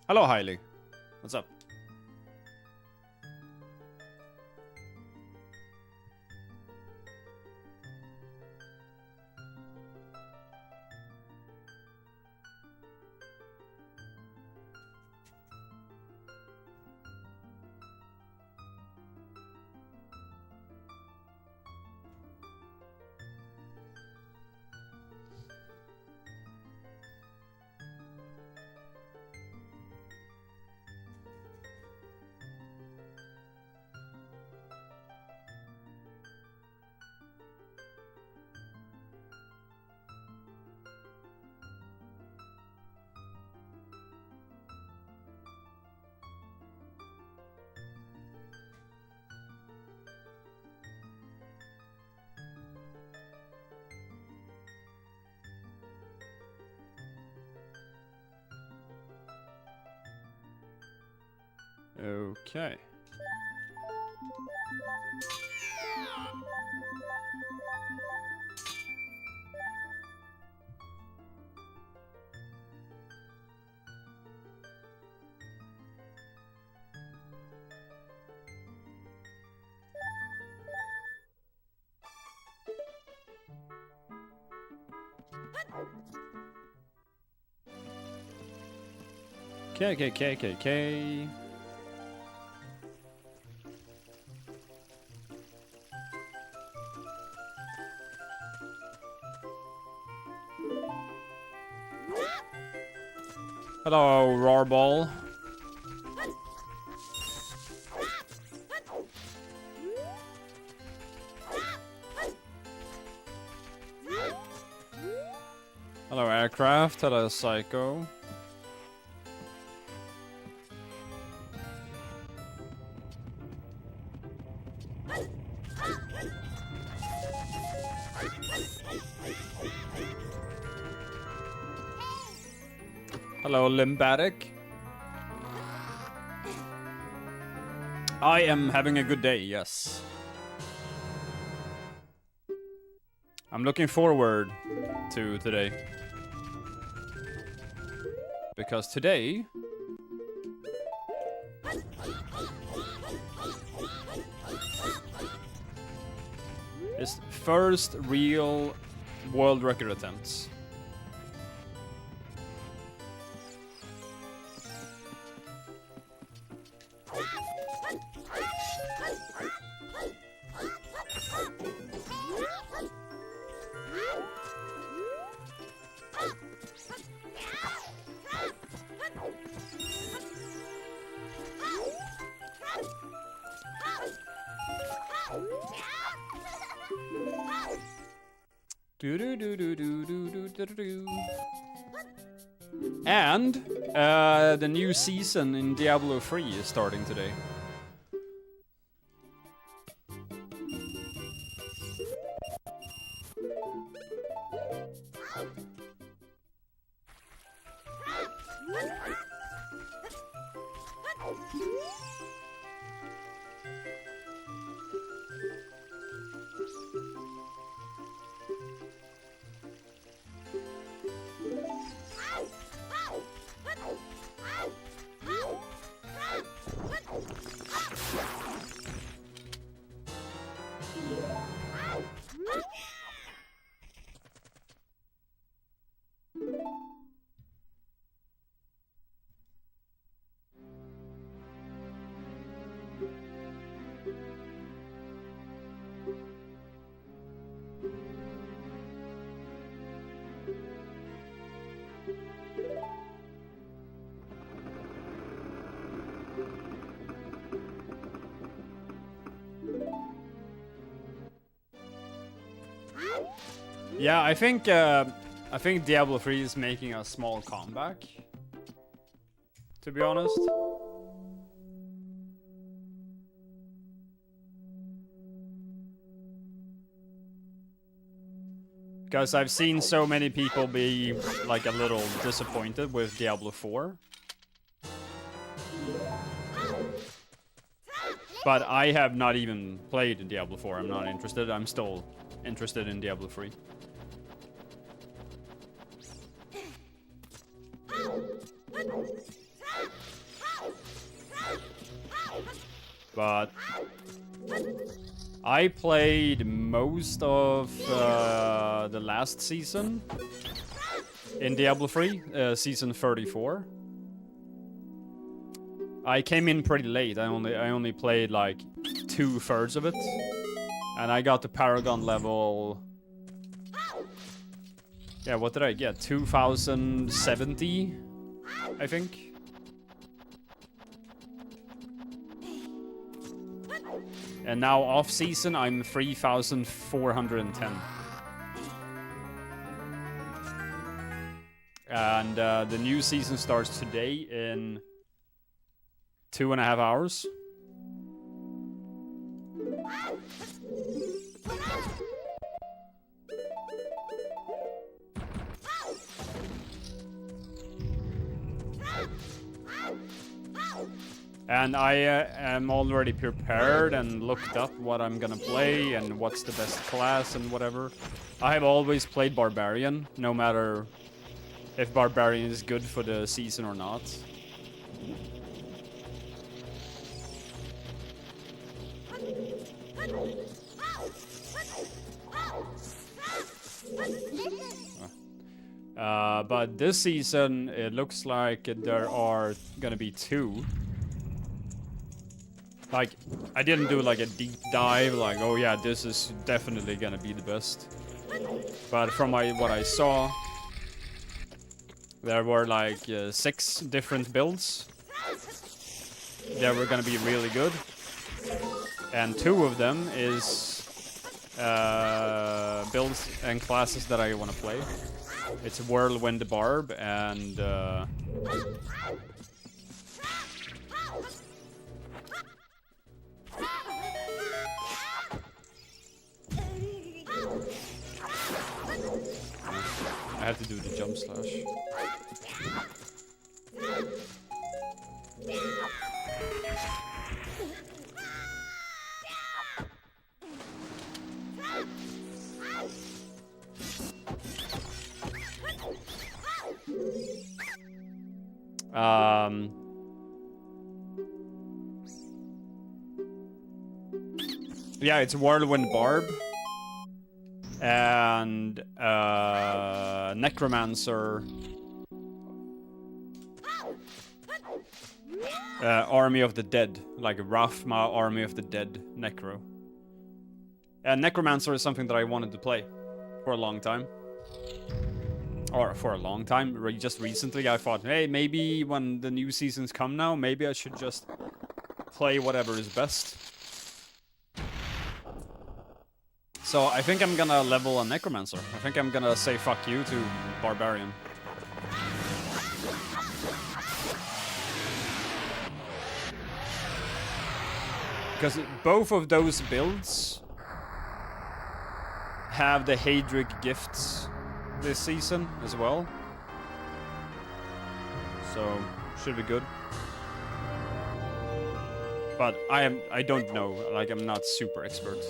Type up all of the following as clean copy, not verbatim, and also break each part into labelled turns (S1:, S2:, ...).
S1: Hello, Hailey. What's up? Okay. K. Hello, Roarball. Hello, Aircraft. Hello, Psycho. Hello, Limbatic. I am having a good day, yes. I'm looking forward to today. Because today... is first real world record attempts. And the new season in Diablo 3 is starting today. Yeah, I think Diablo 3 is making a small comeback. To be honest. Because I've seen so many people be like a little disappointed with Diablo 4. But I have not even played Diablo 4. I'm not interested. I'm still interested in Diablo 3. But I played most of the last season in Diablo 3, season 34. I came in pretty late. I only played like 2/3 of it, and I got to Paragon level. Yeah, what did I get? 2070, I think. And now off season, I'm 3410. And the new season starts today in 2.5 hours. And I am already prepared and looked up what I'm gonna play and what's the best class and whatever. I have always played Barbarian, no matter if Barbarian is good for the season or not. But this season, it looks like there are gonna be 2. Like, I didn't do like a deep dive, like, oh yeah, this is definitely gonna be the best. But from what I saw, there were like 6 different builds that were gonna be really good. And 2 of them is builds and classes that I want to play. It's Whirlwind Barb and I have to do the jump slash. Yeah, it's Whirlwind Barb and Necromancer, Army of the Dead, like Rathma Army of the Dead Necro. And Necromancer is something that I wanted to play for a long time. Or for a long time, just recently I thought, hey, maybe when the new seasons come now, maybe I should just play whatever is best. So I think I'm gonna level a Necromancer. I think I'm gonna say fuck you to Barbarian. Because both of those builds have the Haedric gifts this season as well. So, should be good. But I don't know, like I'm not super expert.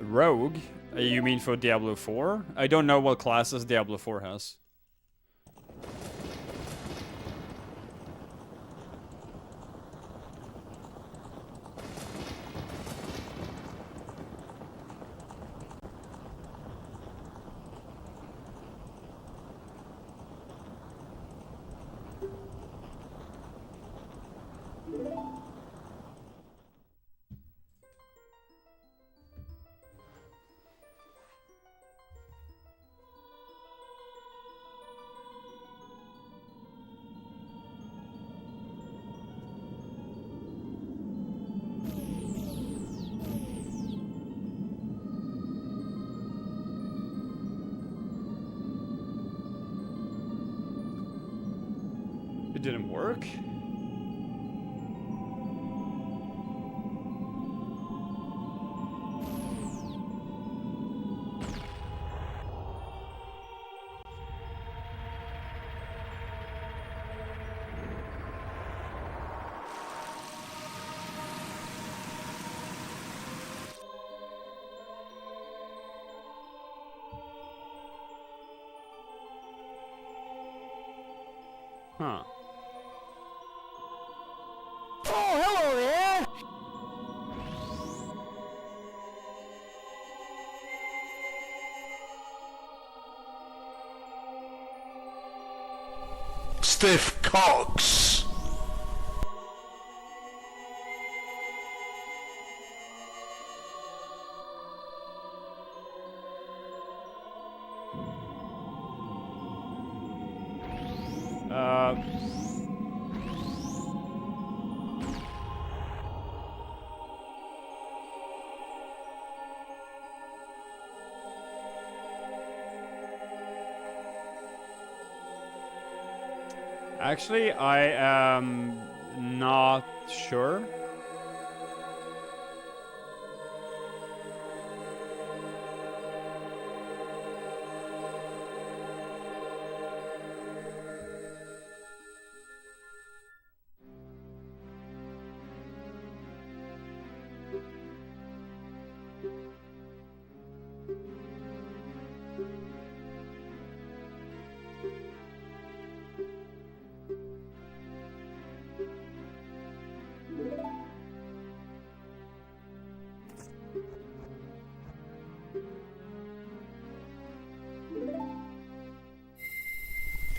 S1: Rogue? You mean for Diablo 4? I don't know what classes Diablo 4 has. It didn't work? Huh.
S2: Oh, hello there!
S3: Stiff cocks.
S1: Actually, I am not sure.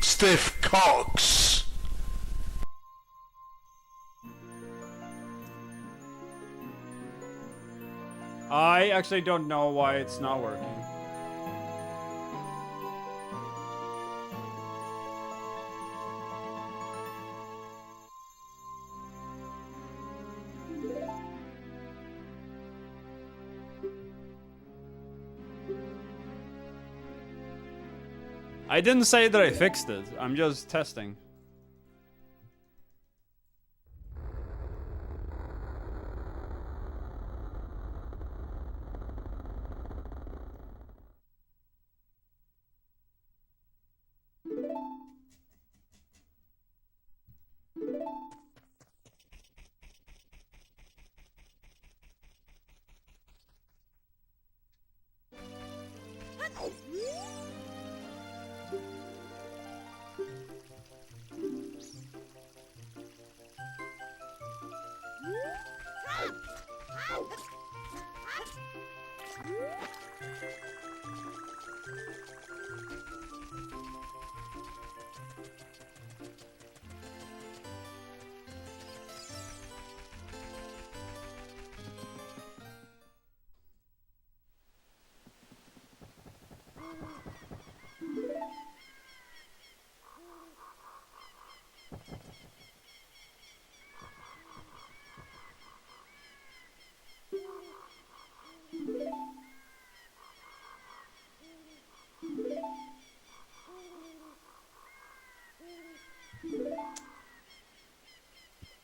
S3: Stiff cocks.
S1: I actually don't know why it's not working. I didn't say that I fixed it. I'm just testing.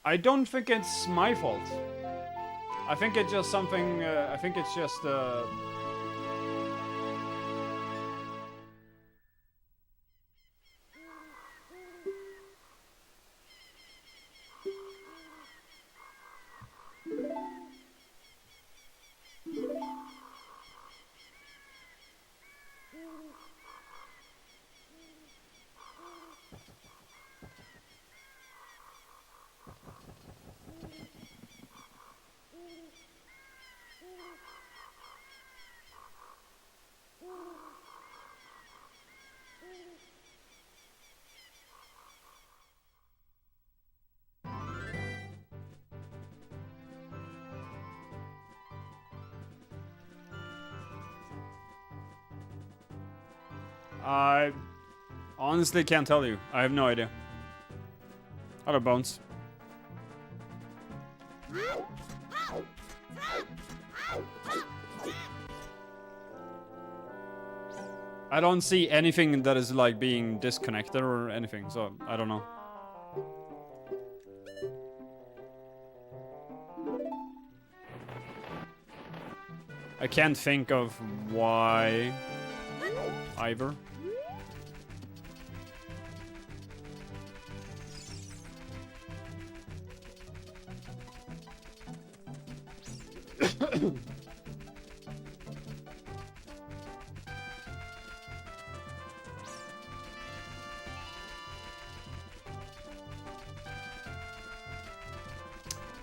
S1: I don't think it's my fault. I think it's just something. I think it's just. I honestly can't tell you. I have no idea. Hello, Bones. I don't see anything that is like being disconnected or anything, so I don't know. I can't think of why either.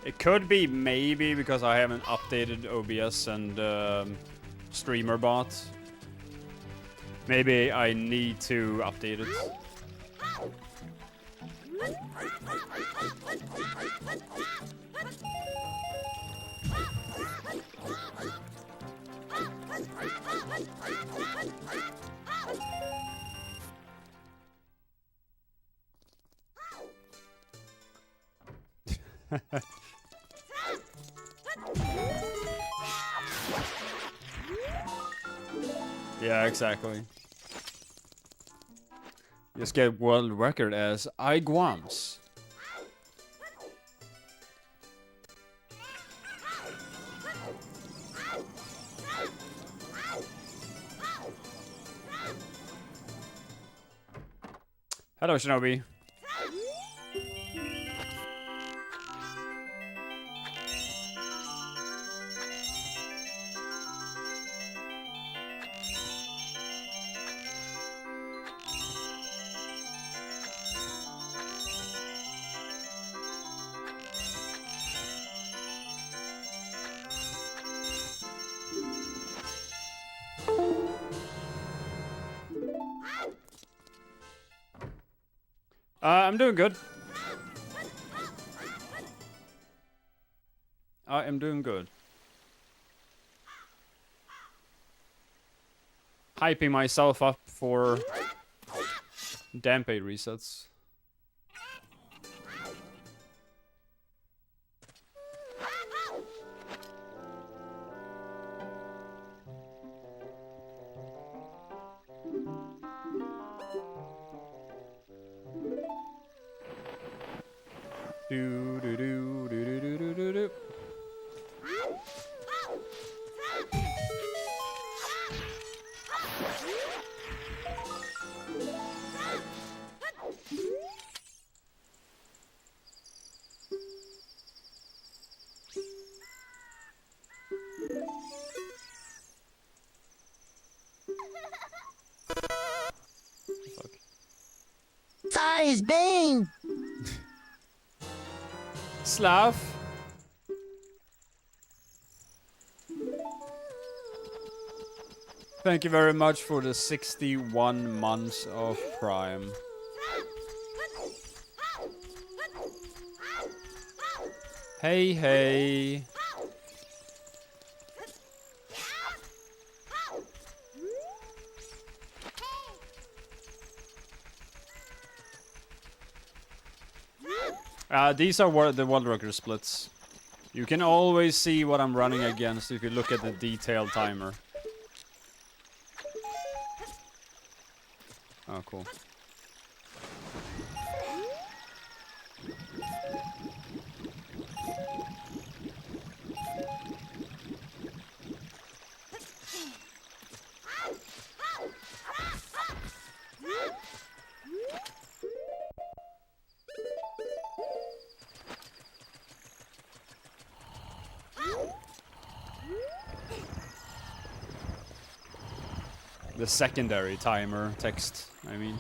S1: It could be maybe because I haven't updated OBS and streamer bot. Maybe I need to update it. Yeah, exactly. Just get world record as Iguams. Hello, Shinobi. I'm doing good. I am doing good. Hyping myself up for Dampe resets. Do do do do do do do do do. Fuck.
S2: Size Bane!
S1: Slav. Thank you very much for the 61 months of Prime. Hey, hey. These are the world record splits. You can always see what I'm running against if you look at the detailed timer. Oh, cool. The secondary timer text, I mean.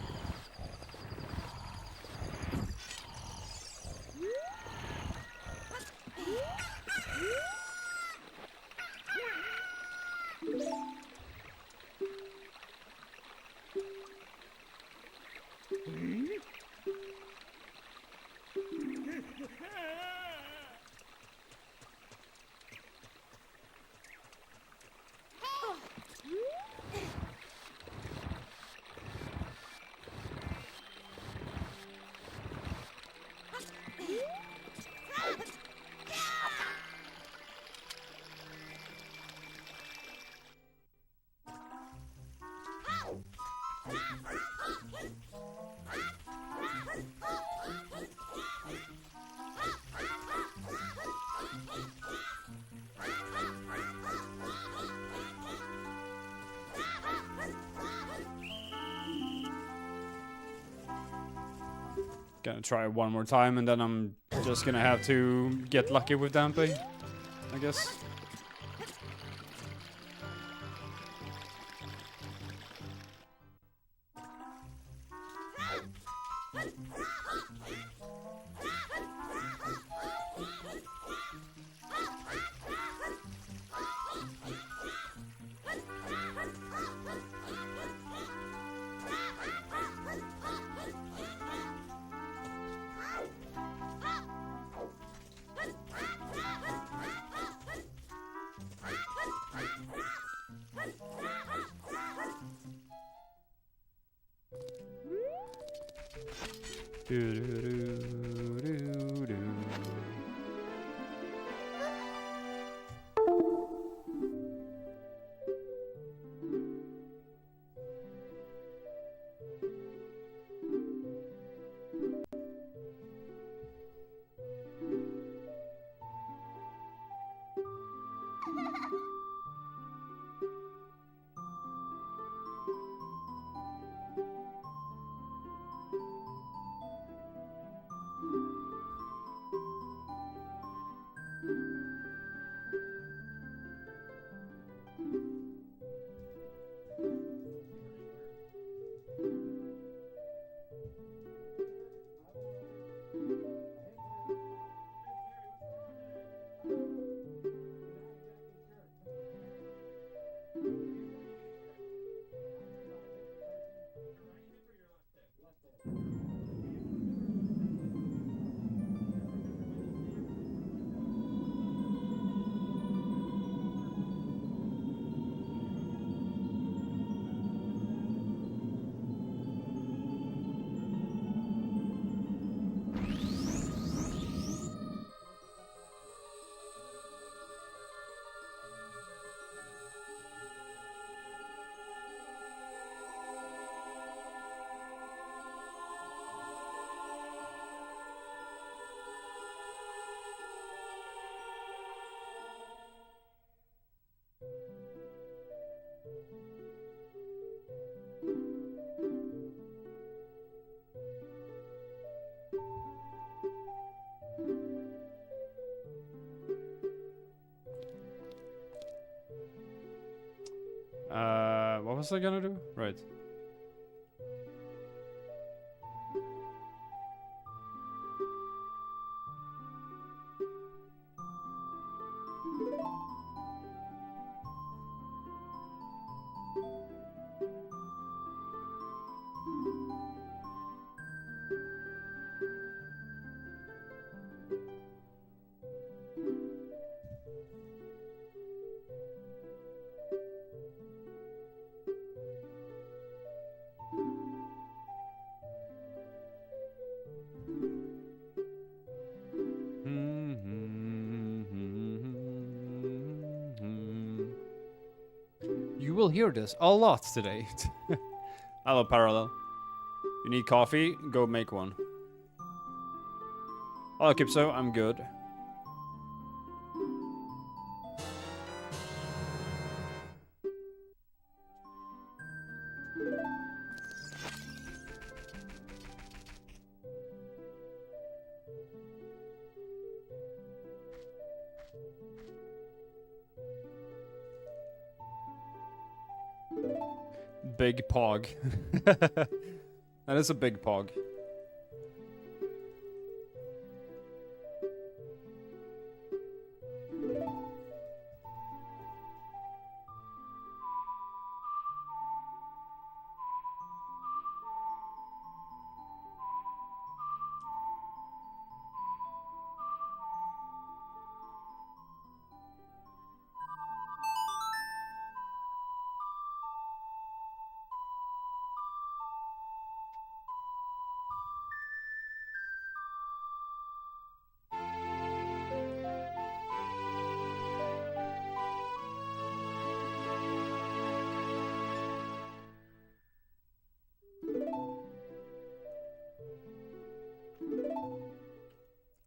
S1: Gonna try one more time, and then I'm just gonna have to get lucky with Dampé, I guess. What was I gonna do? Right. You will hear this a lot today. Hello, Parallel. You need coffee? Go make one. Hello, Kipso. I'm good. Big pog. That is a big pog.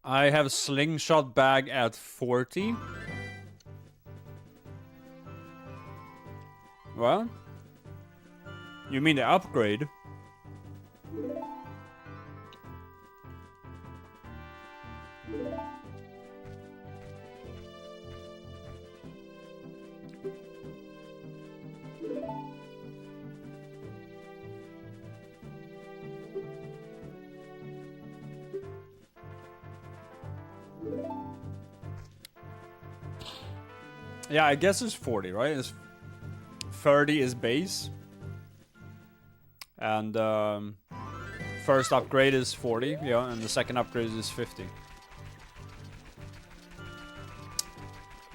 S1: I have slingshot bag at 40. Well, you mean the upgrade? Yeah, I guess it's 40, right? It's 30 is base. And first upgrade is 40, yeah, and the second upgrade is 50.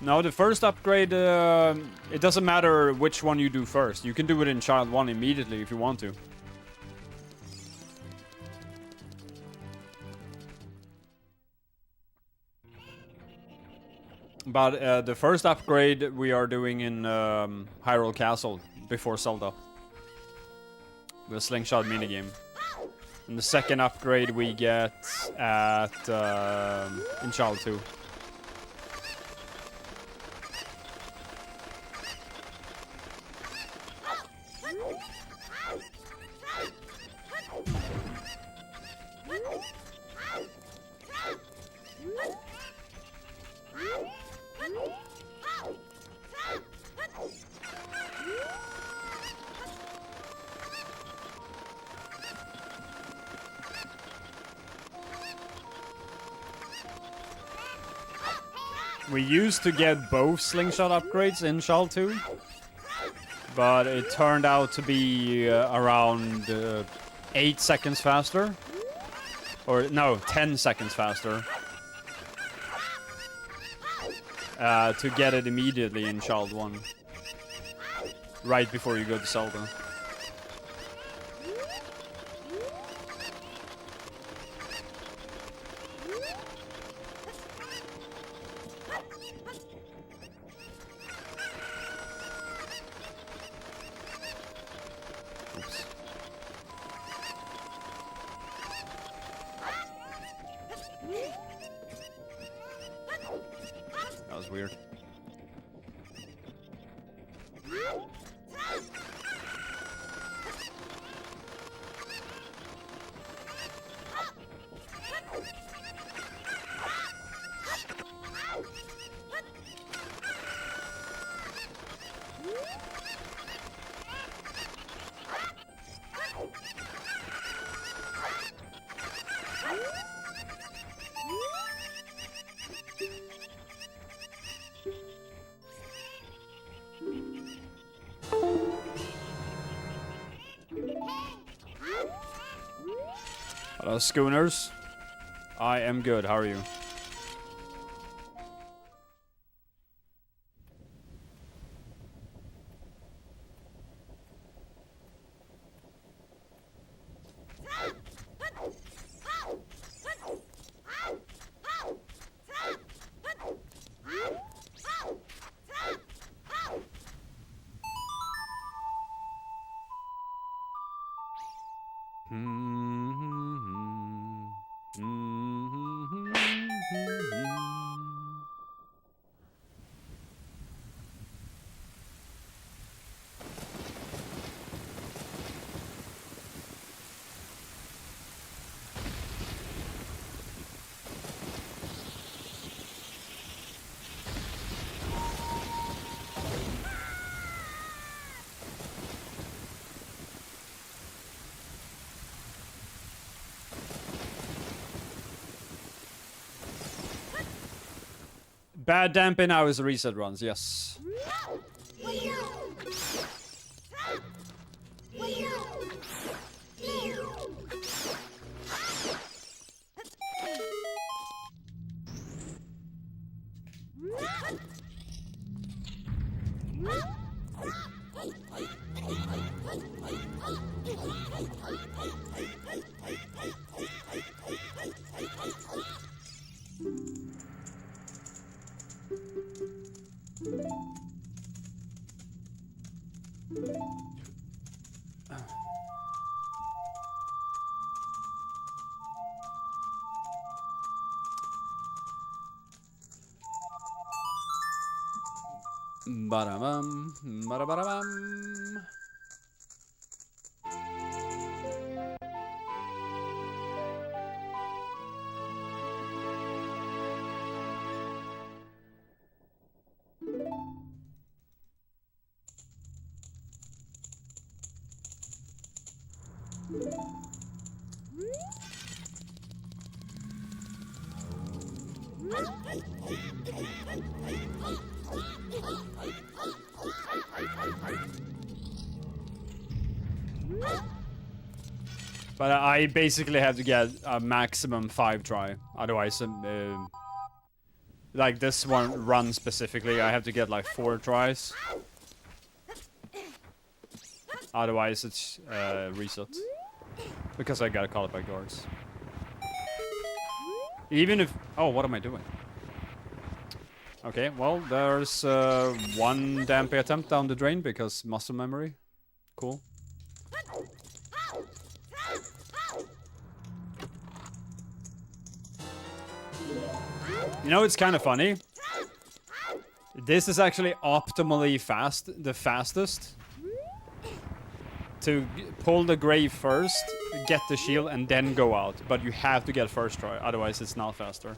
S1: No, the first upgrade, it doesn't matter which one you do first. You can do it in Child 1 immediately if you want to. But the first upgrade we are doing in Hyrule Castle before Zelda. The slingshot minigame. And the second upgrade we get at in Child 2. We used to get both slingshot upgrades in Shal 2, but it turned out to be around 8 seconds faster. Or, no, 10 seconds faster. To get it immediately in Child 1. Right before you go to Zelda. That was weird. Hello, Schooners. I am good. How are you? Bad damping hours reset runs, yes. Ba-da-bum, ba-da-ba-da-bum. But I basically have to get a maximum 5 try. Otherwise, like this one run specifically, I have to get like 4 tries. Otherwise, it's reset. Because I gotta call it back doors. Even if... Oh, what am I doing? Okay, well, there's one Dampé attempt down the drain because muscle memory. Cool. You know, it's kind of funny. This is actually optimally fast, the fastest. To pull the grave first, get the shield, and then go out. But you have to get first try, otherwise it's not faster.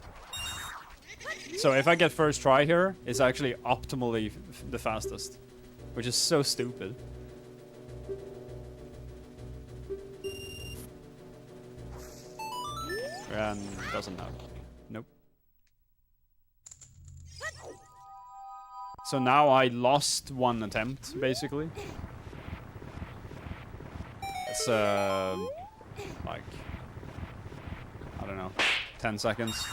S1: So if I get first try here, it's actually optimally the fastest. Which is so stupid. And doesn't have. Nope. So now I lost one attempt, basically. It's like, I don't know, 10 seconds.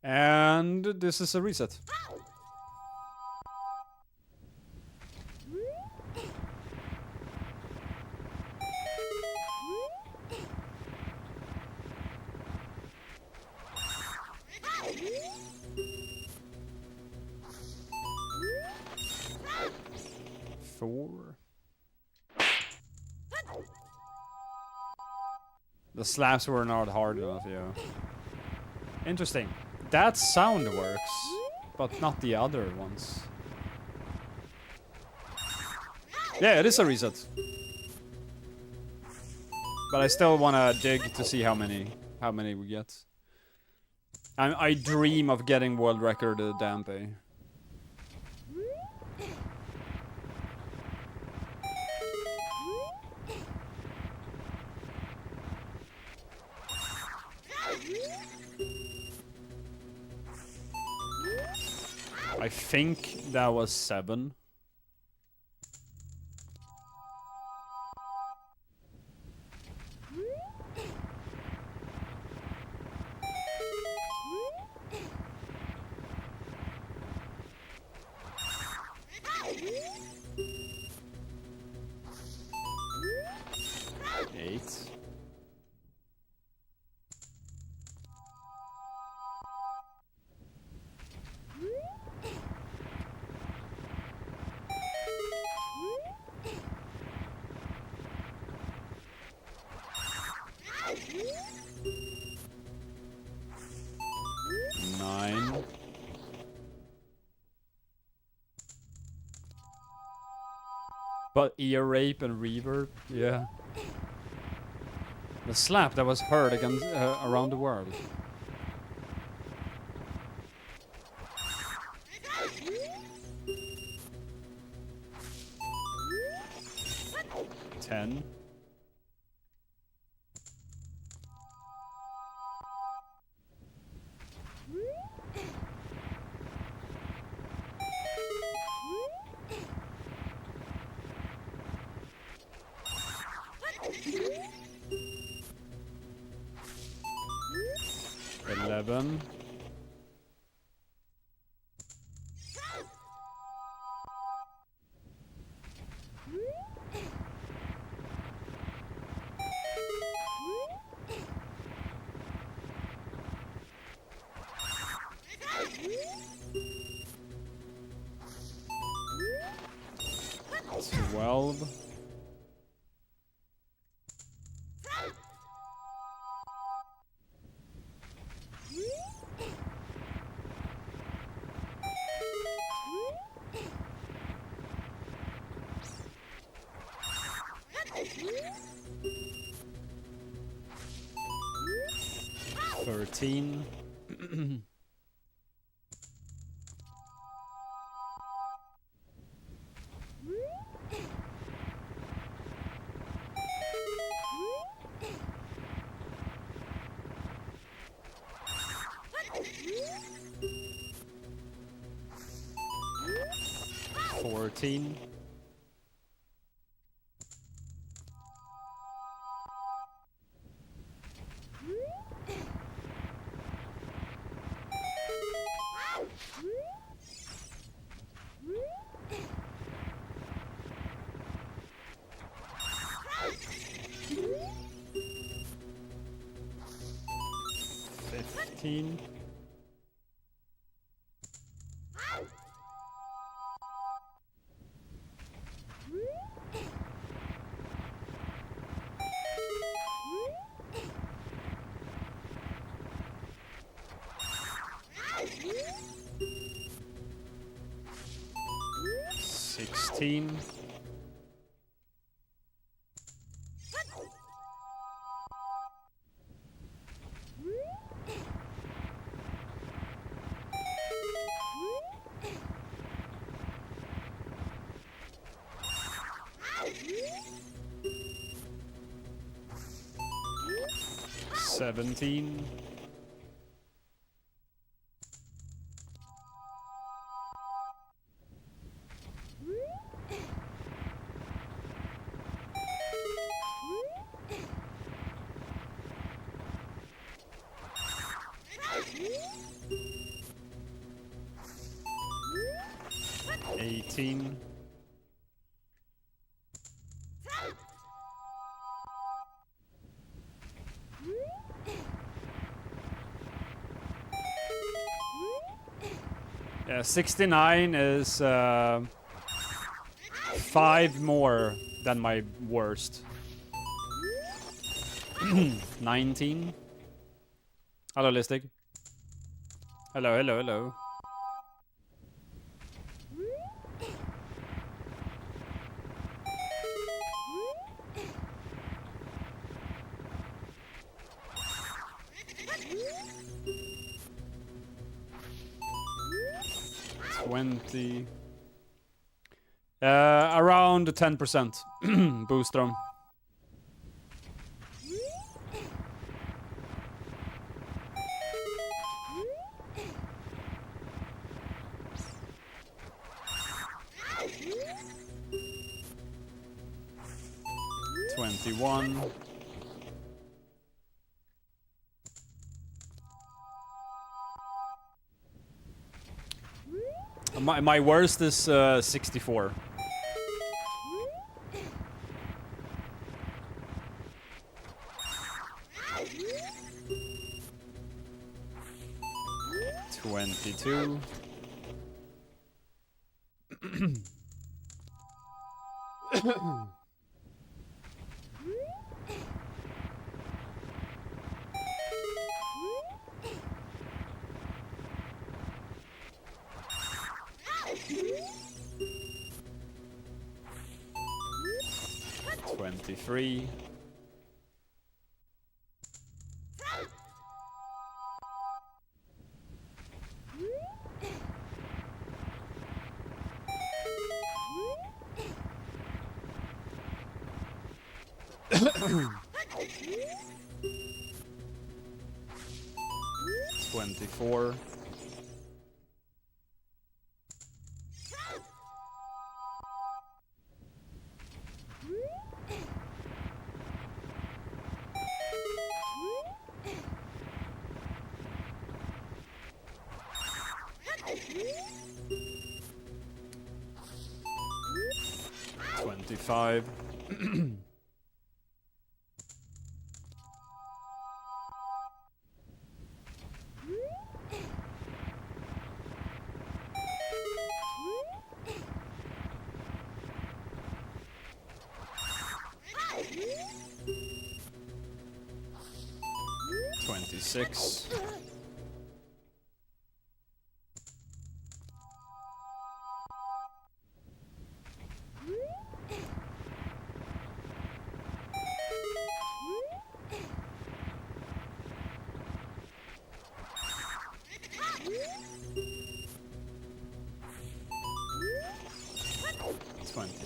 S1: And this is a reset. Four. The slaps were not hard enough, yeah. Interesting. That sound works, but not the other ones. Yeah, it is a reset. But I still wanna dig to see how many we get. I dream of getting world record Dampé. I think that was 7. But ear rape and reverb, yeah. The slap that was heard against around the world. Ten. 13. 14. 15. 16. 17. 18. 69 is 5 more than my worst. 19. Hello, Listig. Hello, hello, hello. Around 10% boost them. $21. My worst is 64. $22. $23. $24. $25. $26.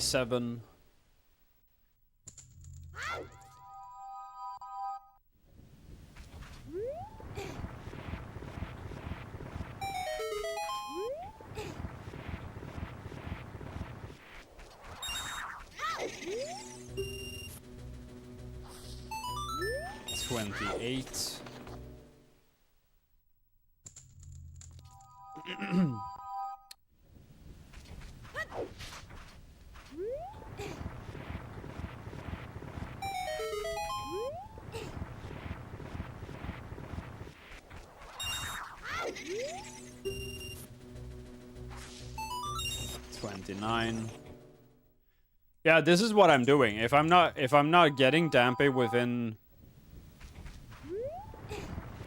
S1: 27. $28. $29. Yeah, this is what I'm doing. If I'm not getting Dampé within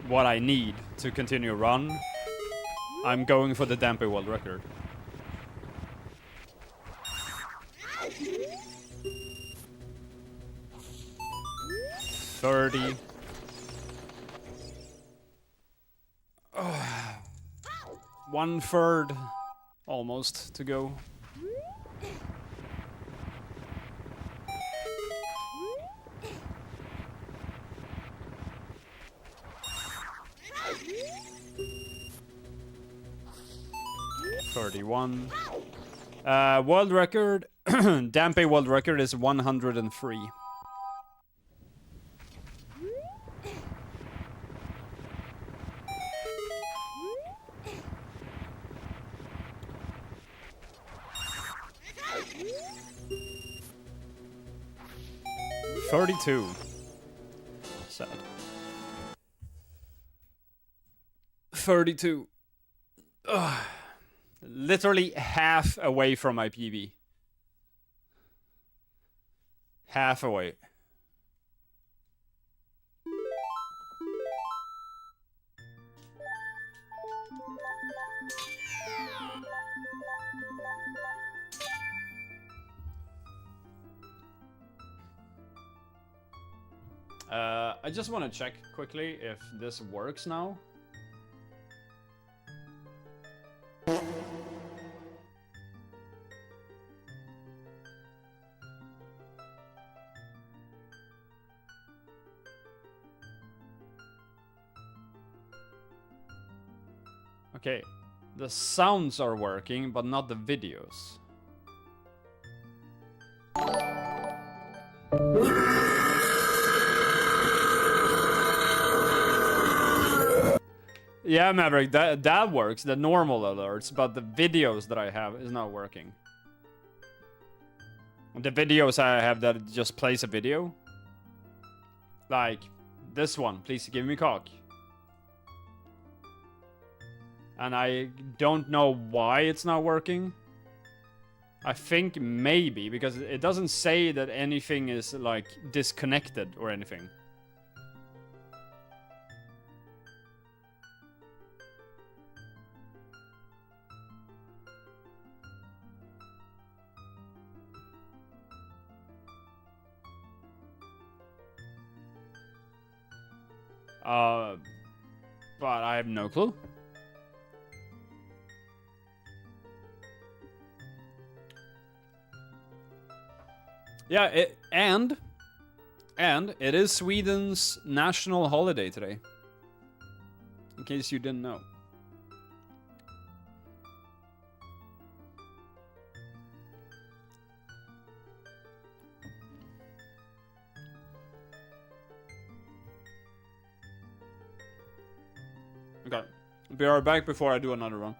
S1: what I need to continue run, I'm going for the Dampé world record. 30. Oh. 1/3 almost to go. $31. World record. Dampé world record is 103. $32. Sad. 32. Ugh. Literally half away from my PB. Half away. I just want to check quickly if this works now. Okay, the sounds are working, but not the videos. Yeah, Maverick, that works, the normal alerts, but the videos that I have is not working. The videos I have that it just plays a video. Like, this one, please give me cock. And I don't know why it's not working. I think maybe, because it doesn't say that anything is, like, disconnected or anything. But I have no clue. Yeah, and it is Sweden's national holiday today. In case you didn't know. Okay. Be right back before I do another run.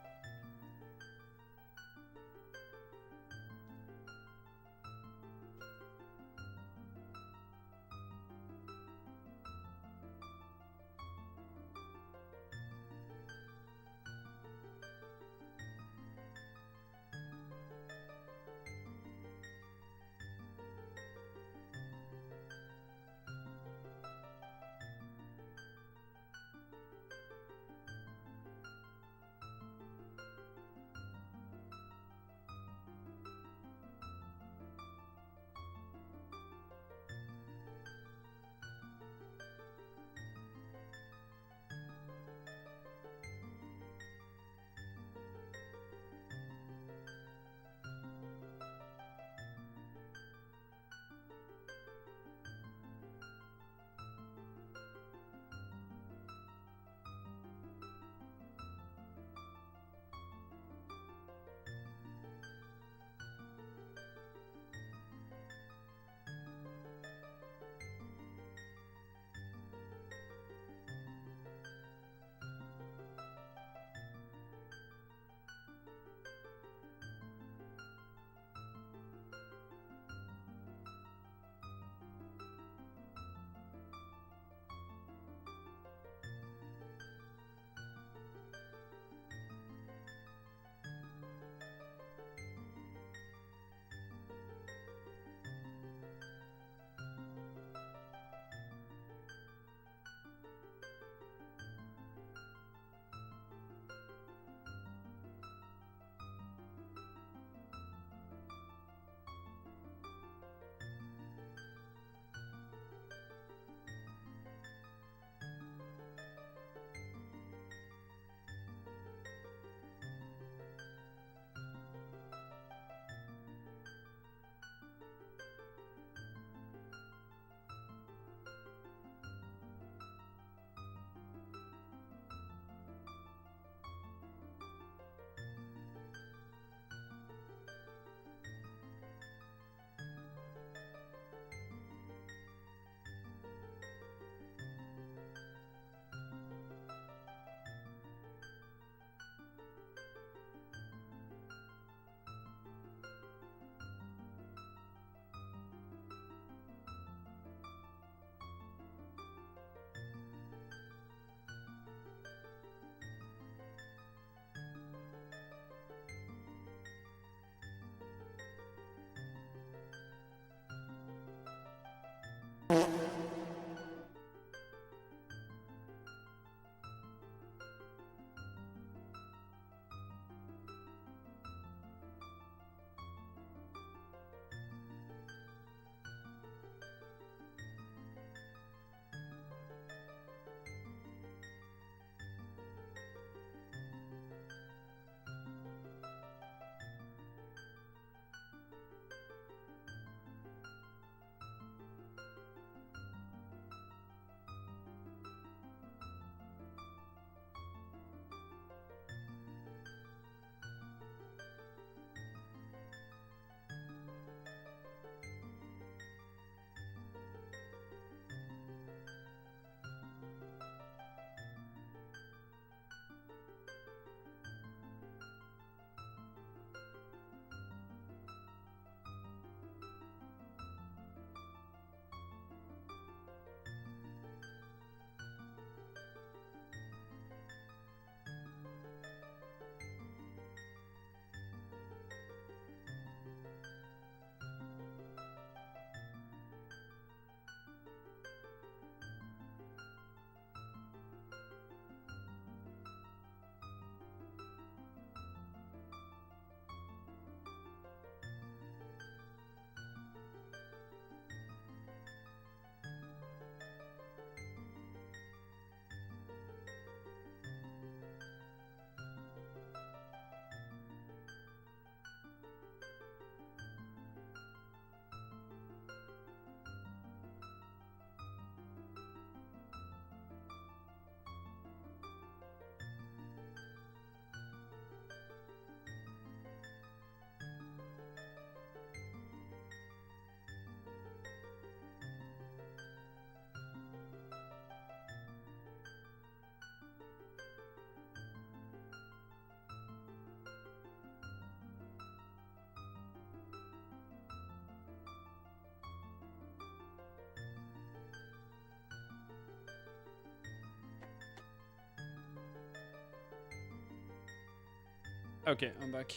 S1: Okay, I'm back.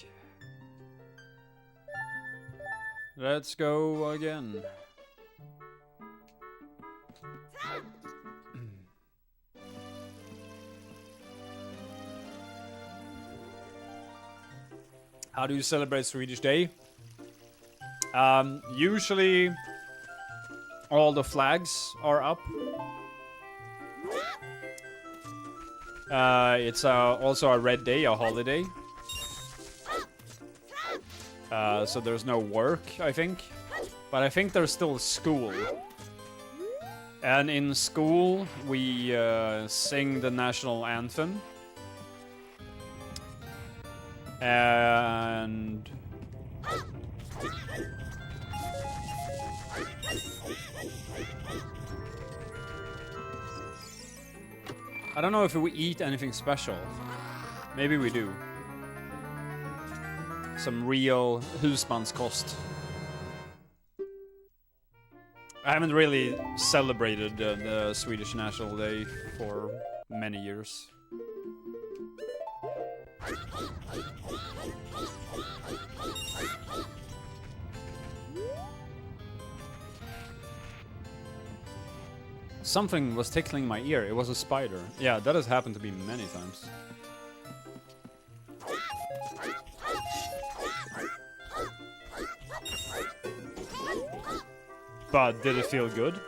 S1: Let's go again. How do you celebrate Swedish Day? Usually all the flags are up. It's also a red day, a holiday. So there's no work, I think. But I think there's still school. And in school, we sing the national anthem. And... I don't know if we eat anything special. Maybe we do. Some real husmanskost. I haven't really celebrated the Swedish National Day for many years. Something was tickling my ear. It was a spider. Yeah, that has happened to me many times. But did it feel good?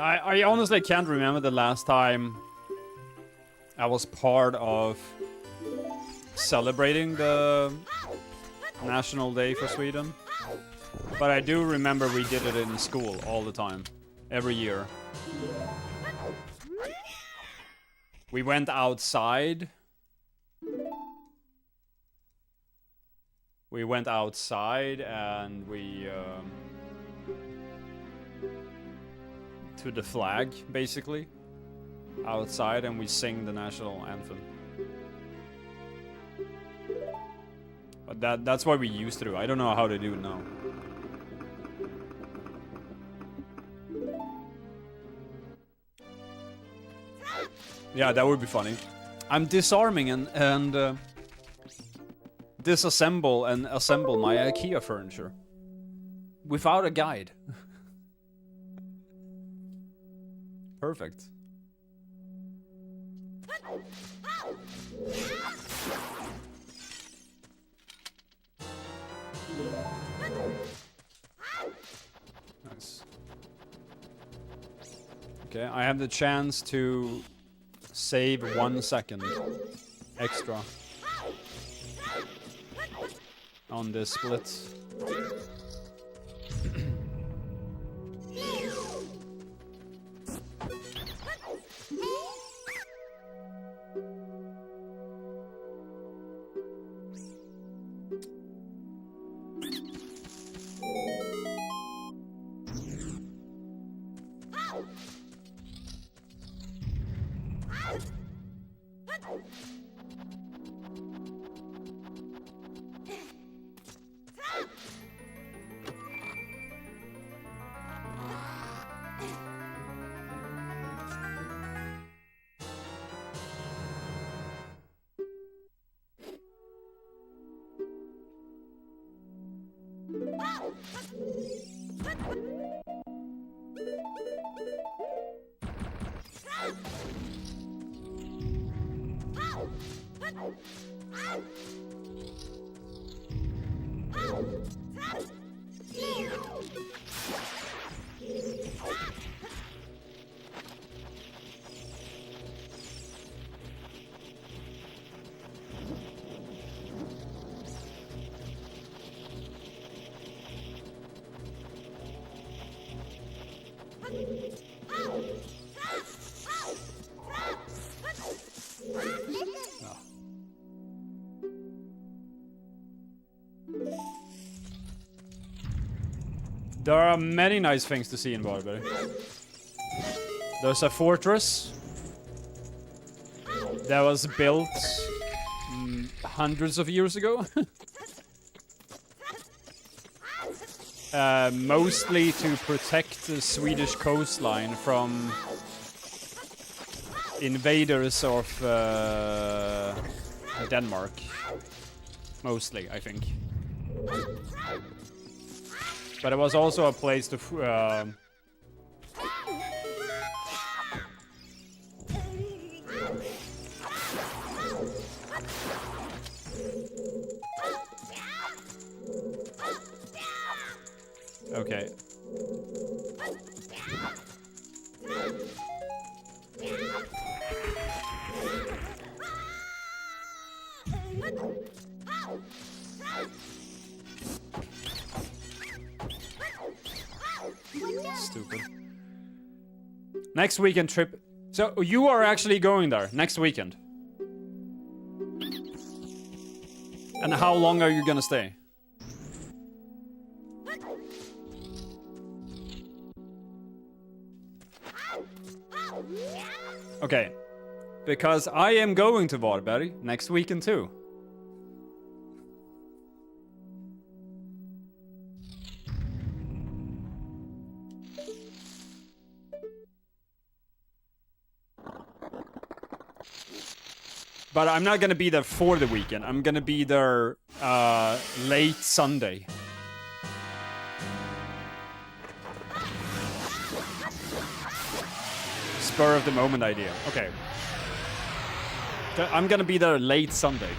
S1: I honestly can't remember the last time I was part of celebrating the National Day for Sweden. But I do remember we did it in school all the time, every year. We went outside. We went outside and we... to the flag, basically. Outside, and we sing the national anthem. But that's what we used to do. I don't know how to do it now. Yeah, that would be funny. I'm disarming and disassemble and assemble my IKEA furniture. Without a guide. Perfect. Nice. Okay, I have the chance to save 1 second extra on this split. There are many nice things to see in Varberg. There's a fortress that was built hundreds of years ago. Mostly to protect the Swedish coastline from invaders of Denmark. Mostly, I think. But it was also a place to... Okay. Stupid. Next weekend trip. So you are actually going there next weekend. And how long are you gonna stay? Okay. Because I am going to Varberg next weekend too. But I'm not gonna be there for the weekend. I'm gonna be there late Sunday. Spur of the moment idea. Okay. I'm gonna be there late Sunday.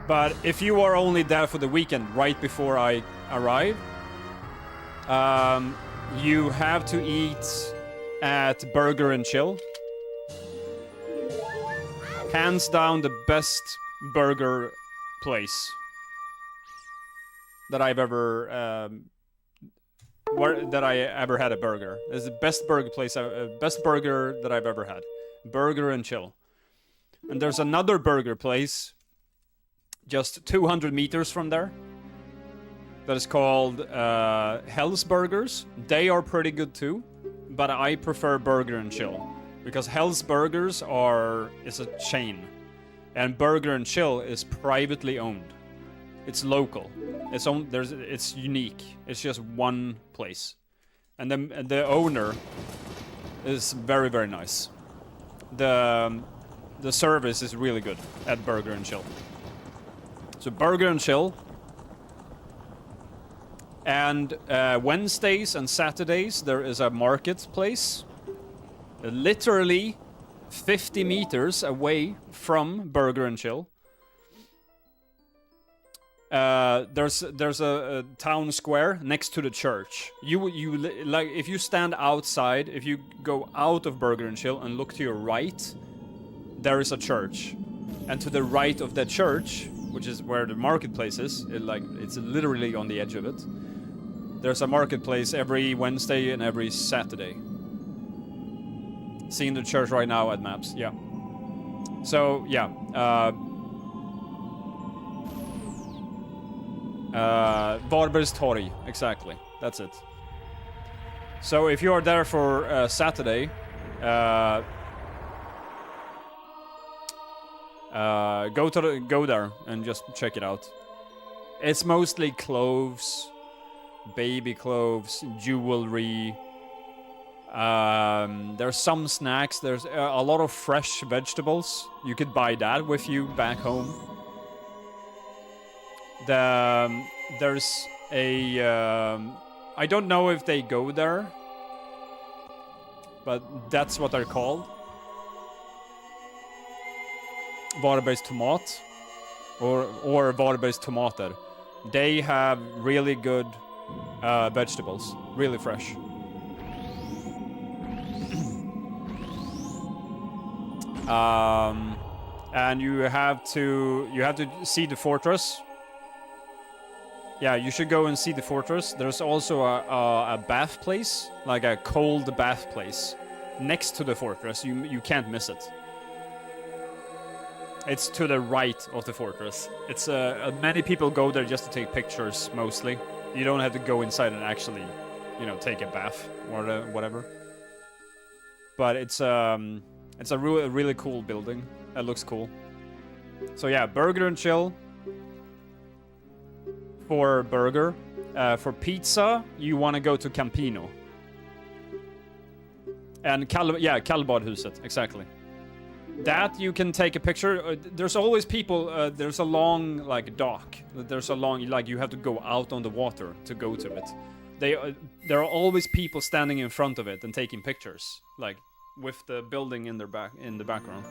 S1: But if you are only there for the weekend right before I arrive, you have to eat at Burger and Chill. Hands down the best burger place that I've ever that I ever had a burger. It's the best burger place, best burger that I've ever had. Burger and Chill. And there's another burger place just 200 meters from there that is called Hell's Burgers. They are pretty good too, but I prefer Burger and Chill because Hell's Burgers is a chain, and Burger and Chill is privately owned. It's local. It's unique. It's just one place, and the owner is very, very nice. The service is really good at Burger and Chill. So Burger and Chill. And Wednesdays and Saturdays there is a marketplace, literally 50 meters away from Burger and Chill. There's a town square next to the church. You like if you stand outside, if you go out of Burger and Chill and look to your right, there is a church, and to the right of that church, which is where the marketplace is, it's literally on the edge of it. There's a marketplace every Wednesday and every Saturday. Seeing the church right now at maps, yeah. So yeah, Varbergs torg, exactly. That's it. So if you are there for Saturday, go there and just check it out. It's mostly clothes, baby clothes, jewelry. There's some snacks. There's a lot of fresh vegetables. You could buy that with you back home. There's a I don't know if they go there, but that's what they're called. Varbergs tomat or Varbergs tomater. They have really good vegetables, really fresh. And you have to see the fortress. Yeah, you should go and see the fortress. There's also a bath place, like a cold bath place, next to the fortress. You can't miss it. It's to the right of the fortress. It's many people go there just to take pictures mostly. You don't have to go inside and actually, you know, take a bath or whatever. But it's a really cool building. It looks cool. So yeah, burger and chill for burger. For pizza, you want to go to Campino. And Kallbadhuset, exactly. That you can take a picture. There's always people. There's a long like dock. There's a long like you have to go out on the water to go to it. There are always people standing in front of it and taking pictures, like with the building in the background.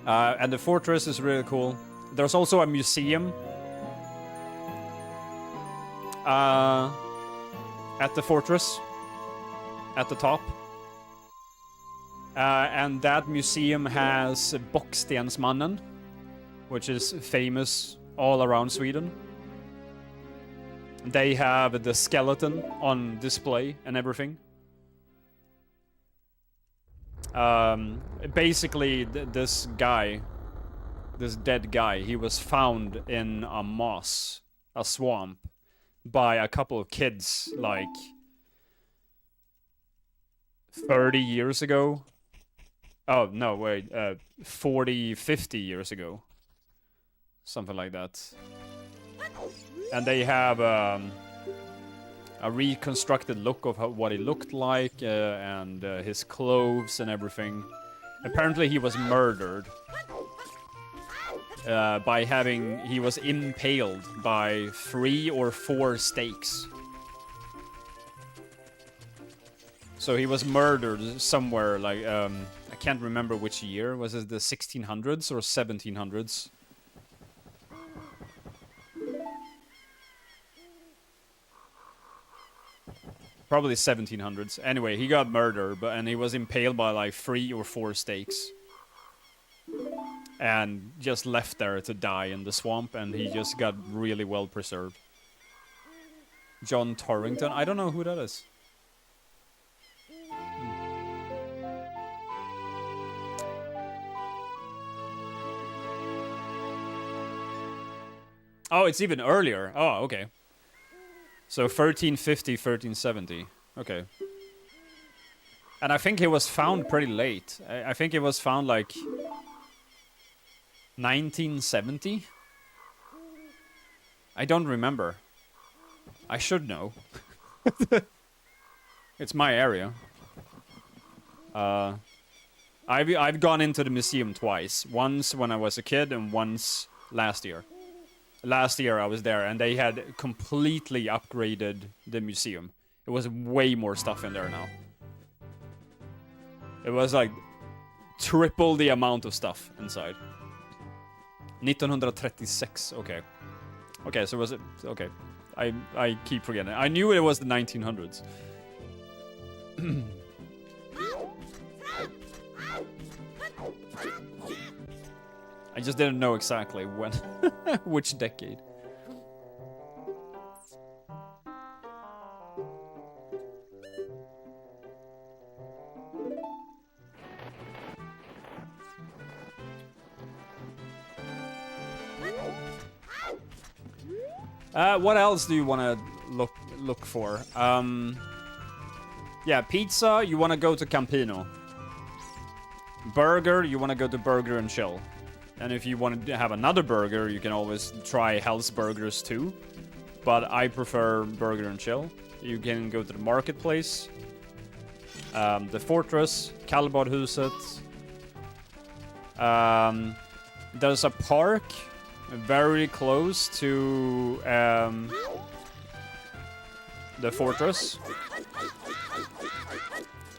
S1: And the fortress is really cool. There's also a museum at the fortress at the top. And that museum has Bockstensmannen, which is famous all around Sweden. They have the skeleton on display and everything. Basically, this dead guy, he was found in a moss, a swamp, by a couple of kids, like 30 years ago. Oh, no, wait, 40, 50 years ago. Something like that. And they have a reconstructed look of what he looked like, and his clothes and everything. Apparently he was murdered he was impaled by 3 or 4 stakes. So he was murdered somewhere, like, I can't remember which year. Was it the 1600s or 1700s? Probably 1700s. Anyway, he got murdered, and he was impaled by like 3 or 4 stakes. And just left there to die in the swamp, and he just got really well preserved. John Torrington? I don't know who that is. Oh, it's even earlier. Oh, okay. So 1350, 1370. Okay. And I think he was found pretty late. I think he was found like 1970? I don't remember. I should know. It's my area. I've gone into the museum twice. Once when I was a kid and once last year. Last year I was there and they had completely upgraded the museum. It was way more stuff in there now. It was like triple the amount of stuff inside. 1936, okay. Okay, so was it... Okay. I keep forgetting. I knew it was the 1900s. I just didn't know exactly when. Which decade. What else do you want to look for? Yeah, pizza, you want to go to Campino. Burger, you want to go to Burger and Chill. And if you want to have another burger, you can always try Hell's Burgers too. But I prefer Burger and Chill. You can go to the marketplace, the fortress, Kallbadhuset. There's a park very close to the fortress.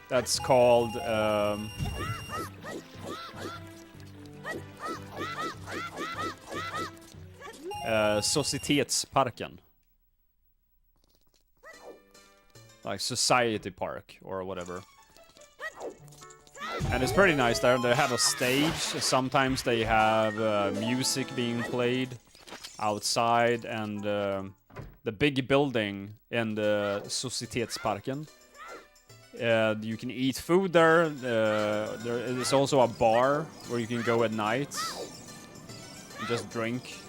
S1: That's called Societetsparken. Like Society Park or whatever. And it's pretty nice there. They have a stage. Sometimes they have music being played outside, and the big building in the Societetsparken You can eat food there. There is also a bar where you can go at night and just drink.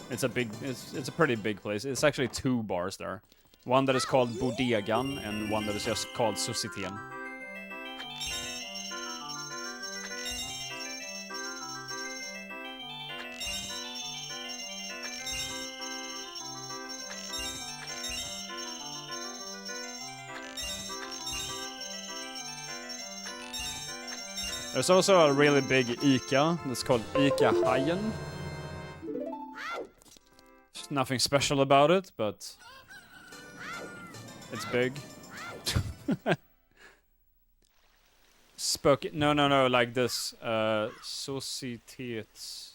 S1: It's a pretty big place. It's actually 2 bars there. One that is called Bodegan and one that is just called Societeten. There's also a really big ICA that's called ICA Hajen. There's nothing special about it, but it's big. No, like this. Societets.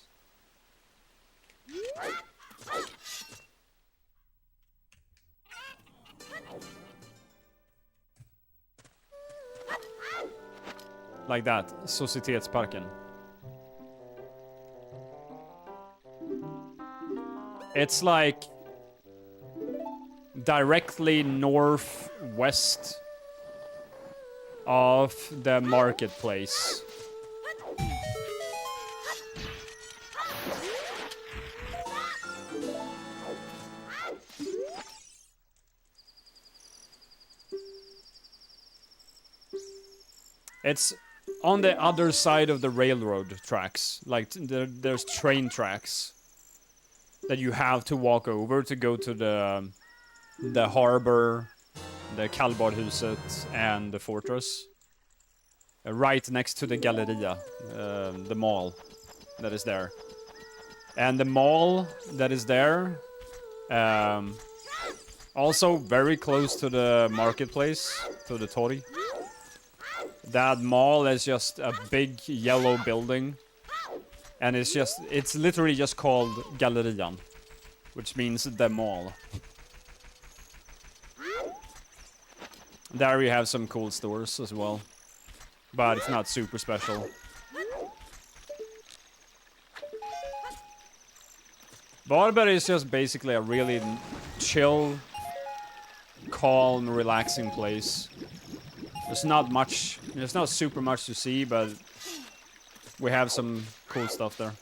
S1: Like that. Societetsparken. It's like directly northwest of the marketplace. It's on the other side of the railroad tracks. Like, there's train tracks that you have to walk over to go to the harbor, the Kallbadhuset, and the fortress. Right next to the Galleria, the mall that is there. And the mall that is there, also very close to the marketplace, to the Torg. That mall is just a big yellow building. And it's literally just called Gallerian, which means the mall. There you have some cool stores as well. But it's not super special. Varberg is just basically a really chill, calm, relaxing place. There's not super much to see, but we have some cool stuff there.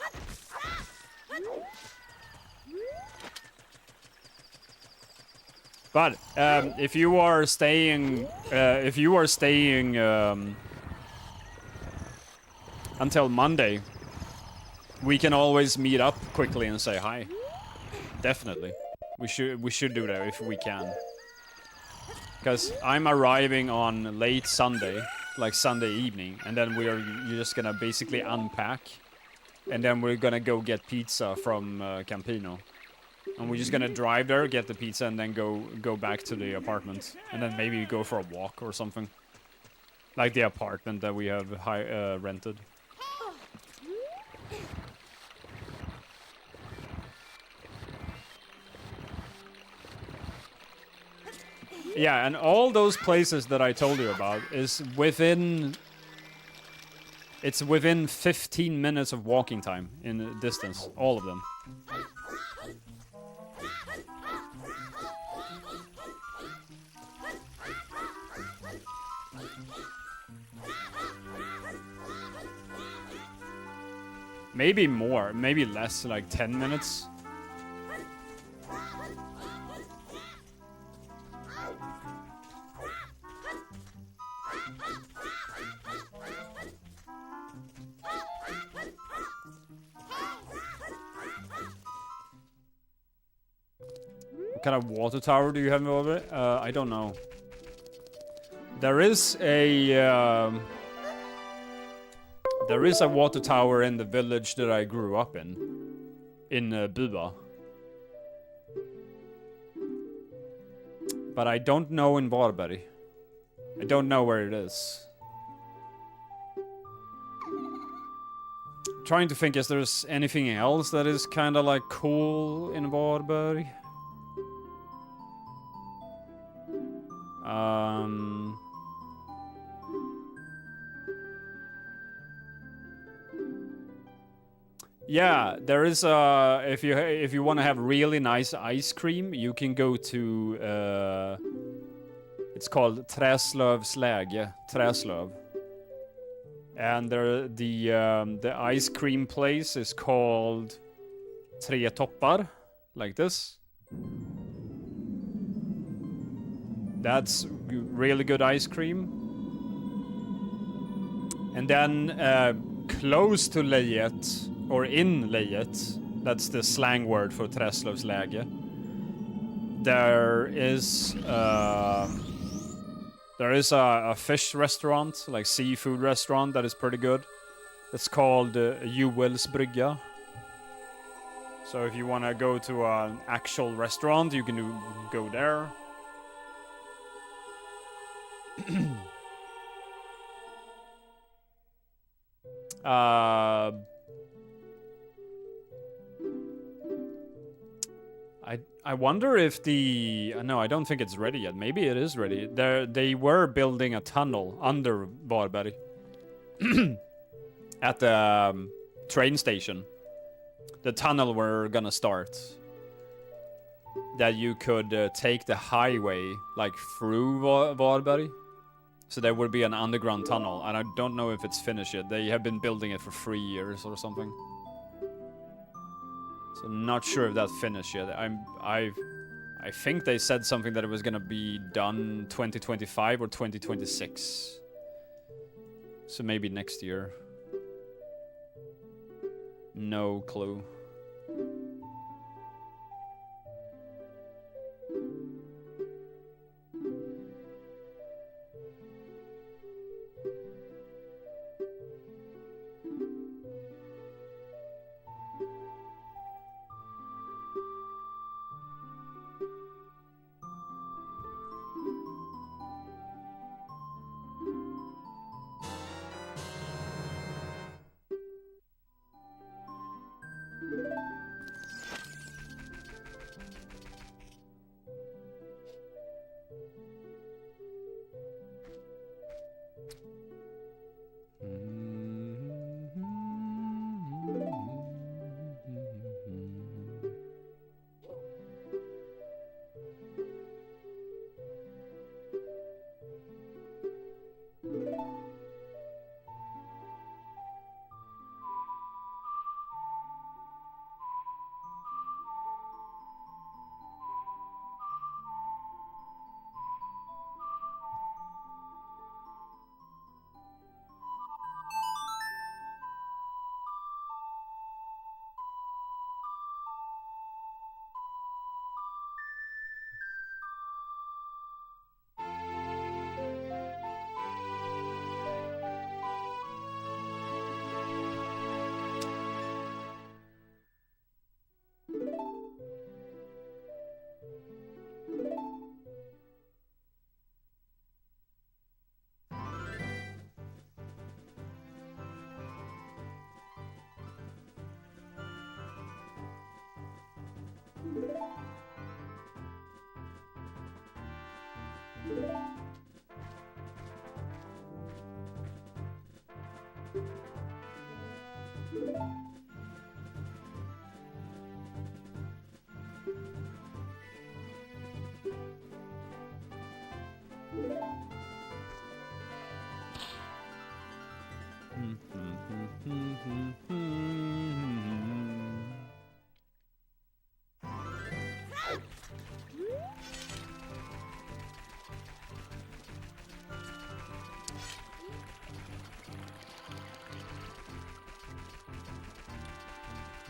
S1: But if you are staying until Monday, we can always meet up quickly and say hi. Definitely, we should do that if we can. Because I'm arriving on late Sunday, like Sunday evening, and then you're just gonna basically unpack, and then we're gonna go get pizza from Campino, and we're just gonna drive there, get the pizza, and then go back to the apartment, and then maybe go for a walk or something, like the apartment that we have rented. Yeah, and all those places that I told you about is within 15 minutes of walking time in distance, all of them. Maybe more, maybe less, like 10 minutes. What kind of water tower do you have over it? I don't know. There is a water tower in the village that I grew up in Bua. But I don't know in Varberg. I don't know where it is. Trying to think if there's anything else that is kind of like cool in Varberg. Yeah, there is if you want to have really nice ice cream, you can go to It's called Träslövs läge. Träslöv. And the ice cream place is called Tre toppar, like this. That's really good ice cream. And then close to Lejet, or in Lejet, that's the slang word for Träslövs läge. There is a fish restaurant, like seafood restaurant, that is pretty good. It's called Joels Brygga. So if you want to go to an actual restaurant, you can go there. I wonder if no, I don't think it's ready yet. Maybe it is ready. They were building a tunnel under Varberg at the train station. The tunnel we're gonna start. That you could take the highway like through Varberg. So there would be an underground tunnel, and I don't know if it's finished yet. They have been building it for 3 years or something. So not sure if that's finished yet. I think they said something that it was gonna be done 2025 or 2026. So maybe next year. No clue.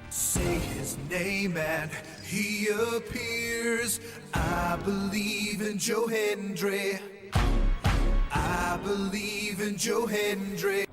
S4: Say his name and he appears. I believe in Joe Hendry. I believe in Joe Hendry.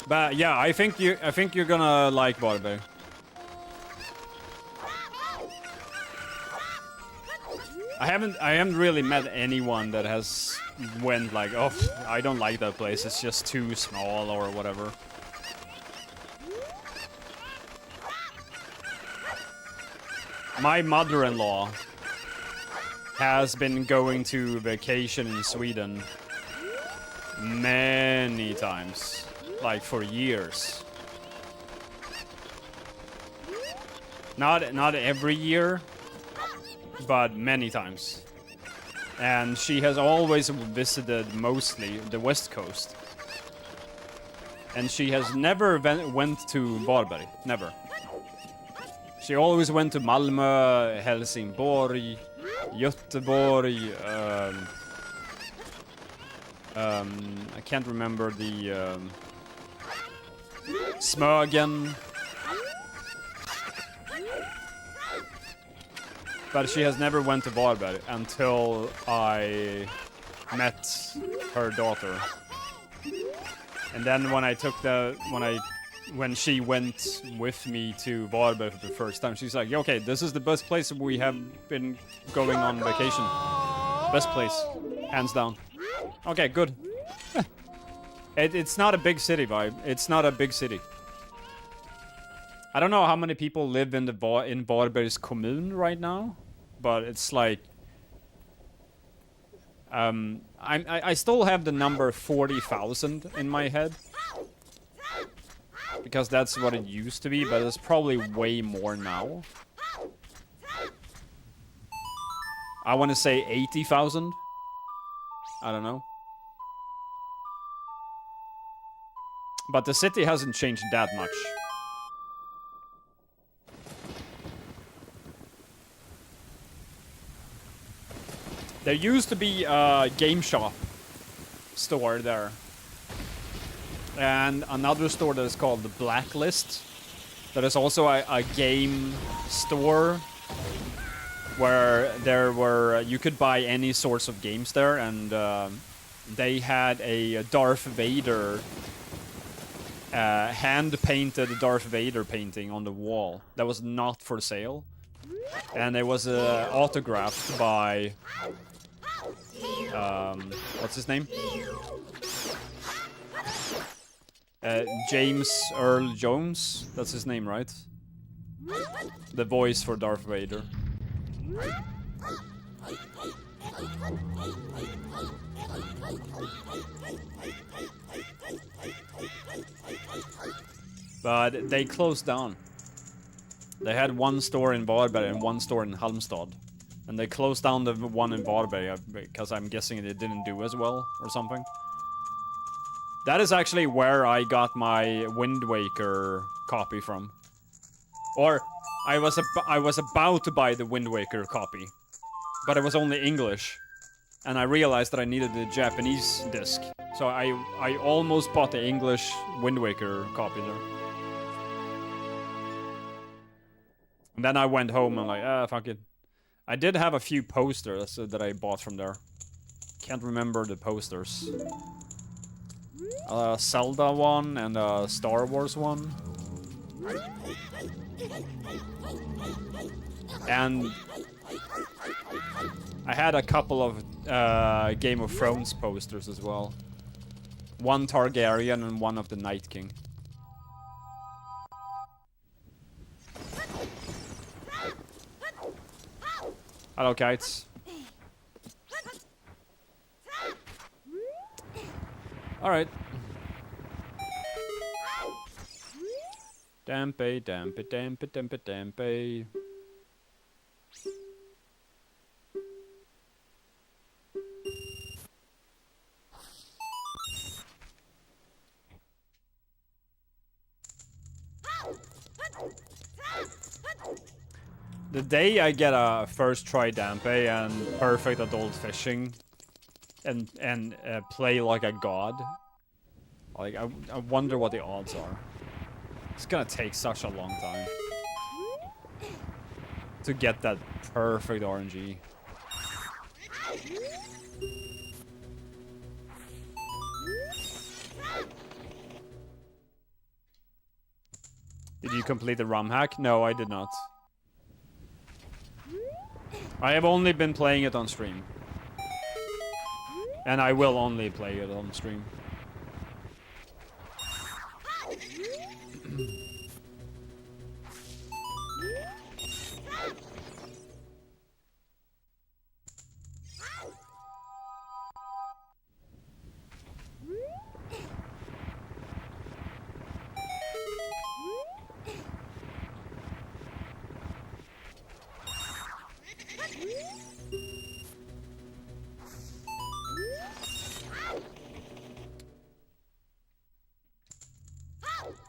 S1: But yeah, I think you're gonna like Varberg. I haven't really met anyone that has went like, oh, I don't like that place, it's just too small or whatever. My mother-in-law has been going to vacation in Sweden many times, like for years. Not every year, but many times. And she has always visited mostly the West Coast. And she has never went to Varberg, never. She always went to Malmö, Helsingborg, Göteborg, I can't remember the Smögen. But she has never went to Varberg until I met her daughter. And then when I took when she went with me to Varberg for the first time, she's like, okay, this is the best place we have been going on vacation. Best place, hands down. Okay, good. It's not a big city vibe. It's not a big city. I don't know how many people live in in Varbergs kommun right now, but it's like I still have the number 40,000 in my head. Because that's what it used to be, but it's probably way more now. I want to say 80,000. I don't know. But the city hasn't changed that much. There used to be a game shop store there. And another store that is called the Blacklist. That is also a game store where you could buy any sorts of games there, and they had a Darth Vader hand-painted Darth Vader painting on the wall that was not for sale, and it was autographed by what's his name? James Earl Jones, that's his name, right? The voice for Darth Vader. But they closed down. They had one store in Varberg and one store in Halmstad. And they closed down the one in Varberg because I'm guessing it didn't do as well or something. That is actually where I got my Wind Waker copy from. Or, I was about to buy the Wind Waker copy. But it was only English. And I realized that I needed the Japanese disc. So I almost bought the English Wind Waker copy there. And then I went home and like, fuck it. I did have a few posters that I bought from there. Can't remember the posters. A Zelda one and a Star Wars one. And I had a couple of Game of Thrones posters as well. One Targaryen and one of the Night King. Hello, kites. Alright. Dampe, dampe, dampe, dampe, dampe. The day I get a first try Dampe and perfect adult fishing and play like a god, like I wonder what the odds are. It's gonna take such a long time to get that perfect RNG. Did you complete the ROM hack? No, I did not. I have only been playing it on stream. And I will only play it on stream.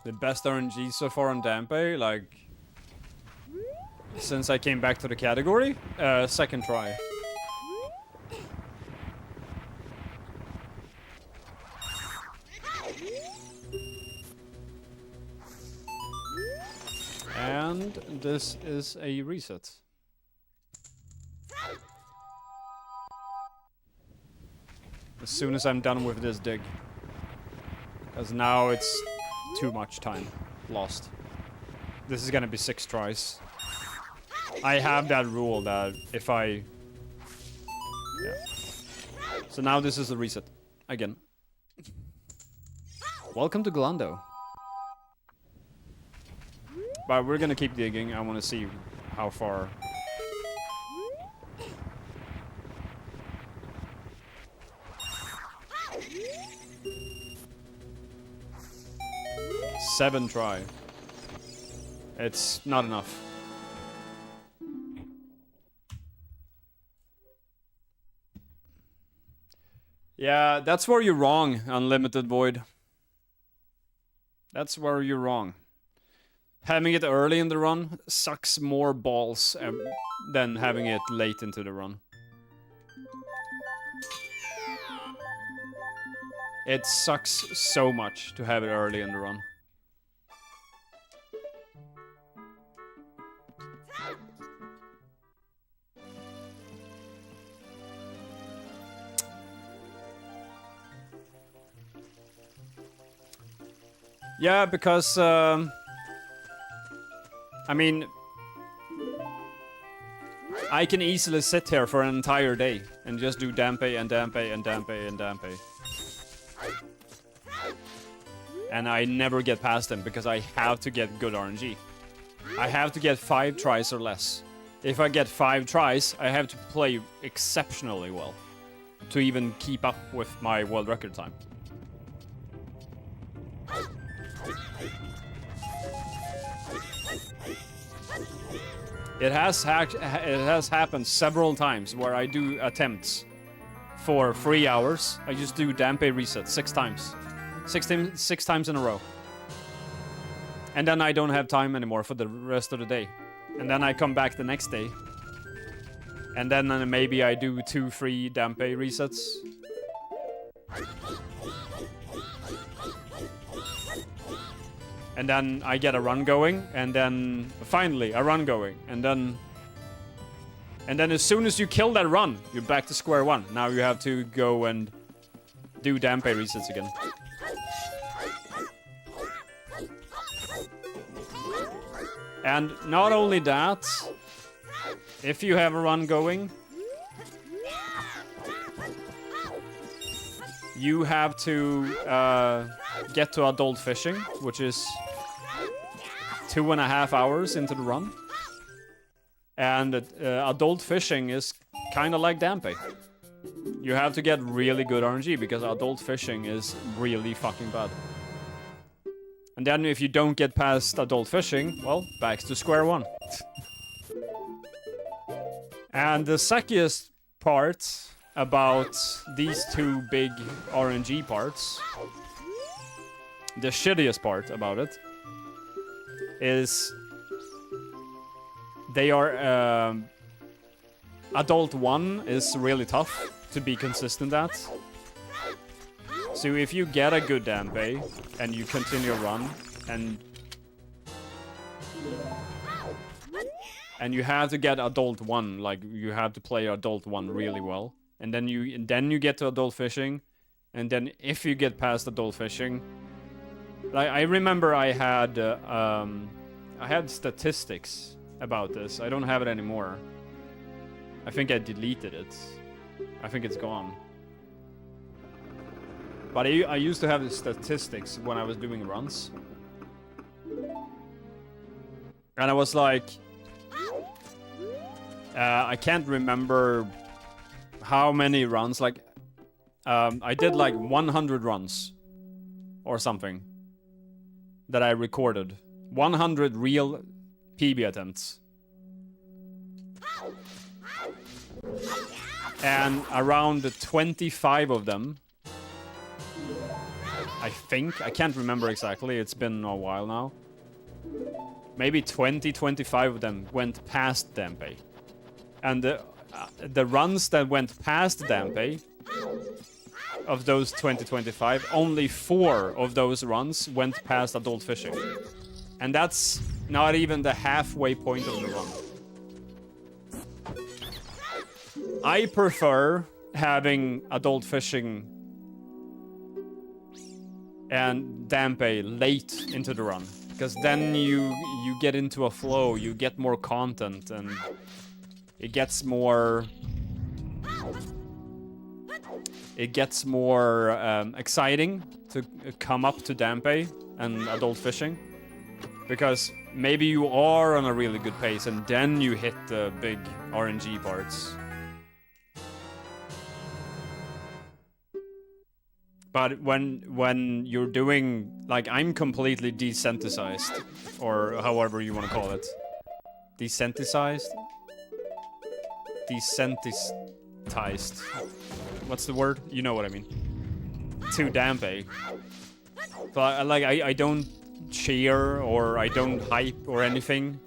S1: The best RNG so far on Dampe, like, since I came back to the category, second try. And this is a reset. As soon as I'm done with this dig. Because now it's too much time lost. This is gonna be 6 tries. I have that rule that if I... Yeah. So now this is the reset. Again. Welcome to Glando. But we're gonna keep digging. I wanna see how far... 7 try. It's not enough. Yeah, that's where you're wrong, Unlimited Void. That's where you're wrong. Having it early in the run sucks more balls than having it late into the run. It sucks so much to have it early in the run. Yeah, because, I mean, I can easily sit here for an entire day and just do Dampe and Dampe and Dampe and Dampe. And I never get past them because I have to get good RNG. I have to get 5 tries or less. If I get 5 tries, I have to play exceptionally well to even keep up with my world record time. It has happened several times where I do attempts for 3 hours. I just do Dampe reset 6 times. 6 times in a row. And then I don't have time anymore for the rest of the day. And then I come back the next day. And then maybe I do 2-3 Dampe resets. And then I get a run going, and then finally a run going, and then as soon as you kill that run, you're back to square one. Now you have to go and do Dampe resets again. And not only that, if you have a run going, you have to get to adult fishing, which is 2.5 hours into the run. And adult fishing is kind of like Dampe. You have to get really good RNG because adult fishing is really fucking bad. And then if you don't get past adult fishing, well, back to square one. And the suckiest part about these 2 big RNG parts, the shittiest part about it, is they are... Adult 1 is really tough to be consistent at. So if you get a good Dampe and you continue run and you have to get adult 1, like you have to play adult 1 really well, and then you get to adult fishing, and then if you get past adult fishing, I remember I had statistics about this. I don't have it anymore. I think I deleted it. I think it's gone. But I used to have the statistics when I was doing runs. And I was like... I can't remember how many runs, like... I did like 100 runs. Or something. That I recorded. 100 real PB attempts. And around 25 of them... I think, I can't remember exactly, it's been a while now. Maybe 25 of them went past Dampe. And the runs that went past Dampe, of those 25, only 4 of those runs went past adult fishing. And that's not even the halfway point of the run. I prefer having adult fishing and Dampe late into the run, because then you get into a flow, you get more content, and it gets more exciting to come up to Dampe and adult fishing, because maybe you are on a really good pace and then you hit the big RNG parts. But when you're doing, like, I'm completely desensitized, or however you want to call it. Desensitized? Desensitized. What's the word? You know what I mean. To Dampe. But I don't cheer or I don't hype or anything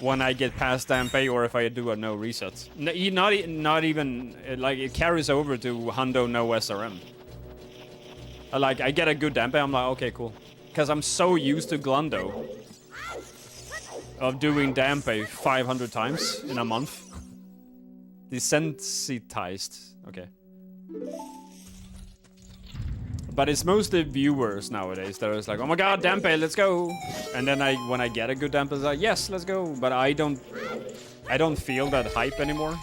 S1: when I get past Dampe, or if I do a no reset. Not even, like, it carries over to Hundo no SRM. Like, I get a good Dampe, I'm like, okay, cool. Because I'm so used to Glundo of doing Dampe 500 times in a month. Desensitized. Okay. But it's mostly viewers nowadays that are like, oh my god, Dampe, let's go. And then when I get a good Dampe, it's like, yes, let's go. But I don't feel that hype anymore.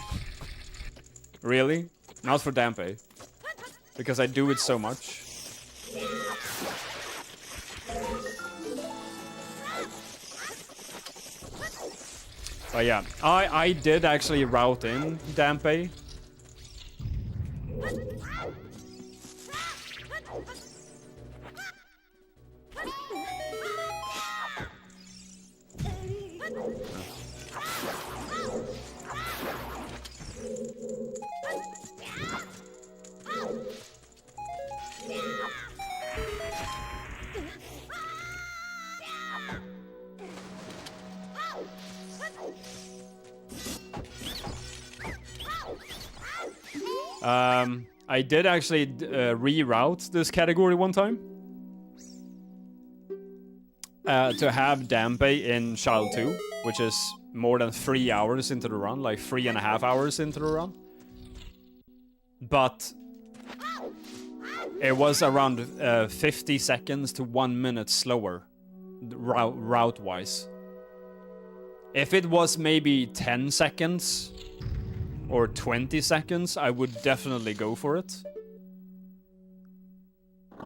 S1: Really? Not for Dampe. Because I do it so much. But yeah, I did actually route in Dampe. I did actually reroute this category one time. To have Dampe in Child 2, which is more than 3 hours into the run, like 3.5 hours into the run. But it was around 50 seconds to 1 minute slower, route-wise. If it was maybe 10 seconds or 20 seconds, I would definitely go for it.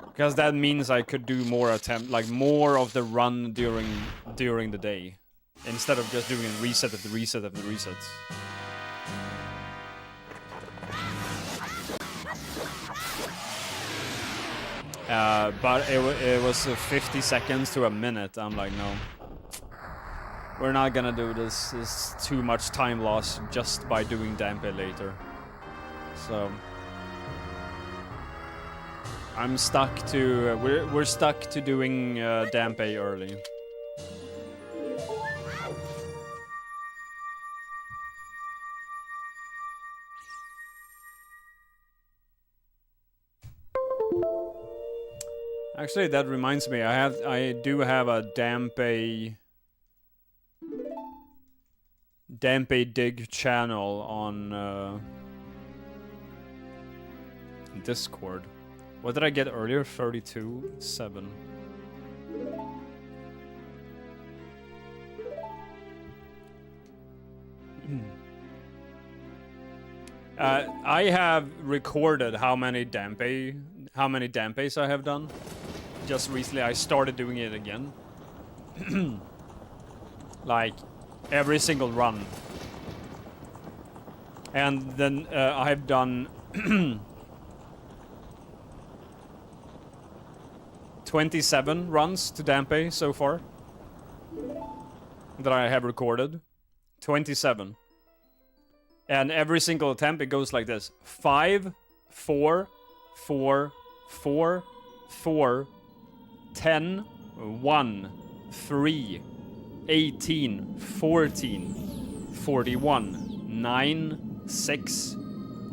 S1: Because that means I could do more like more of the run during the day. Instead of just doing a reset of the reset of the resets. But it was 50 seconds to a minute. I'm like, no. We're not gonna do this. It's too much time loss just by doing Dampe later. So I'm stuck to we're stuck to doing Dampe early. Actually, that reminds me. I do have a Dampe dig channel on Discord. What did I get earlier? 32.7. I have recorded how many dampeys I have done. Just recently, I started doing it again. Like every single run. And then I've done 27 runs to Dampé so far that I have recorded. 27. And every single attempt it goes like this: 5, 4, 4, 4, 4, 10, 1, 3, 18, 14, 41, 9, 6,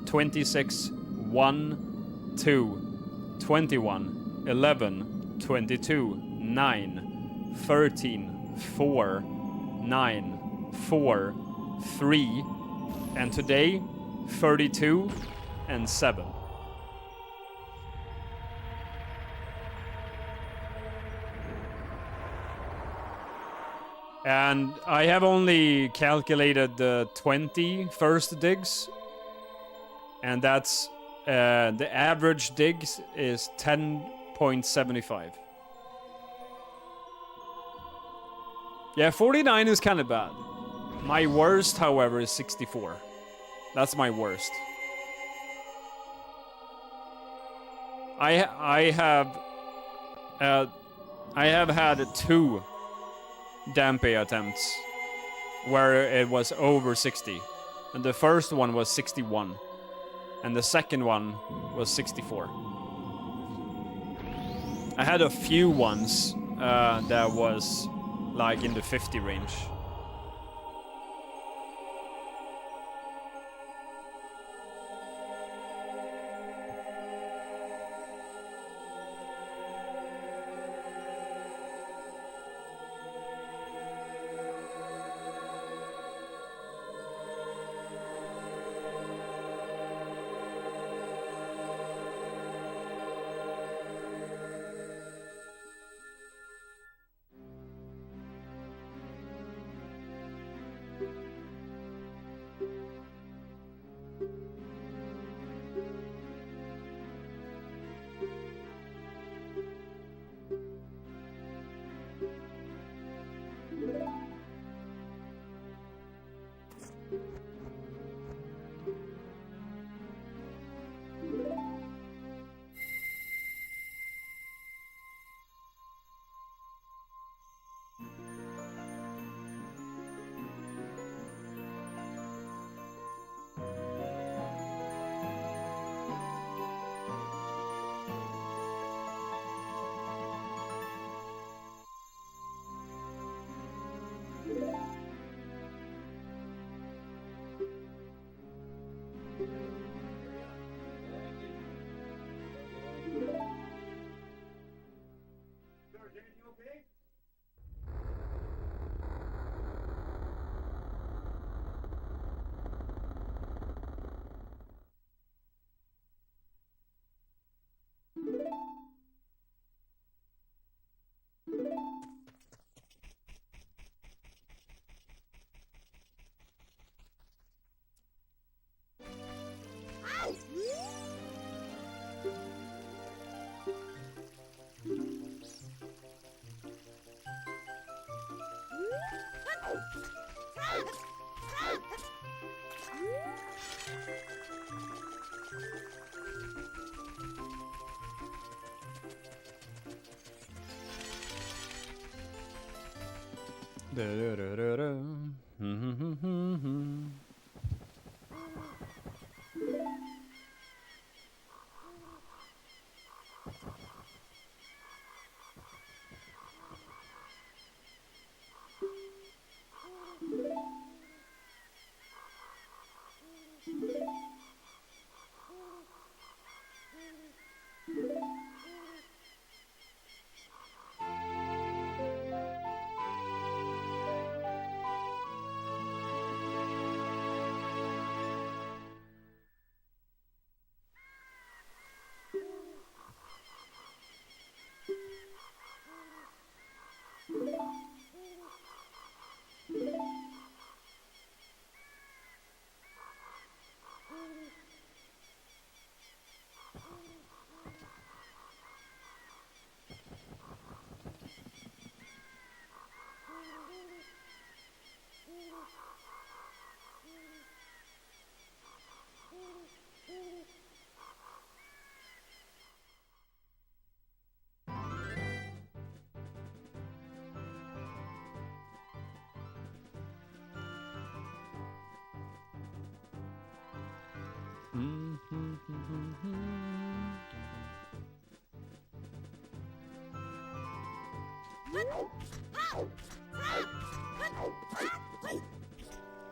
S1: 26, 1, 2, 21, 11, 22, 9, 13, 4, 9, 4, 3, and today 32 and 7. And I have only calculated the 20 first digs, and that's the average digs is 10.75. Yeah, 49 is kind of bad. My worst, however, is 64. That's my worst. I have had 2 Dampé attempts where it was over 60, and the first one was 61, and the second one was 64. I had a few ones that was like in the 50 range.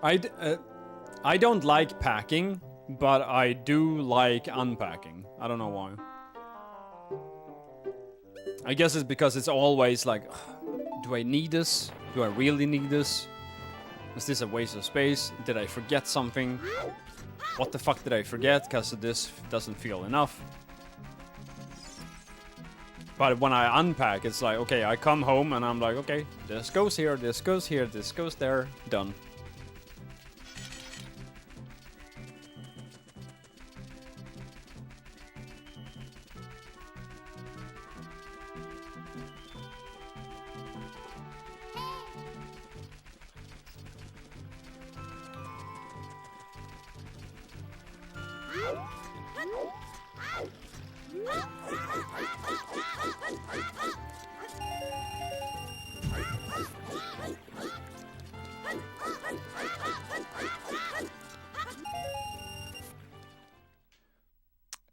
S1: I don't like packing, but I do like unpacking. I don't know why. I guess it's because it's always like, do I need this? Do I really need this? Is this a waste of space? Did I forget something? What the fuck did I forget? Because this doesn't feel enough. But when I unpack, it's like, okay, I come home and I'm like, okay, this goes here, this goes here, this goes there, done.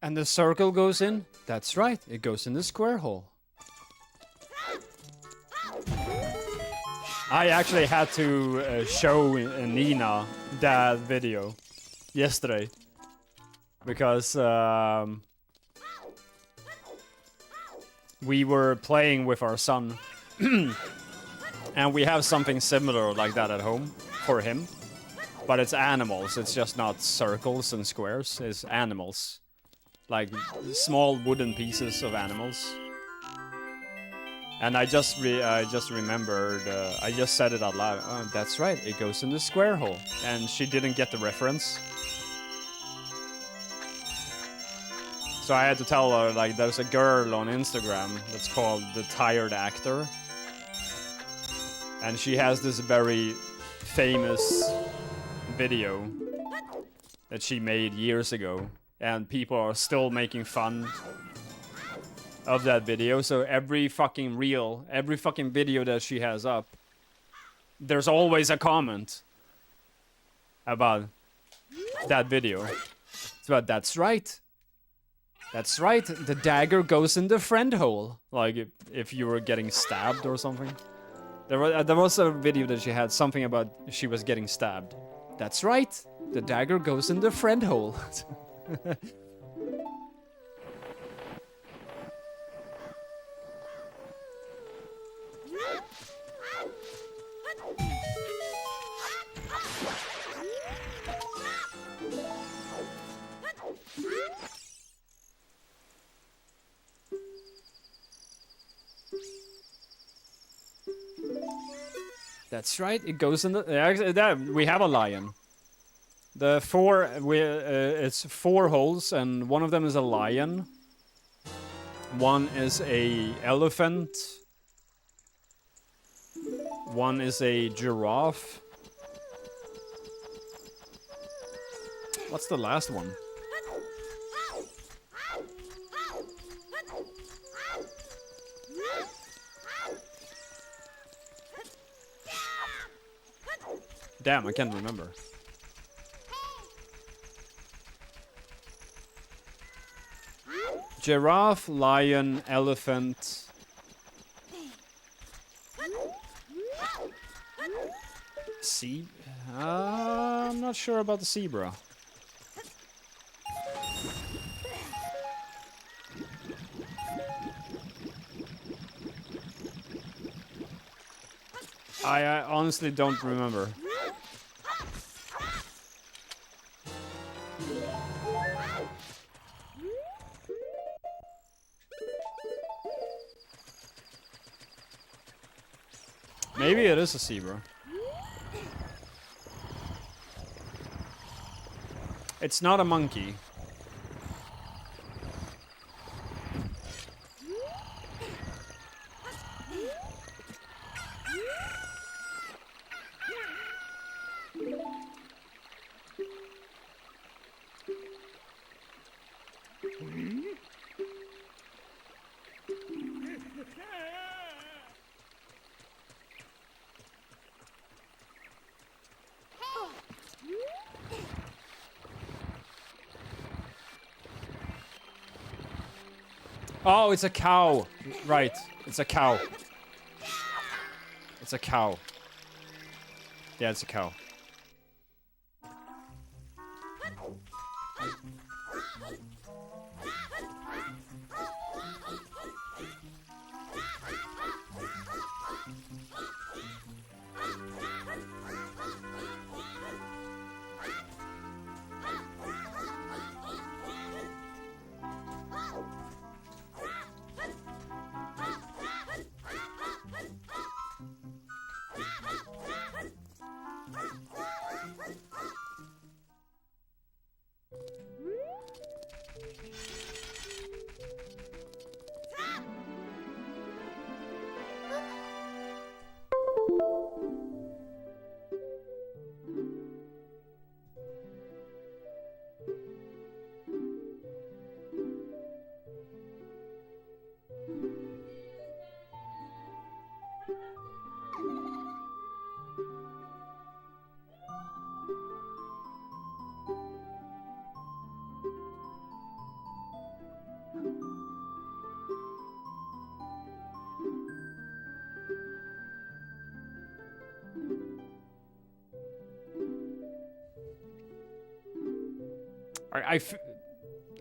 S1: And the circle goes in? That's right, it goes in the square hole. I actually had to show Nina that video yesterday. Because we were playing with our son. And we have something similar like that at home for him. But it's animals, it's just not circles and squares, it's animals. Like small wooden pieces of animals. And I just remembered, I just said it out loud. Oh, that's right, it goes in the square hole. And she didn't get the reference. So I had to tell her, like, there's a girl on Instagram that's called The Tired Actor. And she has this very famous video that she made years ago. And people are still making fun of that video. So every fucking reel, every fucking video that she has up, there's always a comment about that video. So that's right. That's right, the dagger goes in the friend hole. Like, if you were getting stabbed or something. There was a video that she had something about she was getting stabbed. That's right, the dagger goes in the friend hole. That's right, it goes in the... we have a lion. The four... it's 4 holes, and one of them is a lion. One is a elephant. One is a giraffe. What's the last one? Damn, I can't remember. Giraffe, lion, elephant. I'm not sure about the zebra. I honestly don't remember. Maybe it is a zebra. It's not a monkey. Oh, it's a cow. Right. It's a cow. It's a cow. Yeah, it's a cow.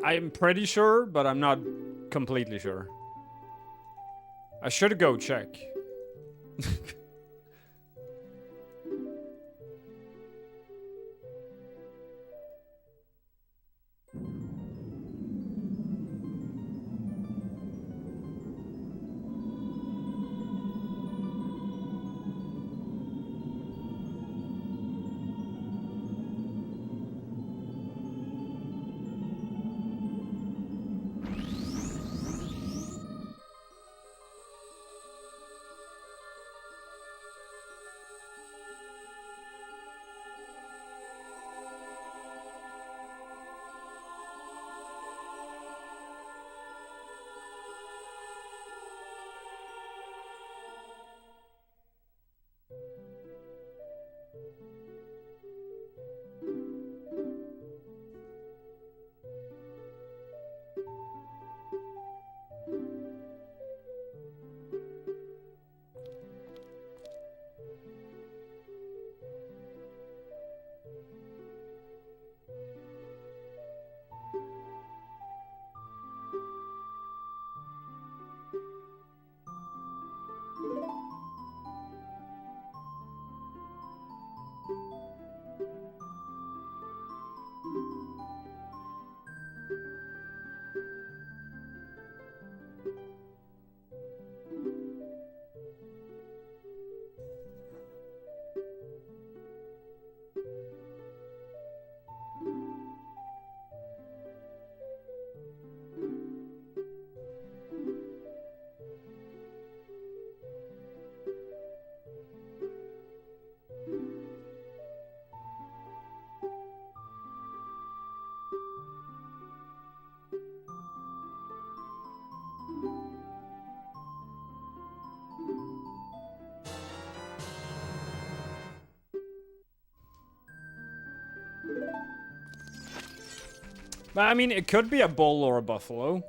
S1: I'm pretty sure, but I'm not completely sure. I should go check. But I mean, it could be a bull or a buffalo.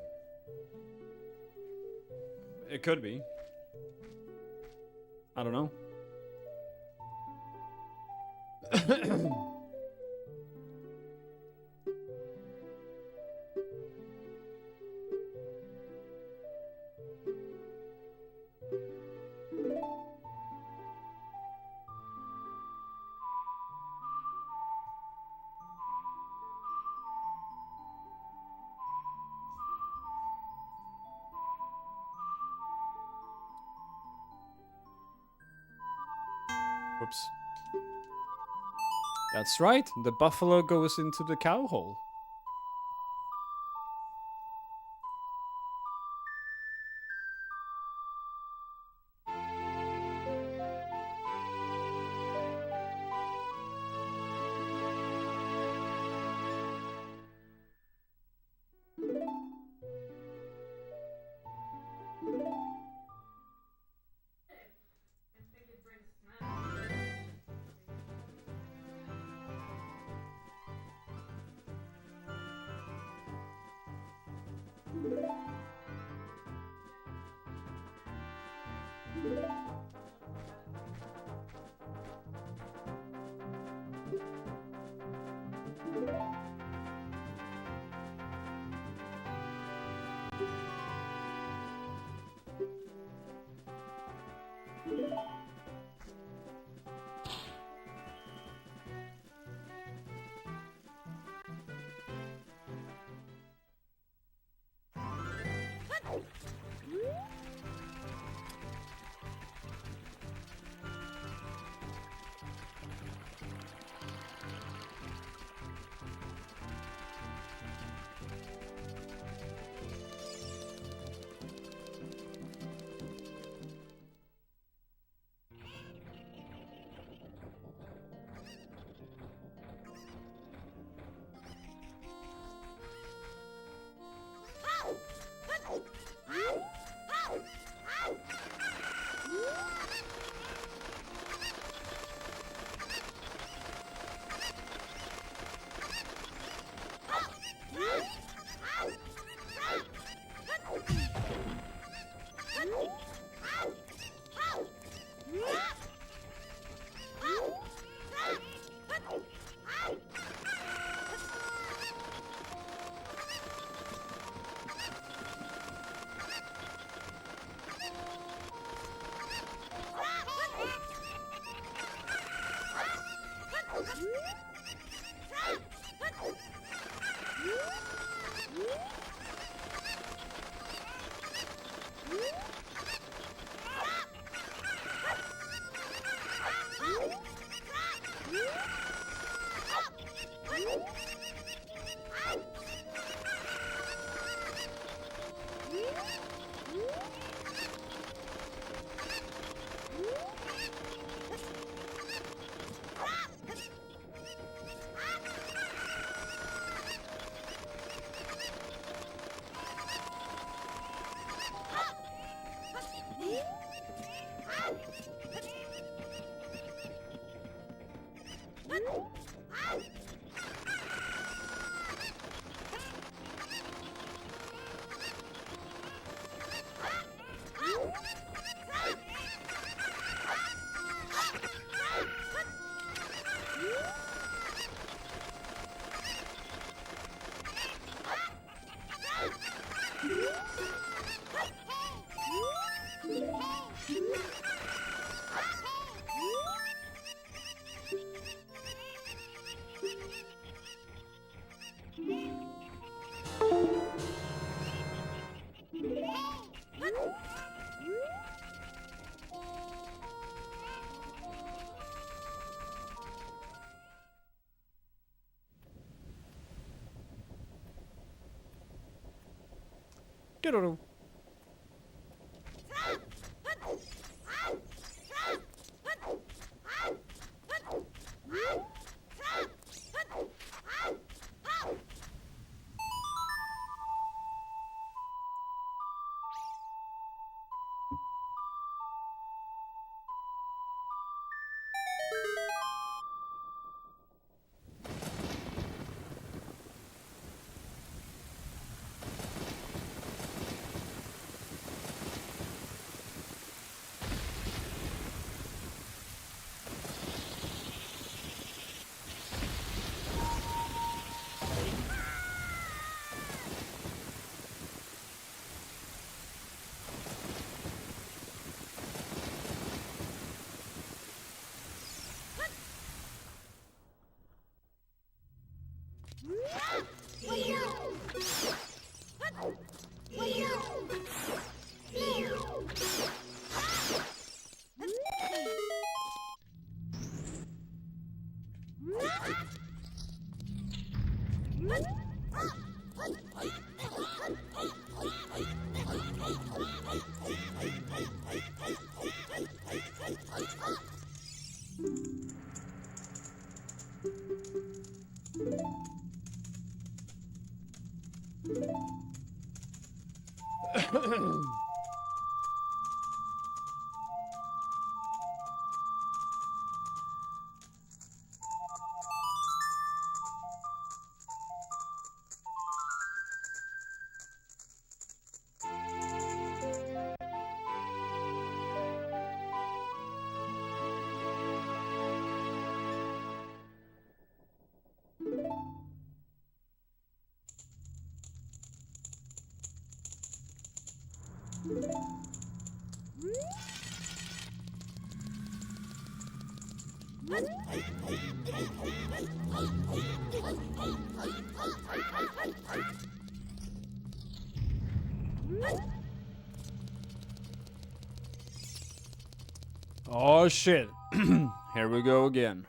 S1: It could be. I don't know. Whoops. That's right. The buffalo goes into the cow hole. Doodle-doo. Oh shit. Here we go again.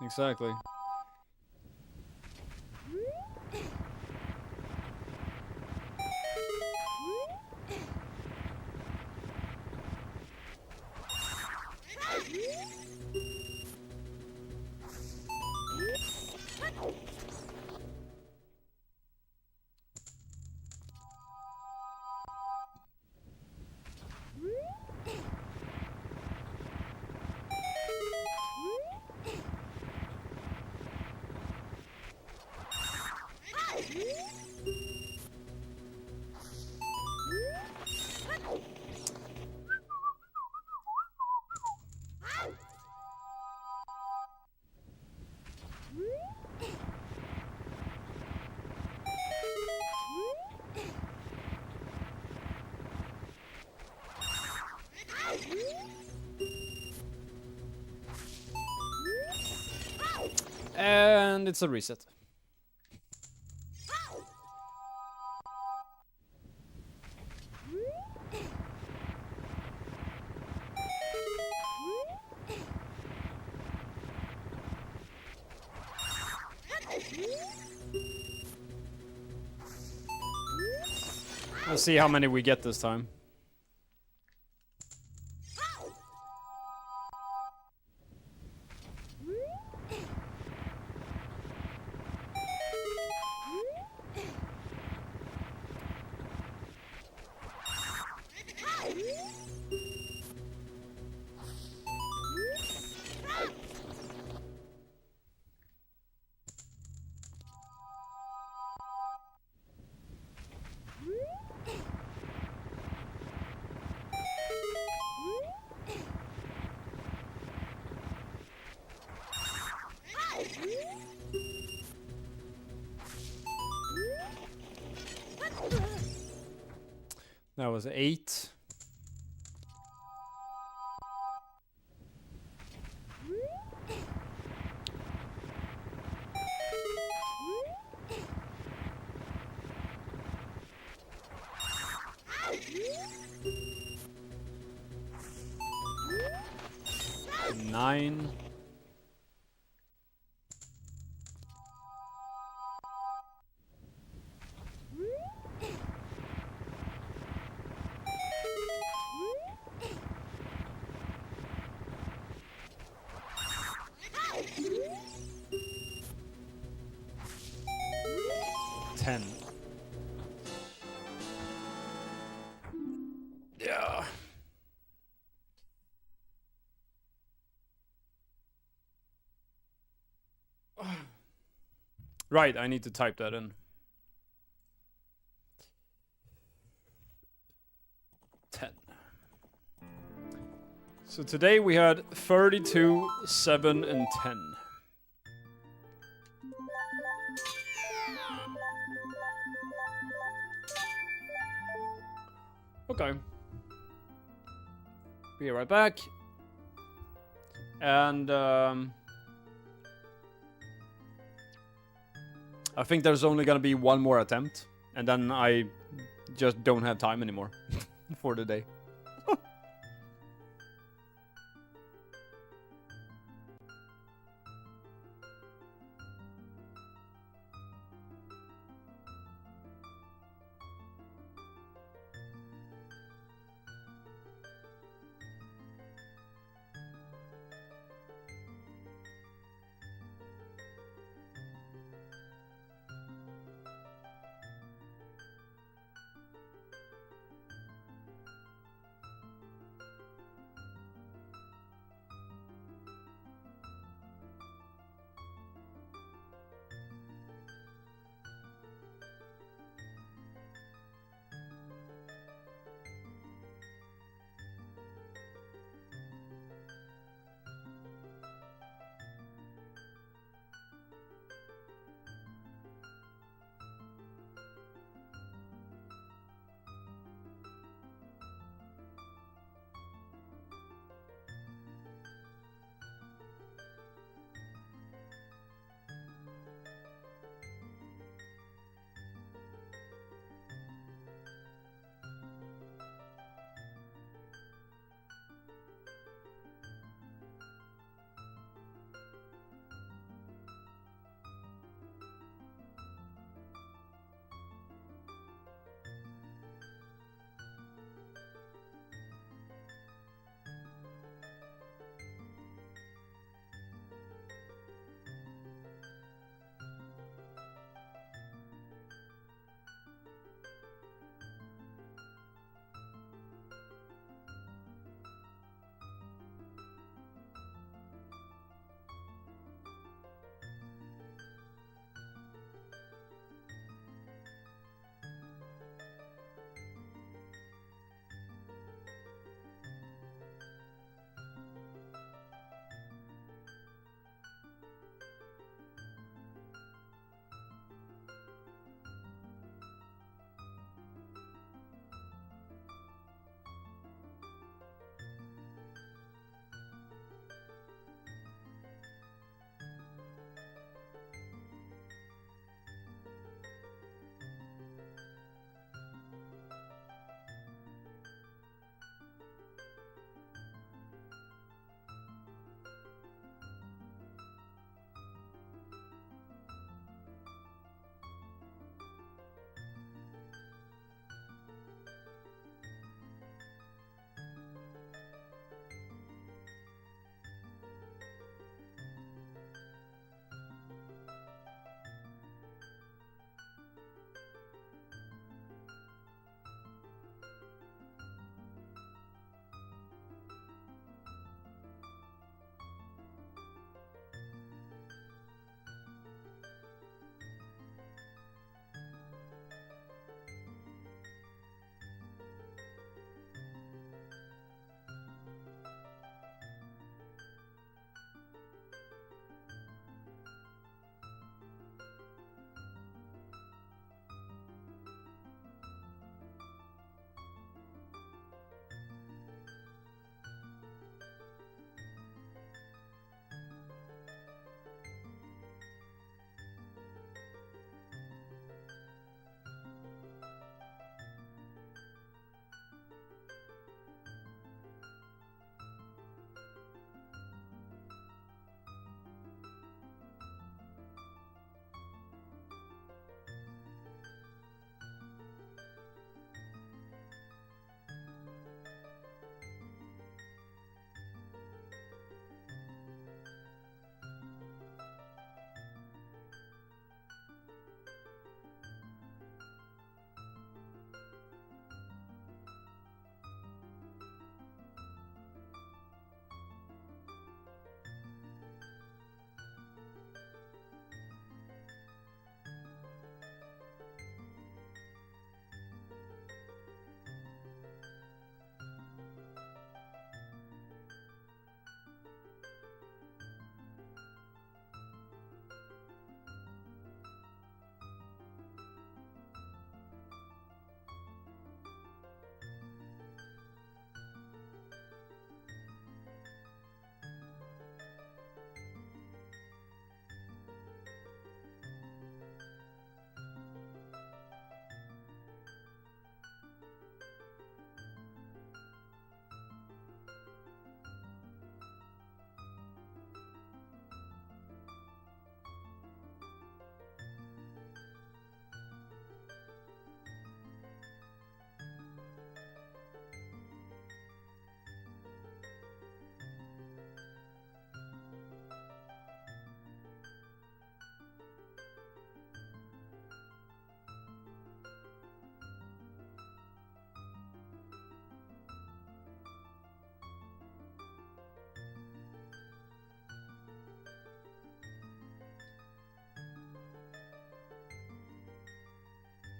S1: Exactly. And it's a reset. Let's see how many we get this time. That was 8. Nine. Ten. Yeah. Right, I need to type that in. 10. So today we had 32, 7, and 10. Okay. Be right back. And I think there's only gonna be one more attempt, and then I just don't have time anymore for the day.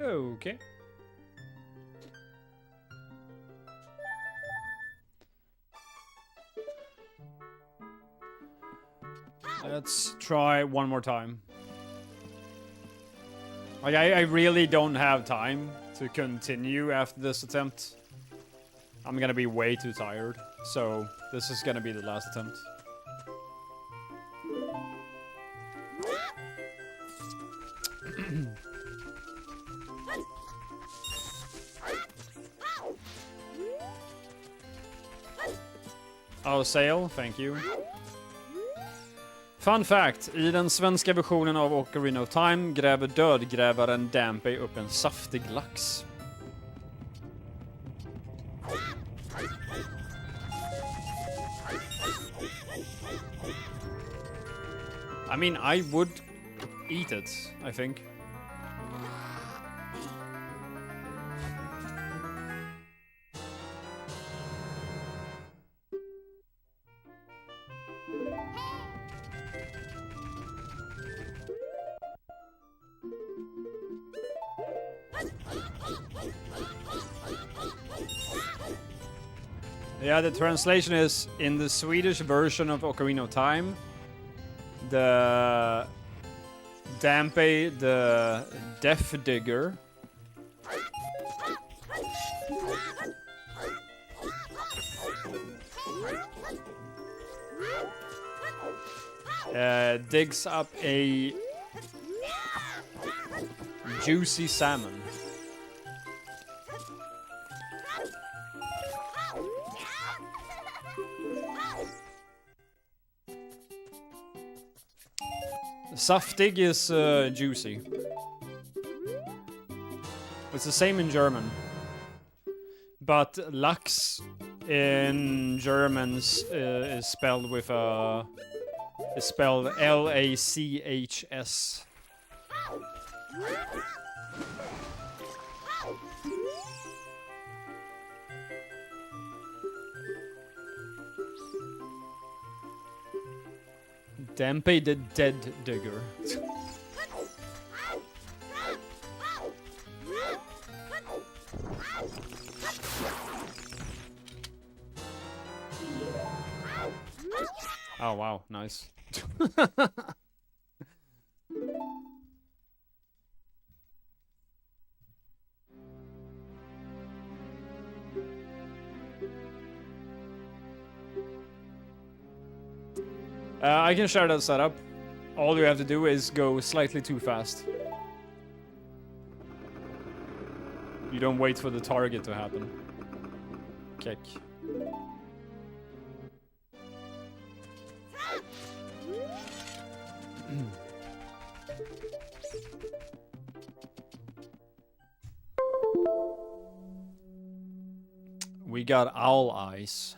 S1: Okay. Let's try one more time. Like, I really don't have time to continue after this attempt. I'm gonna be way too tired, so this is gonna be the last attempt. Oh, Sail, thank you. Fun fact, i den svenska versionen av Ocarina of Time gräver dödgrävaren Dampé upp en saftig lax. I mean, I would eat it, I think. Yeah, the translation is, in the Swedish version of Ocarina of Time, the Dampé, the Death Digger, digs up a juicy salmon. Saftig is juicy. It's the same in German. But Lachs in Germans is spelled with a... is spelled L-A-C-H-S. Dampé the Dead Digger. Oh wow, nice. I can share that setup. All you have to do is go slightly too fast. You don't wait for the target to happen. Kick. We got owl eyes.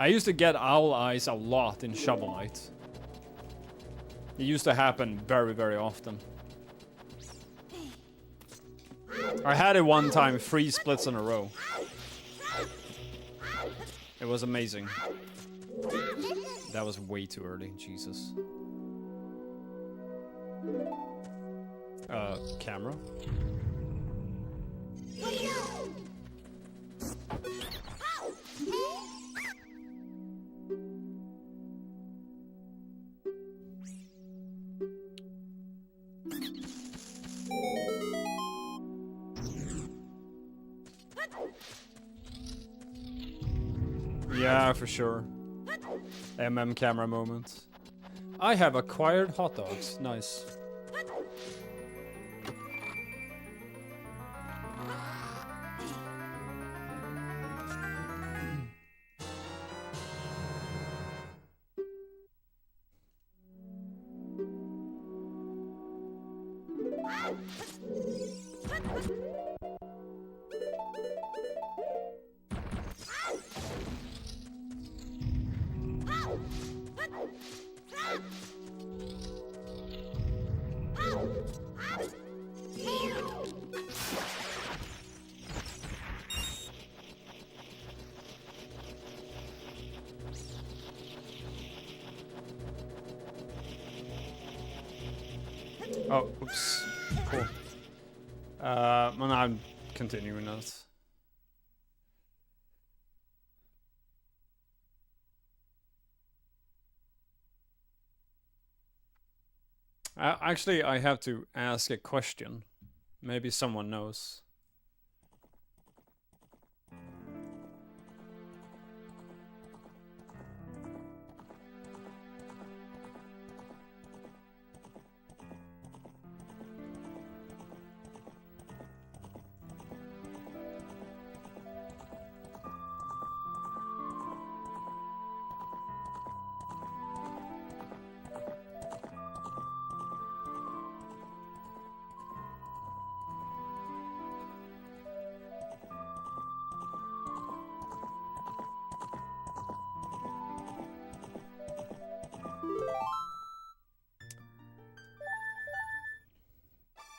S1: I used to get owl eyes a lot in Shovel Knight. It used to happen very, very often. I had it one time, 3 splits in a row. It was amazing. That was way too early, Jesus. Camera? Yeah, for sure. Camera moment. I have acquired hot dogs. Nice. Oh, oops. Cool. Well, I'm continuing that. Actually, I have to ask a question. Maybe someone knows.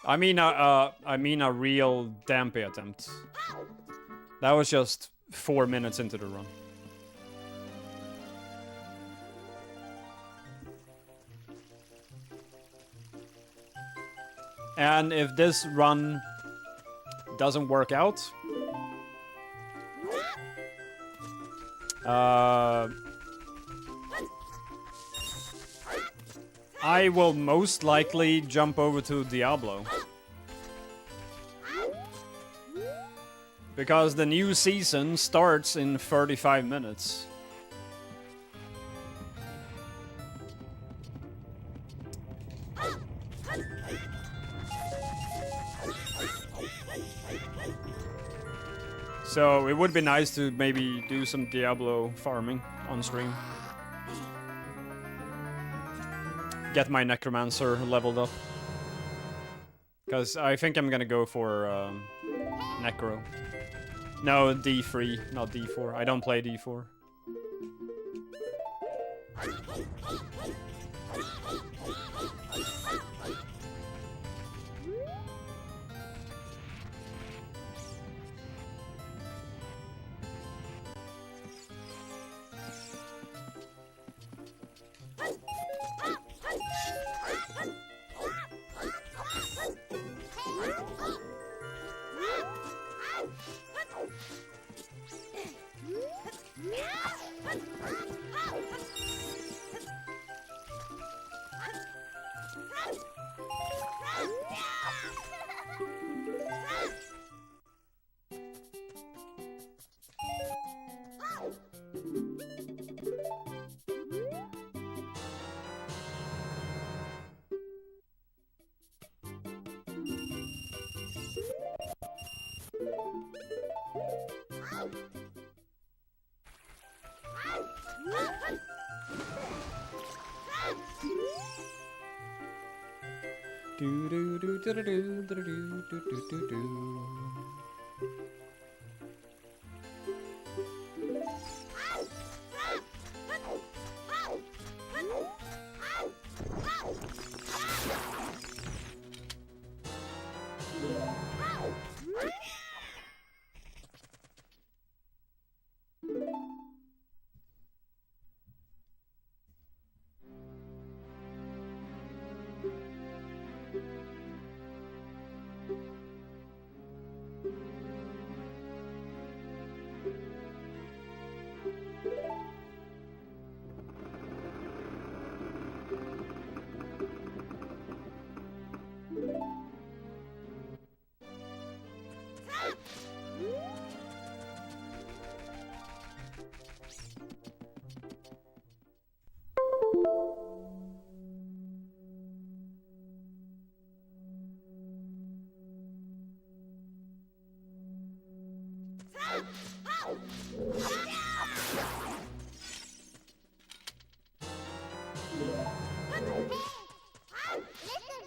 S1: I mean a real Dampé attempt. That was just 4 minutes into the run. And if this run doesn't work out, I will most likely jump over to Diablo. Because the new season starts in 35 minutes. So it would be nice to maybe do some Diablo farming on stream. Get my Necromancer leveled up. Because I think I'm gonna go for Necro. No, D3, not D4. I don't play D4.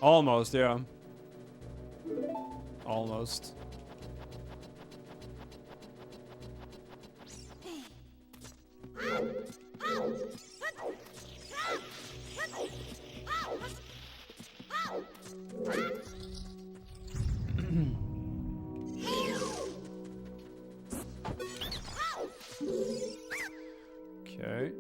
S1: Almost, yeah. Almost. Okay.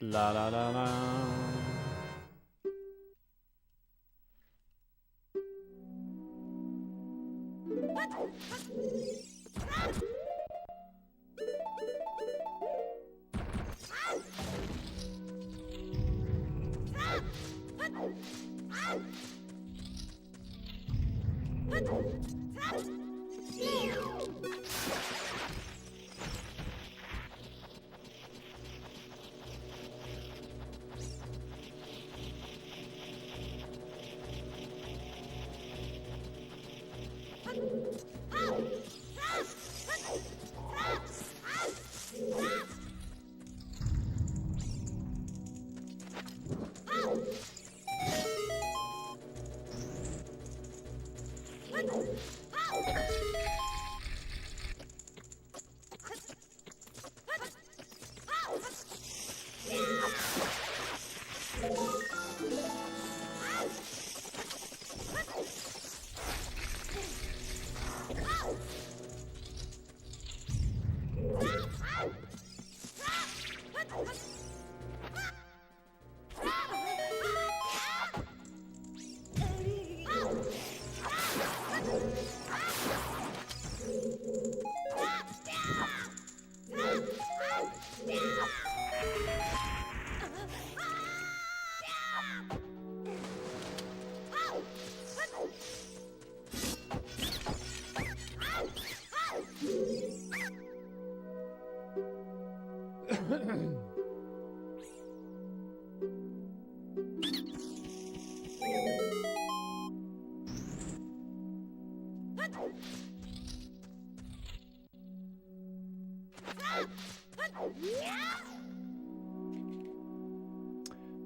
S1: La la la la.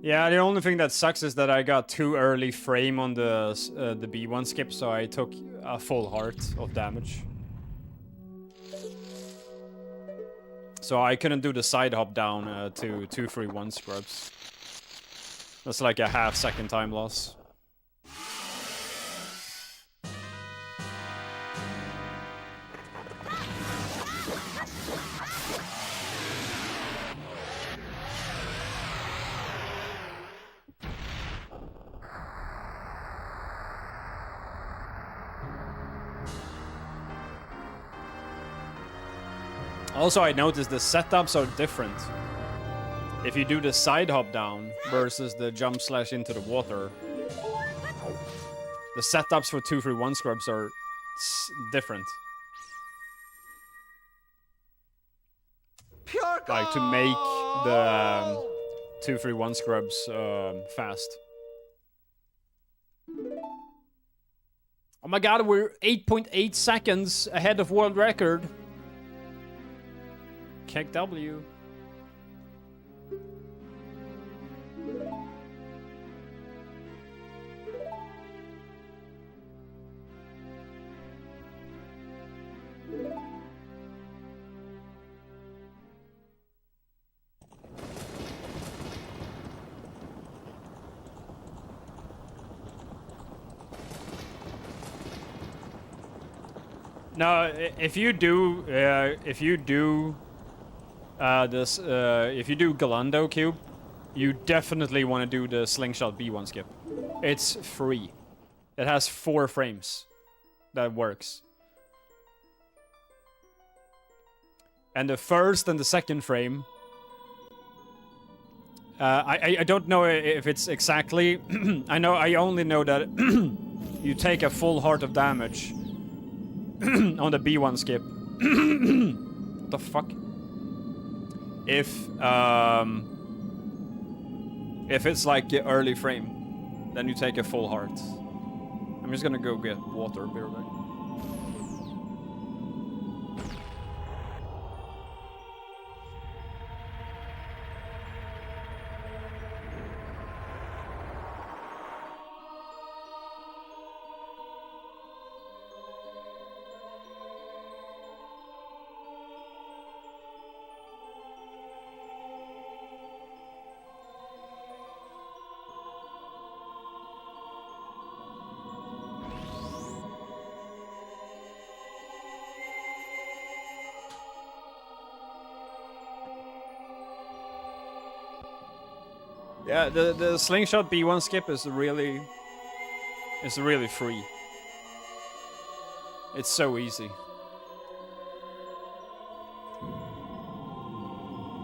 S1: Yeah, the only thing that sucks is that I got too early frame on the B1 skip, so I took a full heart of damage. So I couldn't do the side hop down to 2-3-1 scrubs. That's like a half-second time loss. Also, I noticed the setups are different. If you do the side hop down versus the jump slash into the water, the setups for 2-3-1 scrubs are different. Like to make the 2-3-1 scrubs fast. Oh my god, we're 8.8 seconds ahead of world record. Kick W. No, if you do Galando Cube, you definitely want to do the Slingshot B1 skip. It's free. It has 4 frames. That works. And the first and the second frame... I don't know if it's exactly... I only know that you take a full heart of damage on the B1 skip. What the fuck? If it's like the early frame, then you take a full heart. I'm just gonna go get water, be right back. Yeah, the slingshot B1 skip is really free. It's so easy.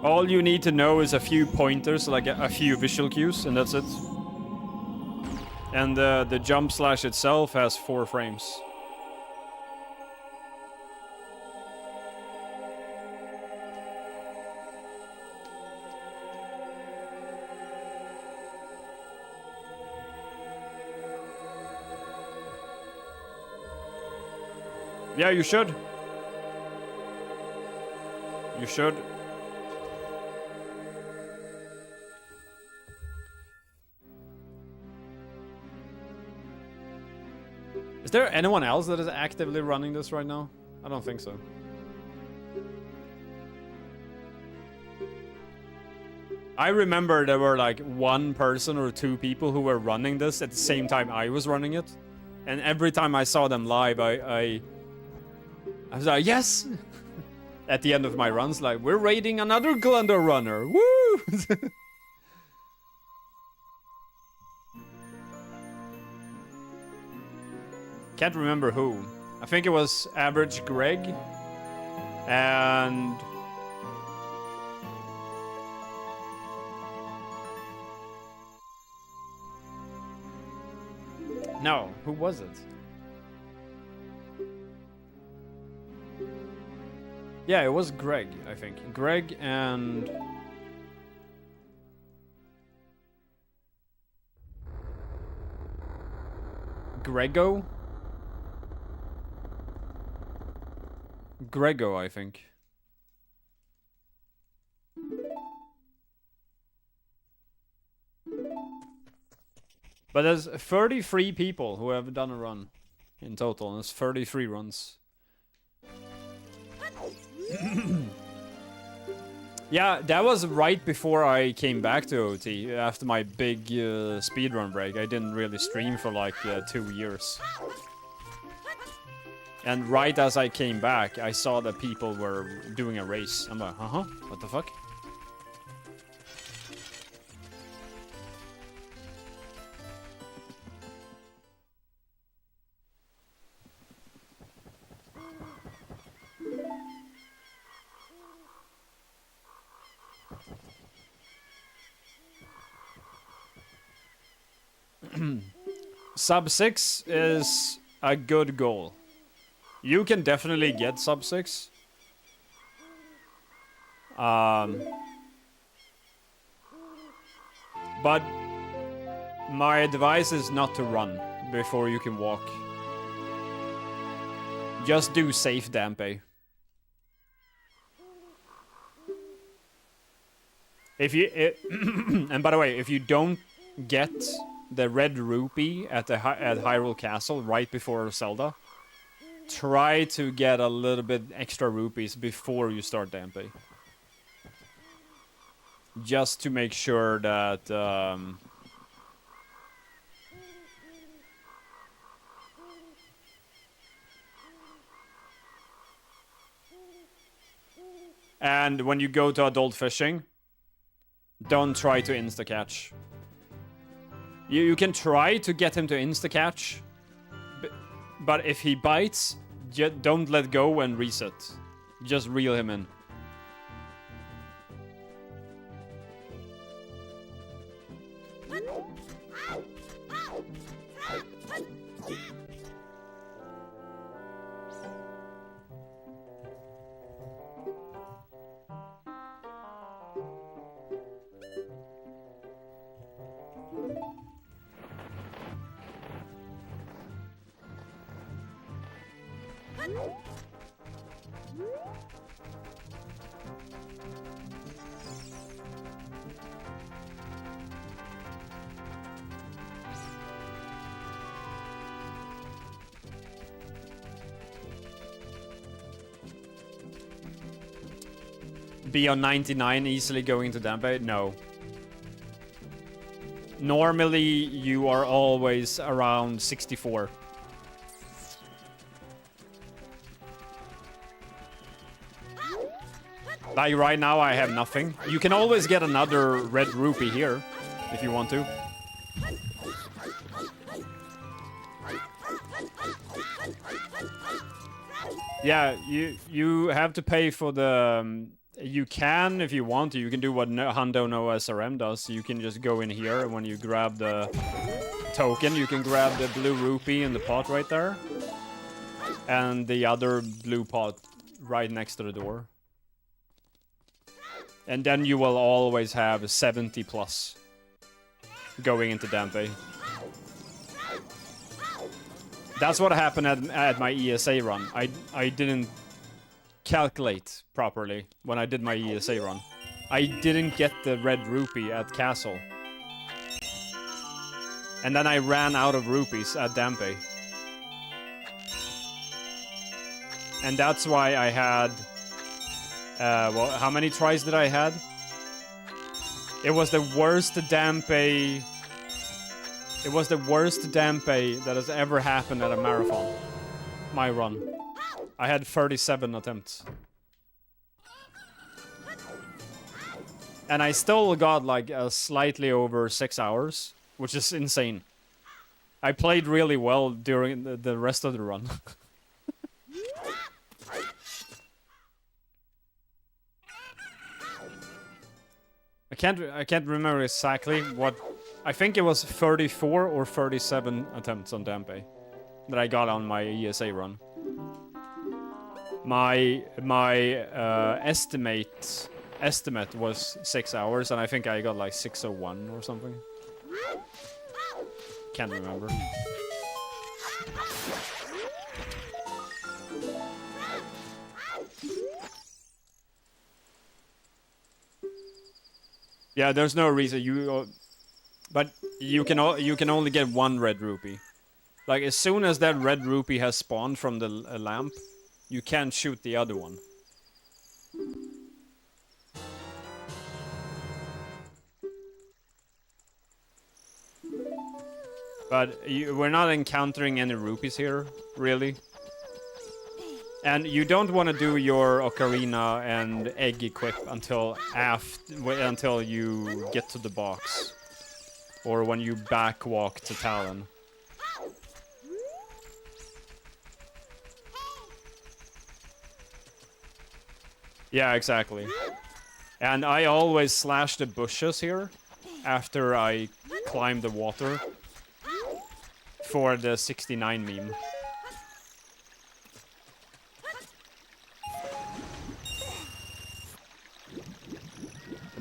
S1: All you need to know is a few pointers, like a few visual cues, and that's it. And the jump slash itself has 4 frames. Yeah, you should. You should. Is there anyone else that is actively running this right now? I don't think so. I remember there were like 1 person or 2 people who were running this at the same time I was running it. And every time I saw them live, I was like, yes! At the end of my runs, like, we're raiding another Glender runner! Woo! Can't remember who. I think it was Average Greg. And... no, who was it? Yeah, it was Greg, I think. Greg and... Grego? Grego, I think. But there's 33 people who have done a run in total, and there's 33 runs. Yeah, that was right before I came back to OT, after my big speedrun break. I didn't really stream for like 2 years. And right as I came back, I saw that people were doing a race. I'm like, what the fuck? Sub 6 is a good goal. You can definitely get sub 6. But my advice is not to run before you can walk. Just do safe Dampe. If you and by the way, if you don't get the red rupee at Hyrule Castle right before Zelda, try to get a little bit extra rupees before you start Dampe. Just to make sure that and when you go to adult fishing, don't try to insta-catch. You can try to get him to insta-catch, but if he bites, don't let go and reset. Just reel him in. Be on 99 easily going to Dampe? No. Normally, you are always around 64. Like right now, I have nothing. You can always get another red rupee here. if you want to. Yeah, you have to pay for the... you can, if you want to, you can do what Hundo No SRM does. You can just go in here, and when you grab the token, you can grab the blue rupee in the pot right there. And the other blue pot right next to the door. And then you will always have 70 plus going into Dampe. That's what happened at my ESA run. I didn't calculate properly when I did my ESA run. I didn't get the red rupee at Castle. And then I ran out of rupees at Dampe. And that's why I had... well, how many tries did I had? It was the worst Dampe... It was the worst Dampe that has ever happened at a marathon. My run. I had 37 attempts. And I still got like slightly over 6 hours, which is insane. I played really well during the rest of the run. I can't remember exactly what... I think it was 34 or 37 attempts on Dampe that I got on my ESA run. My estimate was 6 hours, and I think I got like 601 or something. Can't remember. Yeah, there's no reason but you can only get one red rupee. Like as soon as that red rupee has spawned from the lamp, you can't shoot the other one. But we're not encountering any rupees here, really. And you don't want to do your ocarina and egg equip until you get to the box. Or when you back walk to Talon. Yeah, exactly. And I always slash the bushes here after I climb the water for the 69 meme.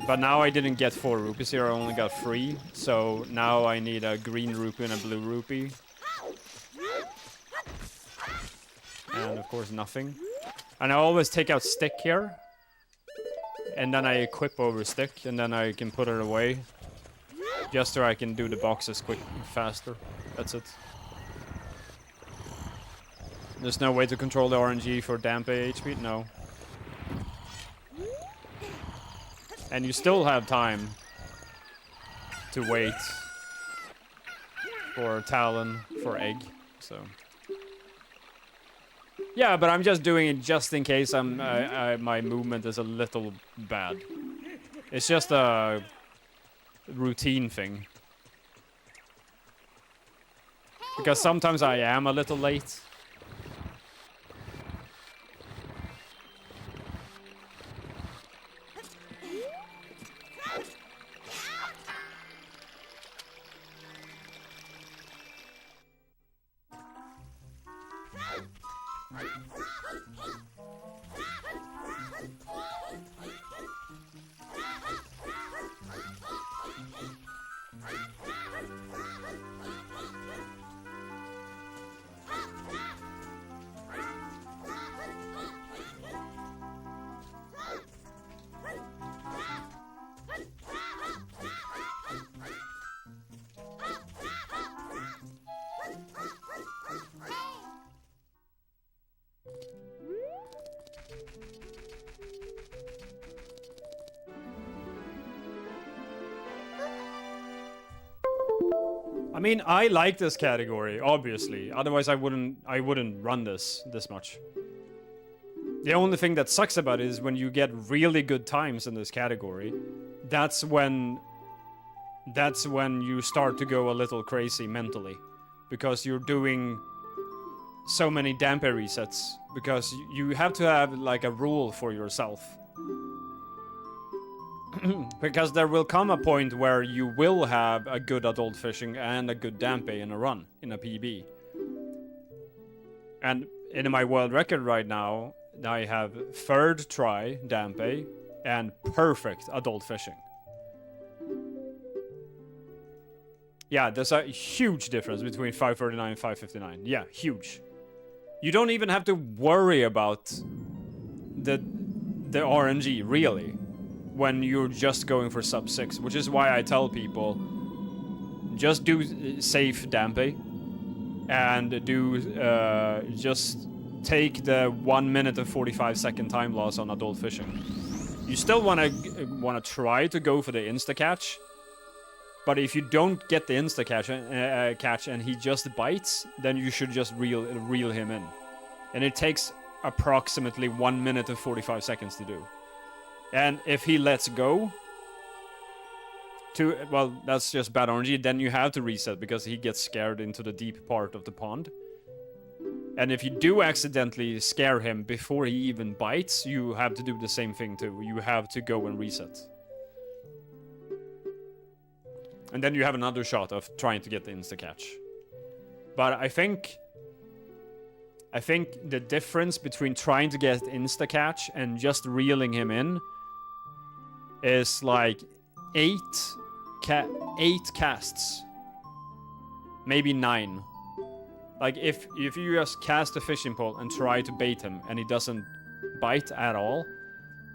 S1: But now I didn't get 4 rupees here, I only got 3. So now I need a green rupee and a blue rupee. And of course nothing. And I always take out stick here. And then I equip over stick, and then I can put it away. Just so I can do the boxes quick and faster. That's it. There's no way to control the RNG for Dampe HP? No. And you still have time to wait for Talon, for Egg, so... Yeah, but I'm just doing it just in case my movement is a little bad. It's just a routine thing. Because sometimes I am a little late. I mean, I like this category, obviously. Otherwise, I wouldn't run this much. The only thing that sucks about it is when you get really good times in this category, that's when that's when you start to go a little crazy mentally. Because you're doing so many dampe resets. Because you have to have like a rule for yourself. Because there will come a point where you will have a good adult fishing and a good dampe in a run, in a PB. And in my world record right now, I have third try dampe and perfect adult fishing. Yeah, there's a huge difference between 539 and 559. Yeah, huge. You don't even have to worry about the RNG, really, when you're just going for sub 6, which is why I tell people, just do safe dampe, and do, just take the 1 minute and 45 second time loss on adult fishing. You still wanna try to go for the insta catch, but if you don't get the insta catch and he just bites, then you should just reel him in, and it takes approximately 1 minute and 45 seconds to do. And if he lets go, well, that's just bad RNG, then you have to reset because he gets scared into the deep part of the pond. And if you do accidentally scare him before he even bites, you have to do the same thing too. You have to go and reset. And then you have another shot of trying to get the insta-catch. But I think the difference between trying to get insta-catch and just reeling him in is like 8 casts. Maybe 9. Like, if you just cast a fishing pole and try to bait him and he doesn't bite at all,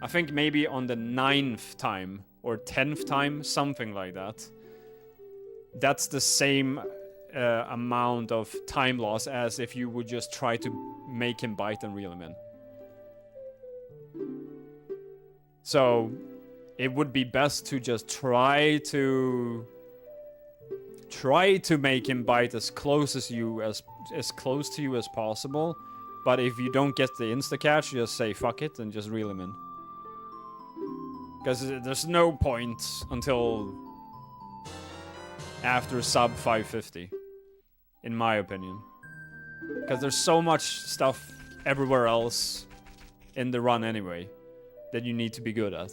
S1: I think maybe on the 9th time or 10th time, something like that, that's the same amount of time loss as if you would just try to make him bite and reel him in. So it would be best to just try to make him bite as close to you as possible. But if you don't get the insta catch, just say fuck it and just reel him in. Because there's no point until after sub 550, in my opinion. Because there's so much stuff everywhere else in the run anyway that you need to be good at.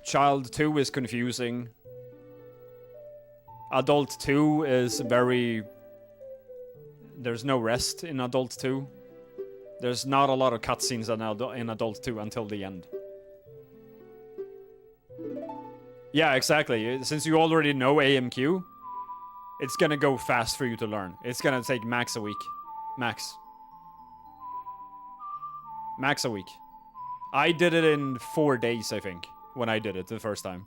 S1: Child 2 is confusing. Adult 2 is very... There's no rest in Adult 2. There's not a lot of cutscenes in Adult 2 until the end. Yeah, exactly. Since you already know AMQ, it's gonna go fast for you to learn. It's gonna take max a week. Max. Max a week. I did it in 4 days, I think, when I did it the first time.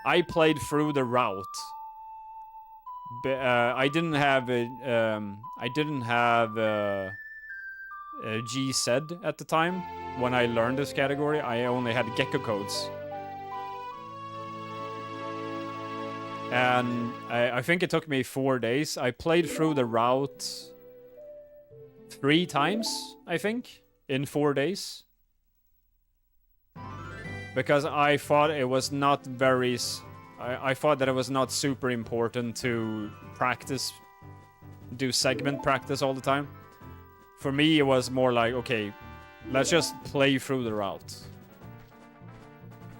S1: I played through the route. I didn't have GZ at the time when I learned this category. I only had gecko codes. And I think it took me 4 days. I played through the route 3 times, I think, in 4 days. Because I thought it was not very... I thought that it was not super important to practice, do segment practice all the time. For me, it was more like, okay, let's just play through the route.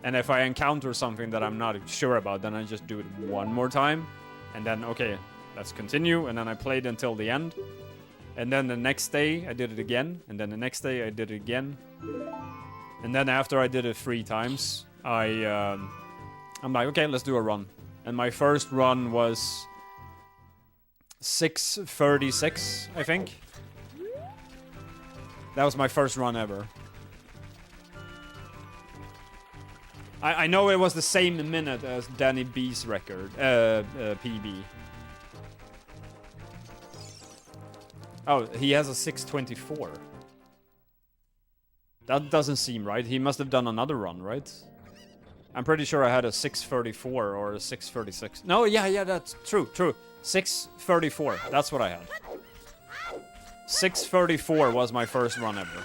S1: And if I encounter something that I'm not sure about, then I just do it one more time. And then, okay, let's continue. And then I played until the end. And then the next day, I did it again. And then the next day, I did it again. And then after I did it 3 times, I'm like, okay, let's do a run. And my first run was 6:36, I think. That was my first run ever. I know it was the same minute as Danny B's record, PB. Oh, he has a 6:24. That doesn't seem right. He must have done another run, right? I'm pretty sure I had a 6:34 or a 6:36. No, yeah, that's true. 6:34. That's what I had. 6:34 was my first run ever.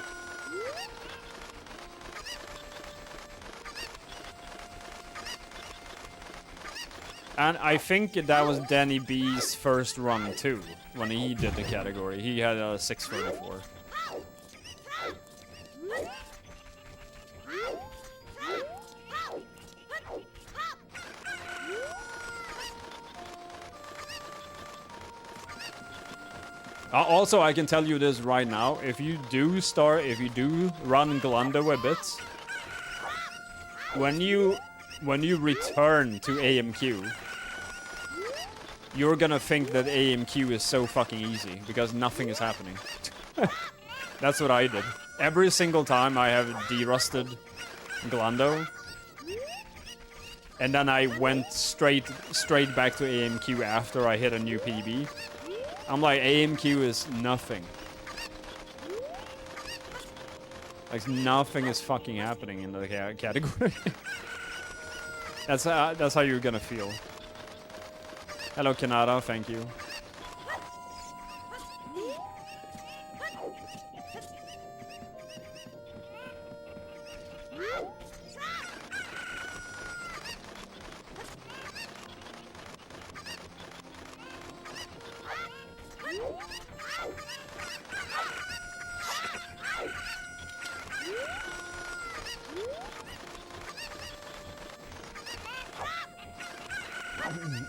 S1: And I think that was Danny B's first run too, when he did the category. He had a 634. Also, I can tell you this right now. If you do run Glando a bit, when you return to AMQ, you're gonna think that AMQ is so fucking easy because nothing is happening. That's what I did. Every single time I have derusted Glando, and then I went straight back to AMQ after I hit a new PB. I'm like, AMQ is nothing. Like, nothing is fucking happening in the category. That's how you're gonna feel. Hello, Kanada, thank you.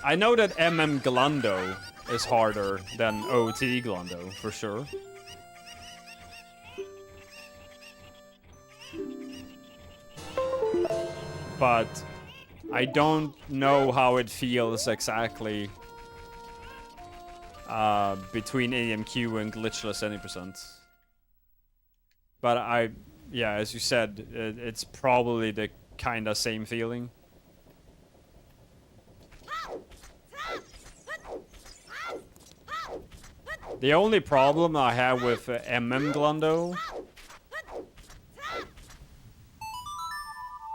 S1: I know that MM Glando is harder than OT Glando, for sure. But I don't know how it feels exactly between AMQ and Glitchless any percent. But yeah, as you said, it's probably the kinda same feeling. The only problem I have with MM Glando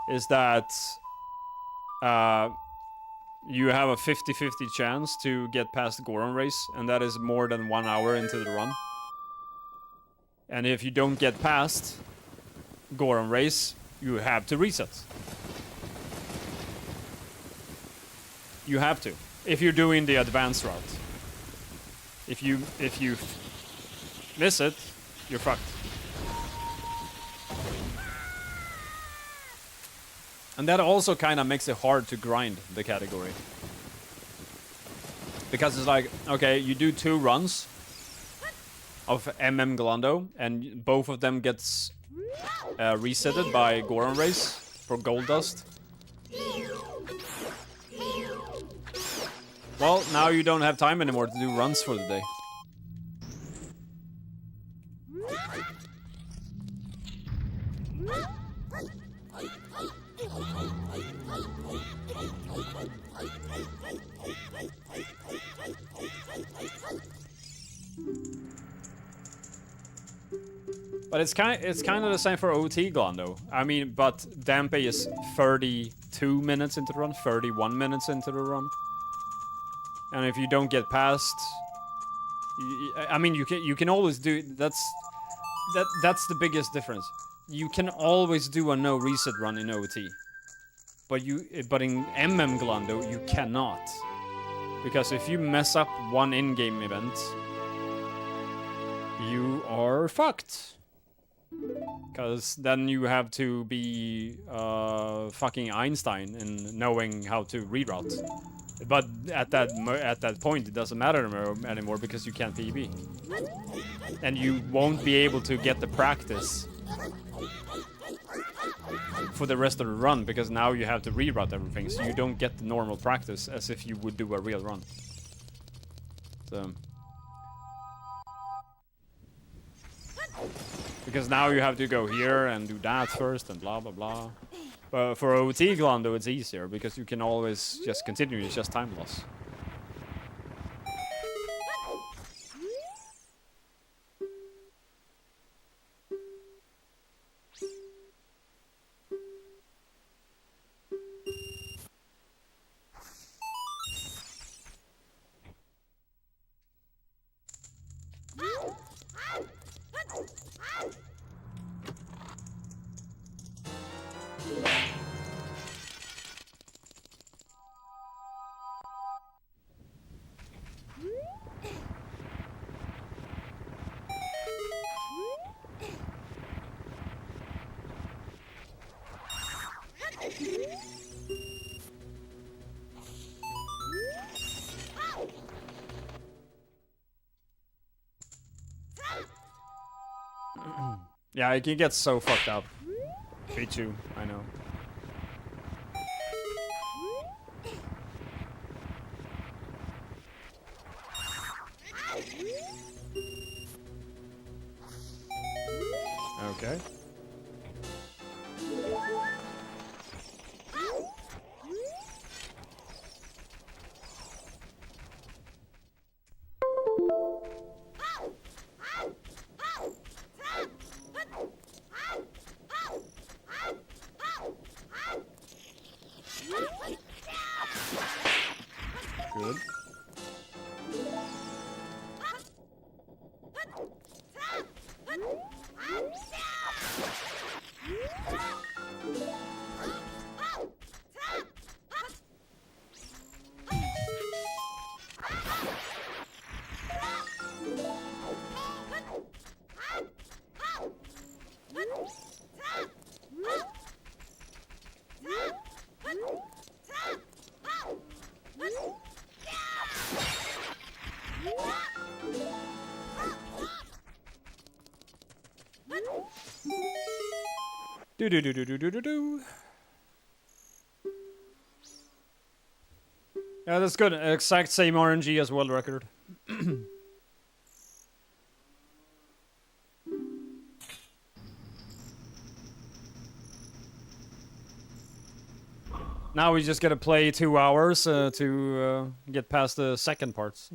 S1: is that you have a 50-50 chance to get past Goron Race, and that is more than 1 hour into the run. And if you don't get past Goron Race, you have to reset. You have to, if you're doing the advanced route. If you miss it, you're fucked. And that also kind of makes it hard to grind the category. Because it's like, okay, you do 2 runs of MM Glando, and both of them gets resetted by Goron Race for gold dust. Well, now you don't have time anymore to do runs for the day. But it's kind of the same for OT Glando. I mean, but Dampe is 32 minutes into the run, 31 minutes into the run. And if you don't get past, I mean, you can always do that's the biggest difference. You can always do a no reset run in OT, but in MM Glando you cannot, because if you mess up one in-game event, you are fucked. Because then you have to be fucking Einstein in knowing how to reroute. But at that point, it doesn't matter anymore because you can't PB. And you won't be able to get the practice for the rest of the run, because now you have to reroute everything, so you don't get the normal practice as if you would do a real run. So... because now you have to go here and do that first and blah blah blah. But for OT Glando it's easier because you can always just continue, it's just time loss. Yeah, it can get so fucked up. Me too, I know. Okay. Good. Do do do do do do do do. Yeah, that's good. Exact same RNG as world record. Now we just gotta play 2 hours to get past the second parts.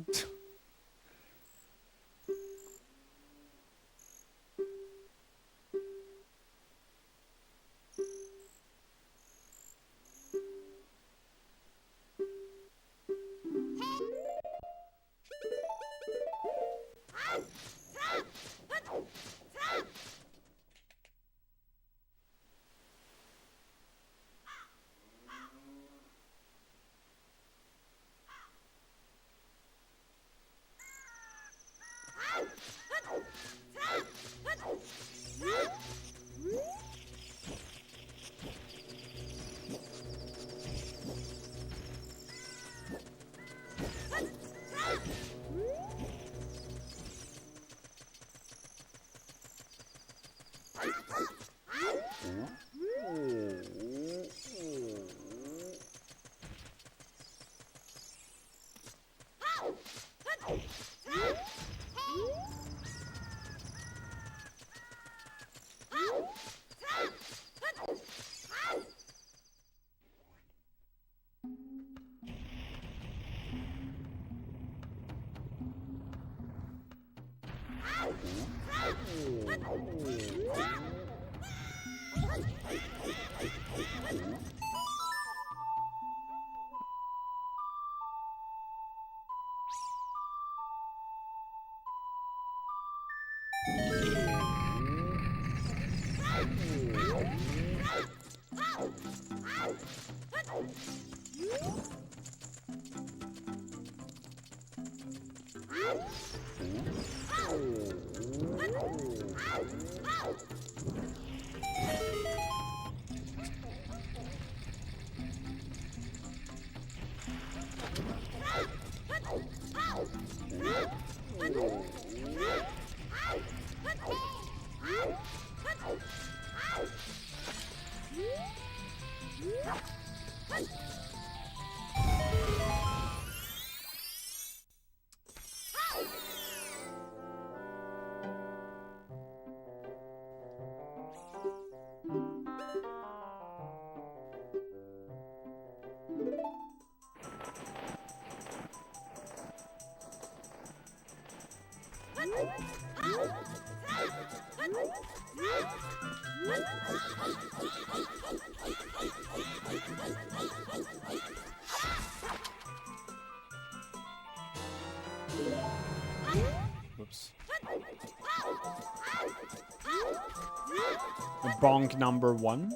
S1: Whoops. Bonk number 1.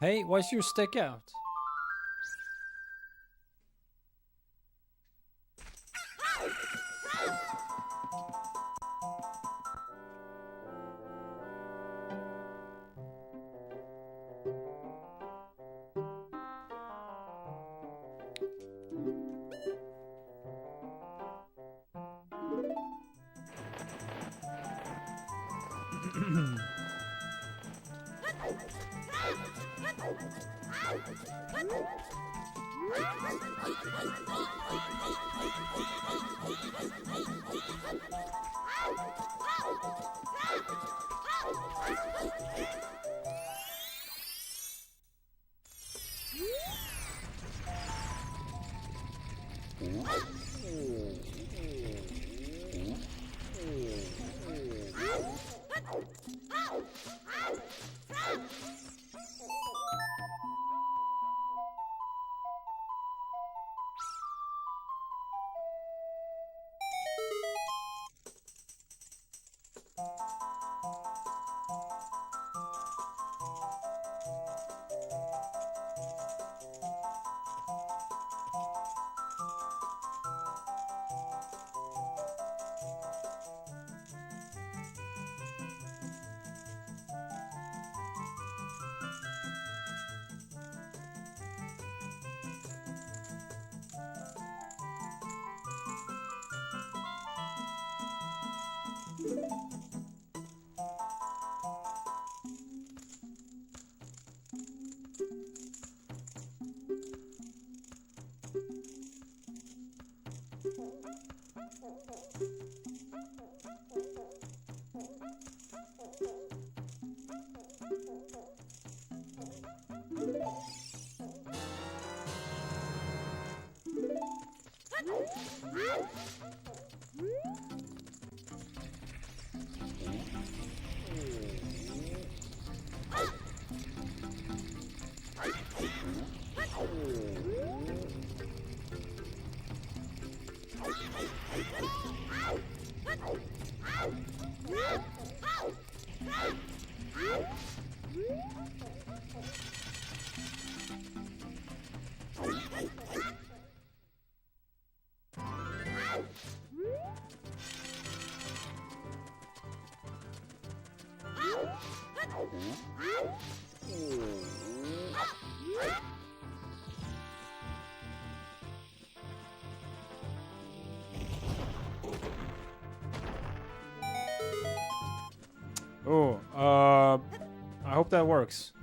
S1: Hey, why's your stick out? Oh, I hope that works.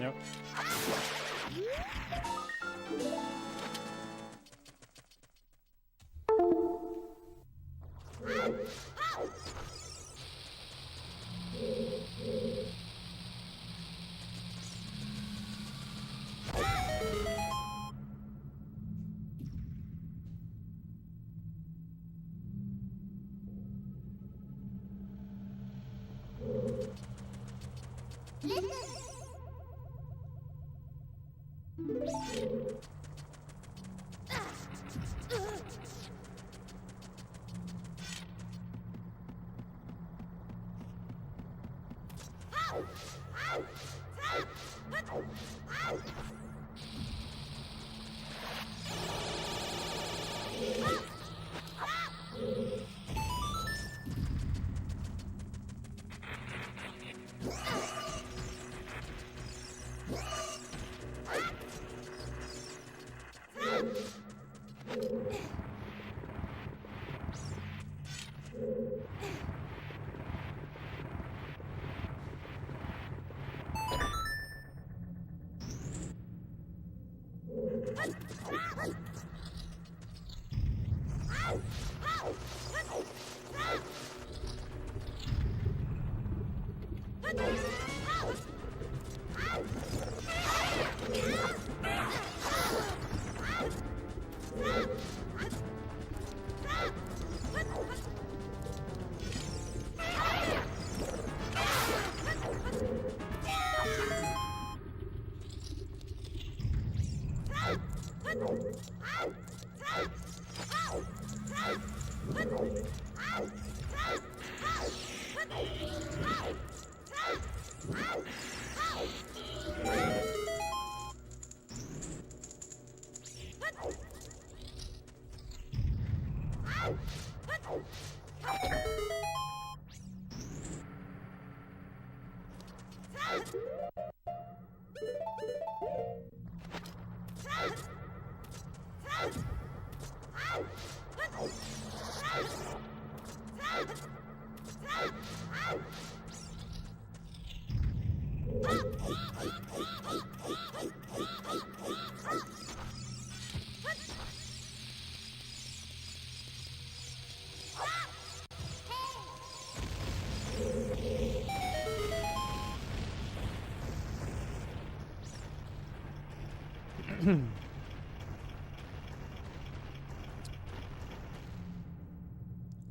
S1: Yep.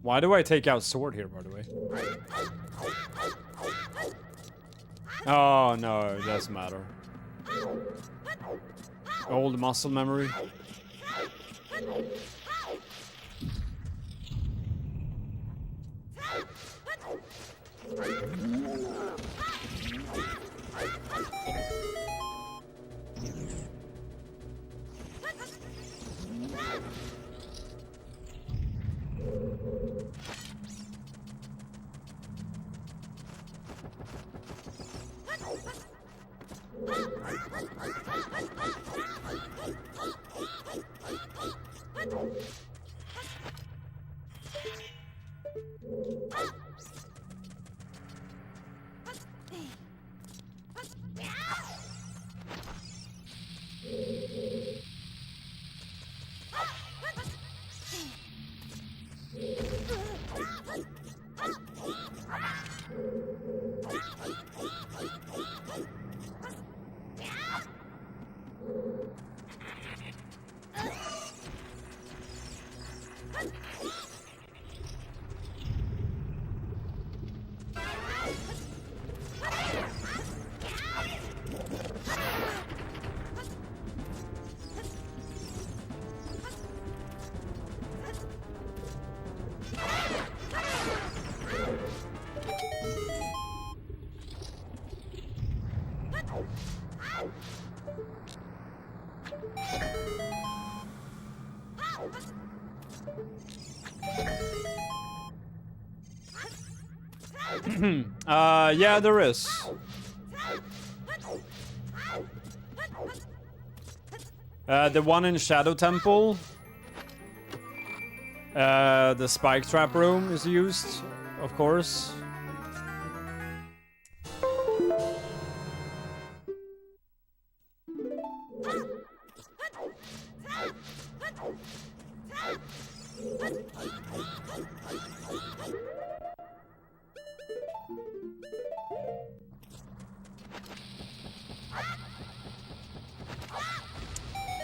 S1: Why do I take out sword here, by the way? Oh, no, it doesn't matter. Old muscle memory. Yeah, there is. The one in Shadow Temple. The spike trap room is used, of course.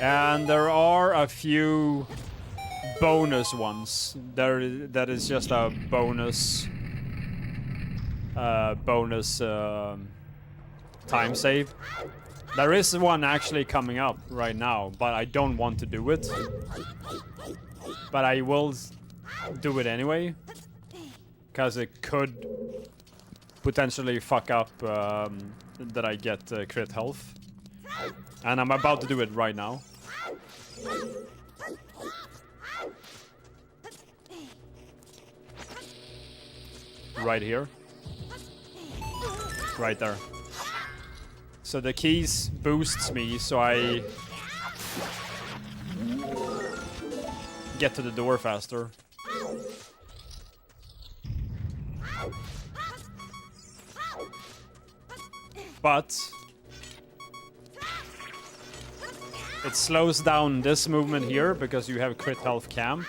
S1: And there are a few bonus ones. That is just a bonus time save. There is one actually coming up right now, but I don't want to do it. But I will do it anyway, because it could potentially fuck up that I get crit health. And I'm about to do it right now. Right here. Right there. So the keys boosts me, so I get to the door faster. But it slows down this movement here because you have crit health cam.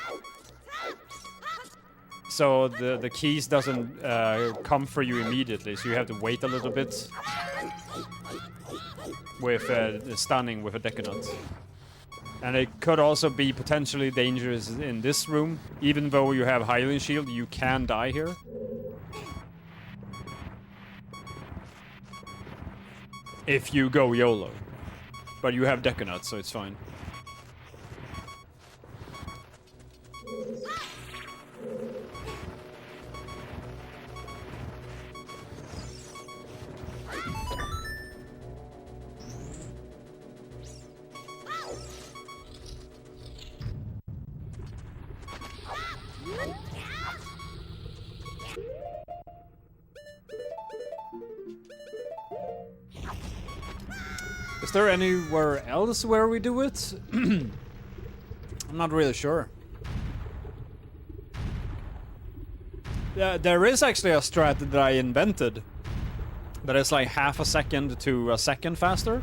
S1: So the keys doesn't come for you immediately, so you have to wait a little bit with stunning with a Decanut. And it could also be potentially dangerous in this room. Even though you have Hylian Shield, you can die here. If you go YOLO. But you have Decanut, so it's fine. Is there anywhere else where we do it? I'm not really sure. Yeah, there is actually a strat that I invented that is like half a second to a second faster.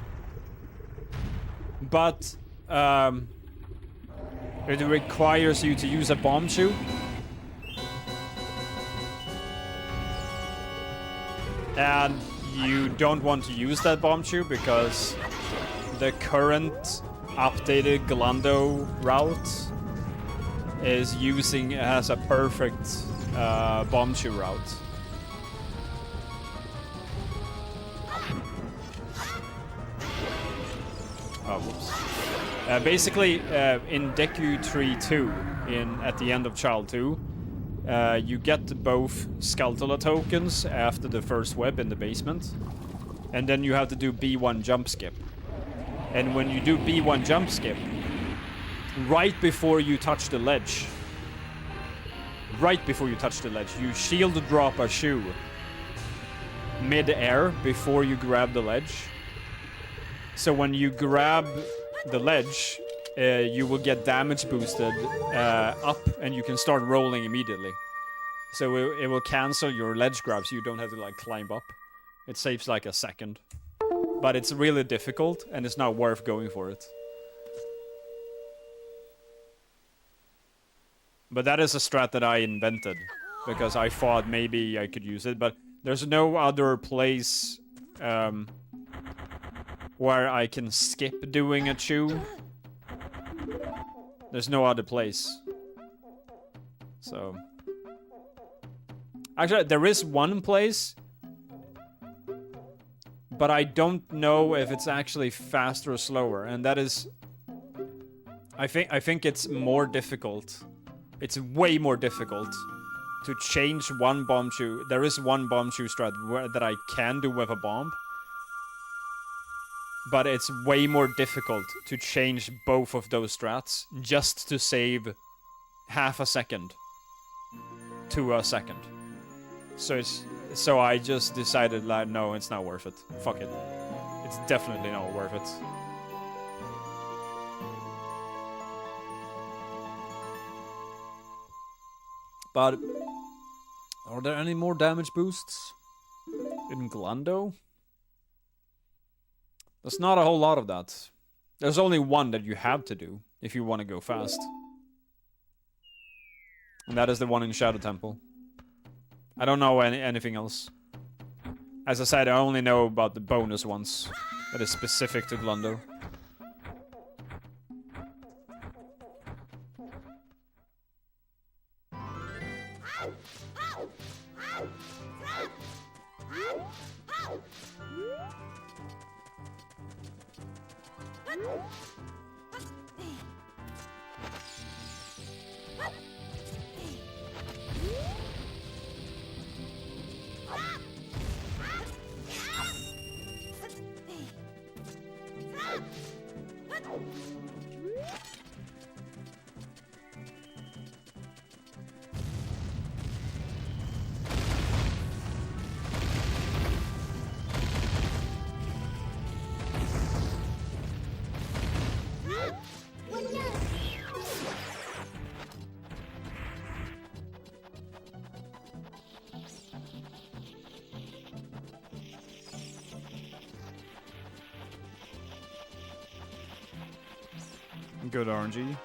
S1: But it requires you to use a bomb shoe. And you don't want to use that bomb shoe because the current updated Glando route is using as a perfect bomb shoe route. Oh, whoops. Basically, in Deku Tree 2, at the end of Child 2, you get both Skulltula tokens after the first web in the basement, and then you have to do B1 jump skip. And when you do B1 jump skip, right before you touch the ledge, you shield drop a shoe mid-air before you grab the ledge. So when you grab the ledge, you will get damage boosted up, and you can start rolling immediately. So it will cancel your ledge grab, so you don't have to like climb up. It saves like a second. But it's really difficult, and it's not worth going for it. But that is a strat that I invented, because I thought maybe I could use it, but there's no other place where I can skip doing a chew. There's no other place. So... Actually, there is one place, but I don't know if it's actually faster or slower, and that is... I think it's more difficult. It's way more difficult to change one bomb shoe. There is one bomb shoe strat that I can do with a bomb, but it's way more difficult to change both of those strats just to save half a second to a second. So I just decided, like, no, it's not worth it. Fuck it. It's definitely not worth it. But are there any more damage boosts in Glando? There's not a whole lot of that. There's only one that you have to do if you want to go fast. And that is the one in Shadow Temple. I don't know anything else. As I said, I only know about the bonus ones that is specific to Glando. Good RNG.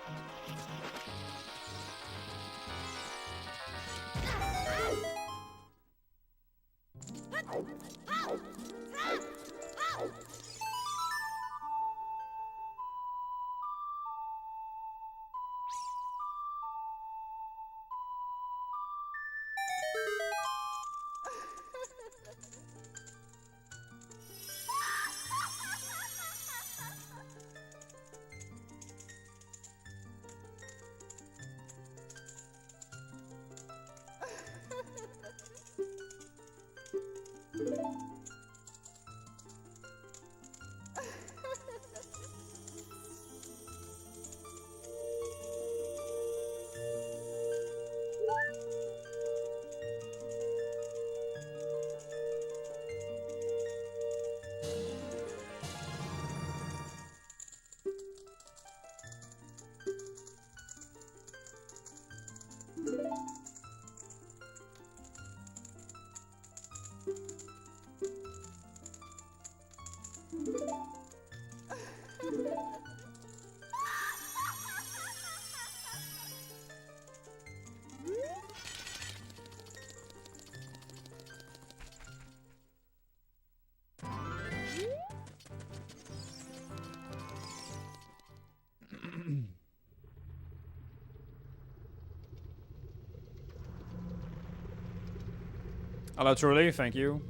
S1: Hello, Truly, thank you.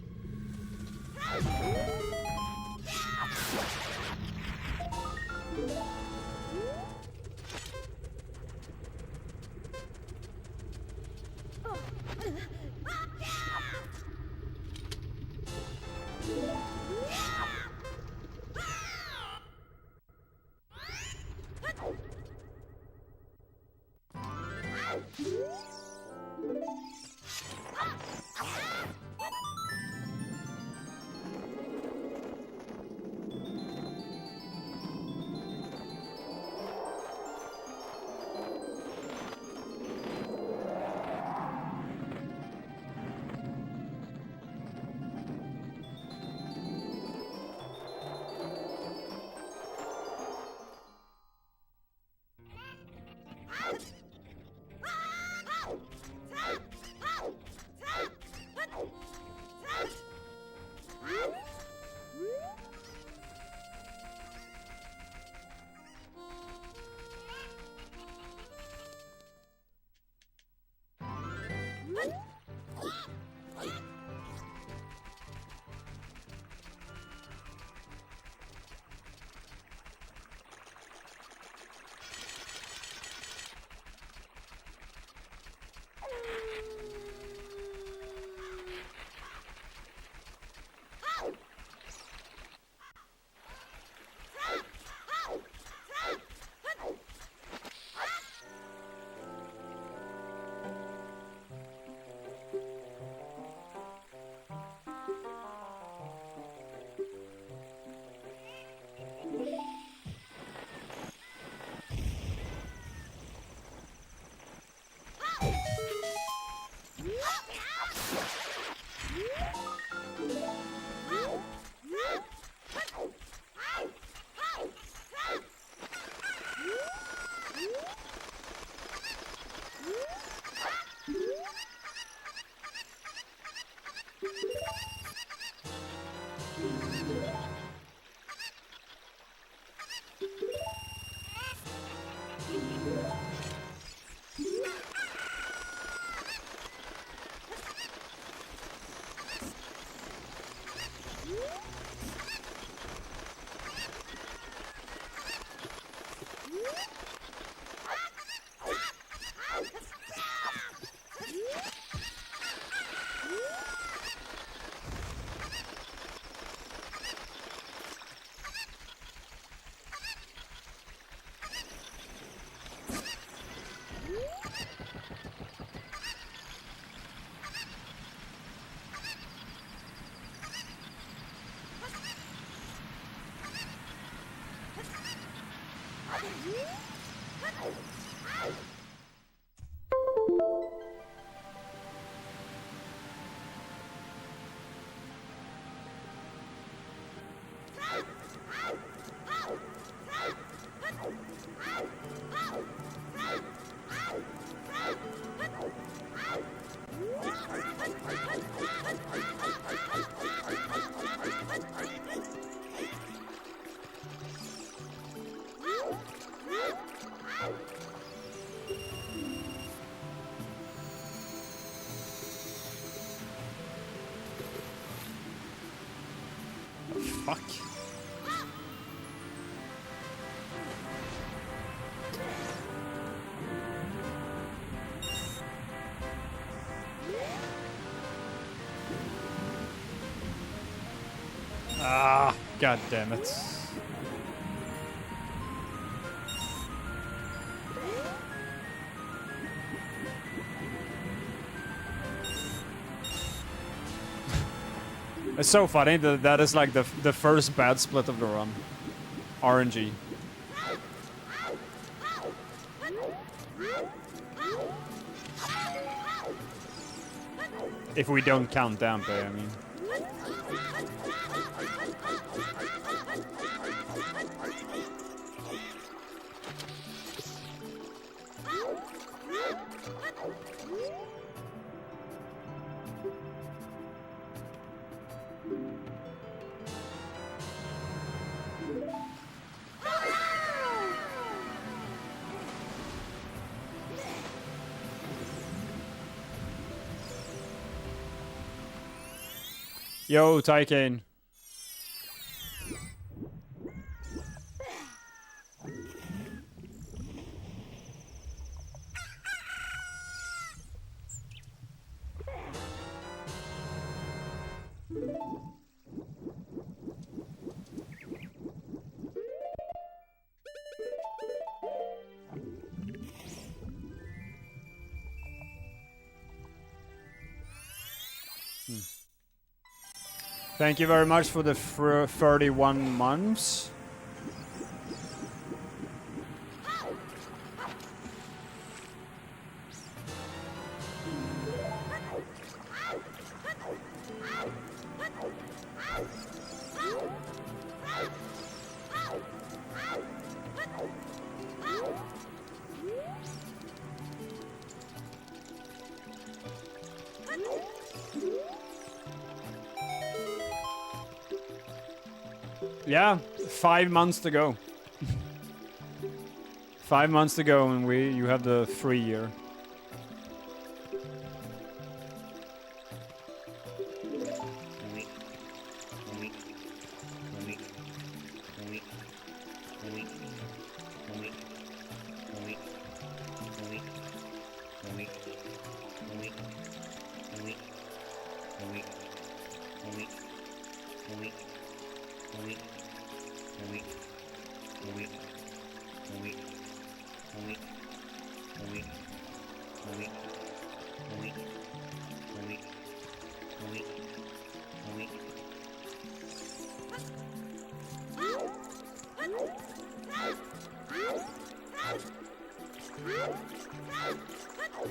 S1: Fuck. Ah, god damn it. It's so funny that that is like the first bad split of the run. RNG. If we don't count Dampe, I mean. Yo, Tycoon. Thank you very much for the 31 months. Yeah, 5 months to go. 5 months to go, and you have the free year.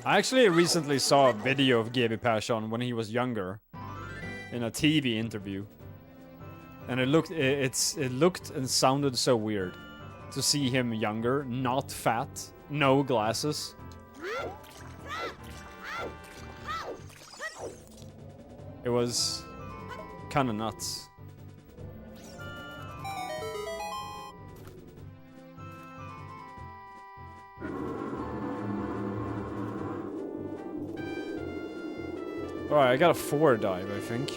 S1: I actually recently saw a video of GB Persson when he was younger in a TV interview, and it looked and sounded so weird to see him younger, not fat, no glasses. It was kind of nuts. Alright, I got a 4 dive, I think.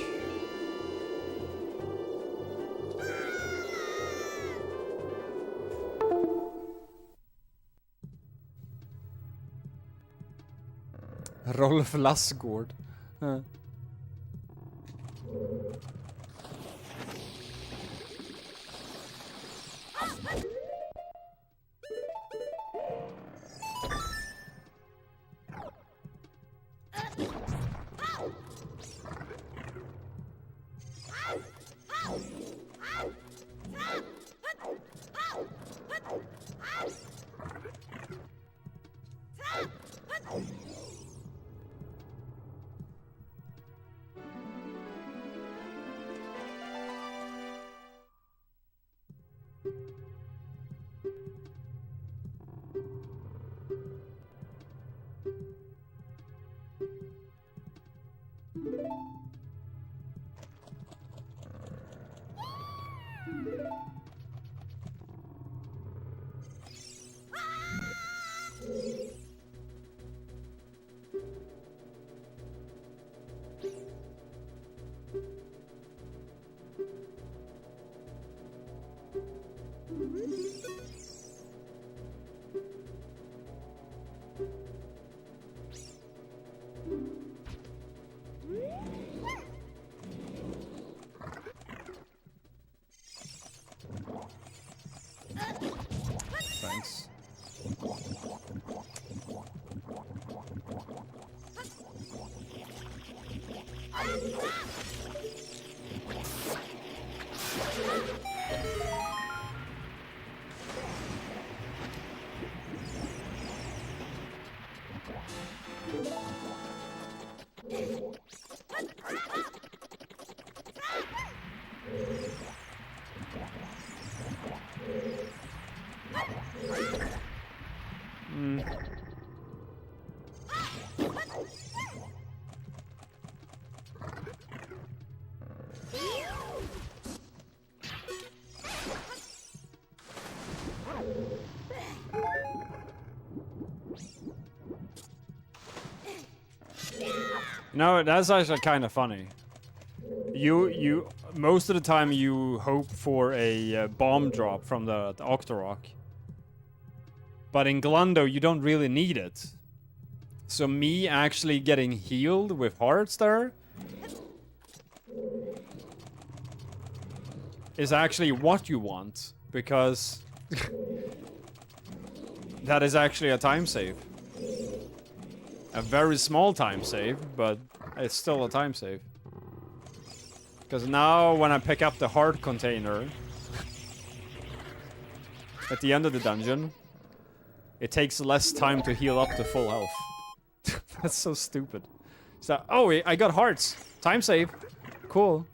S1: Rolf Lassgård. Thanks. No, that's actually kind of funny. You most of the time you hope for a bomb drop from the Octorok. But in Glundo, you don't really need it. So me actually getting healed with hearts there is actually what you want, because that is actually a time save. A very small time save, but it's still a time save. Because now when I pick up the heart container at the end of the dungeon, it takes less time to heal up to full health. That's so stupid. So, oh, I got hearts. Time save. Cool.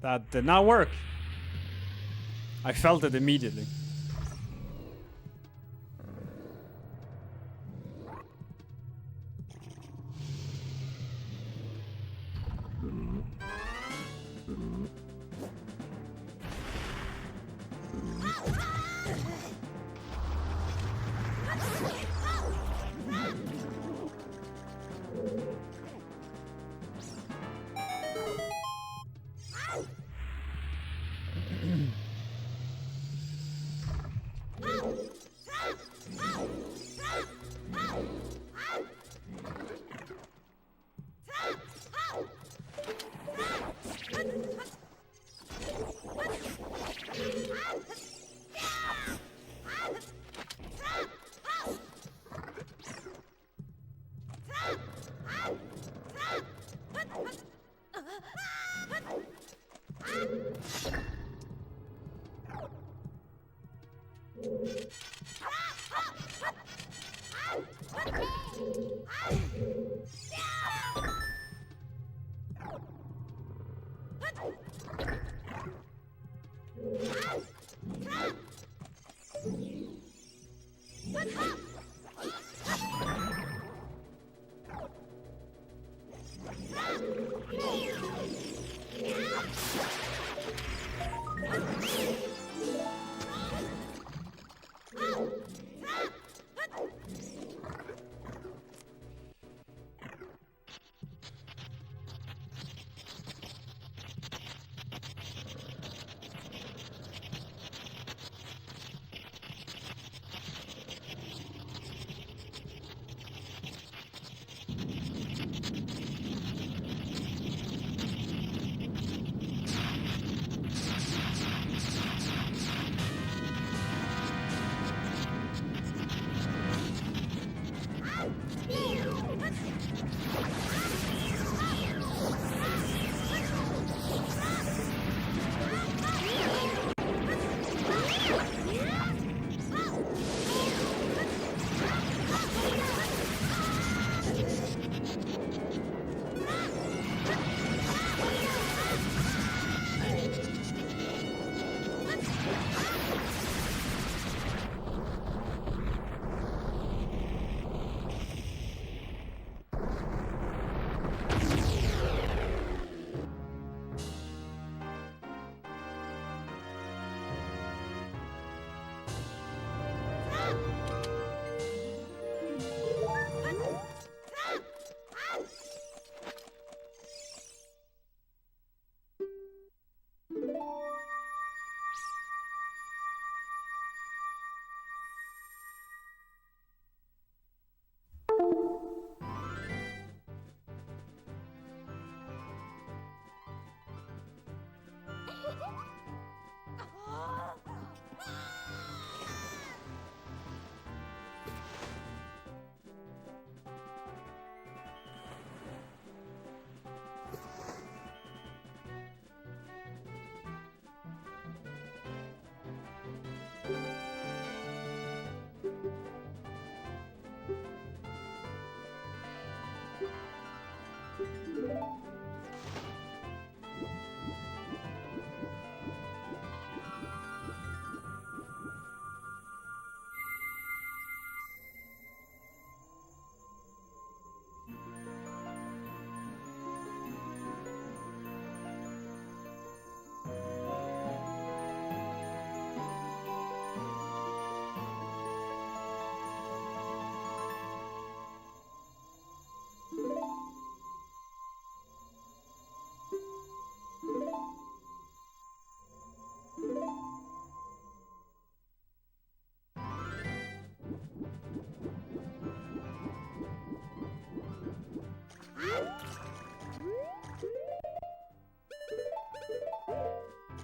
S1: That did not work. I felt it immediately.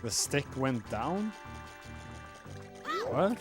S1: The stick went down? What?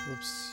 S1: Oops.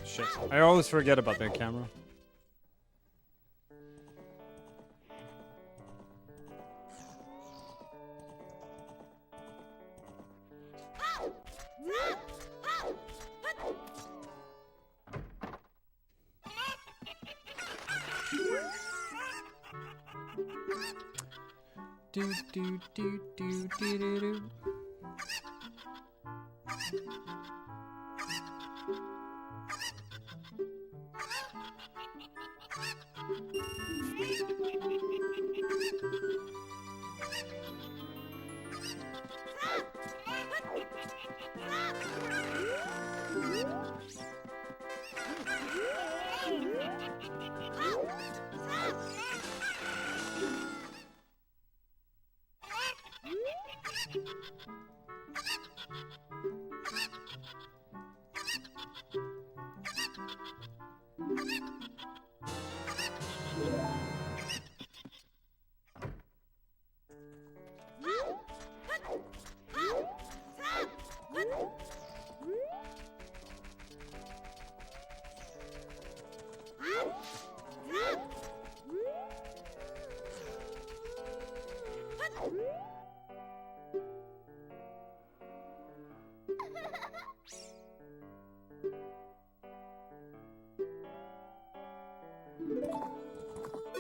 S1: Shit. I always forget about the camera. Do do do do do do do.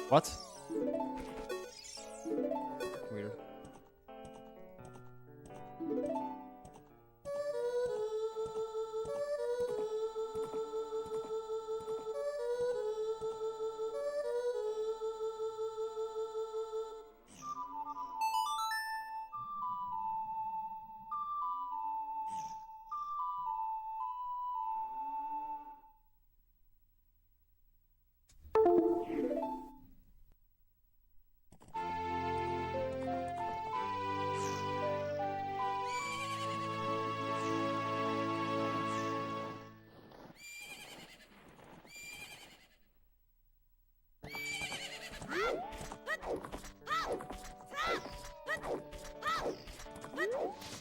S1: What? Weird.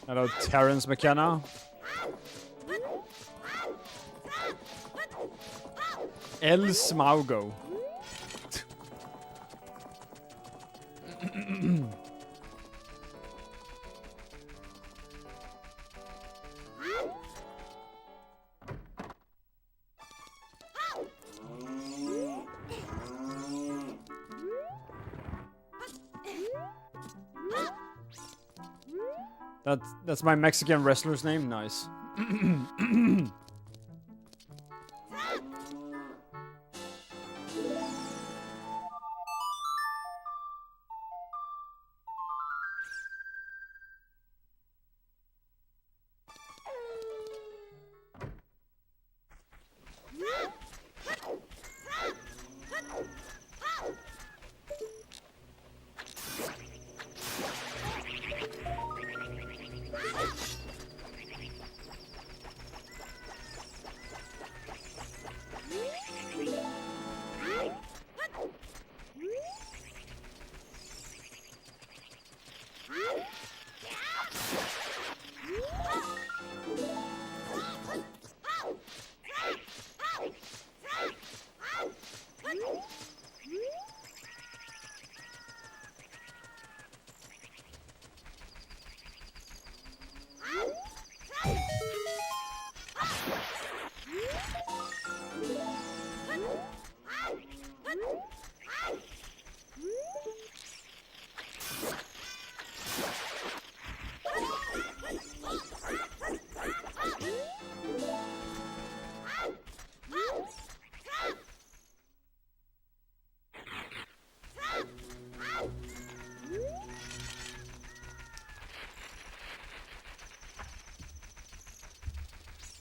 S1: Hello, Terrence McKenna. El Smaugo. That's my Mexican wrestler's name. Nice.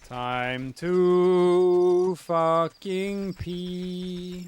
S1: Time to fucking pee.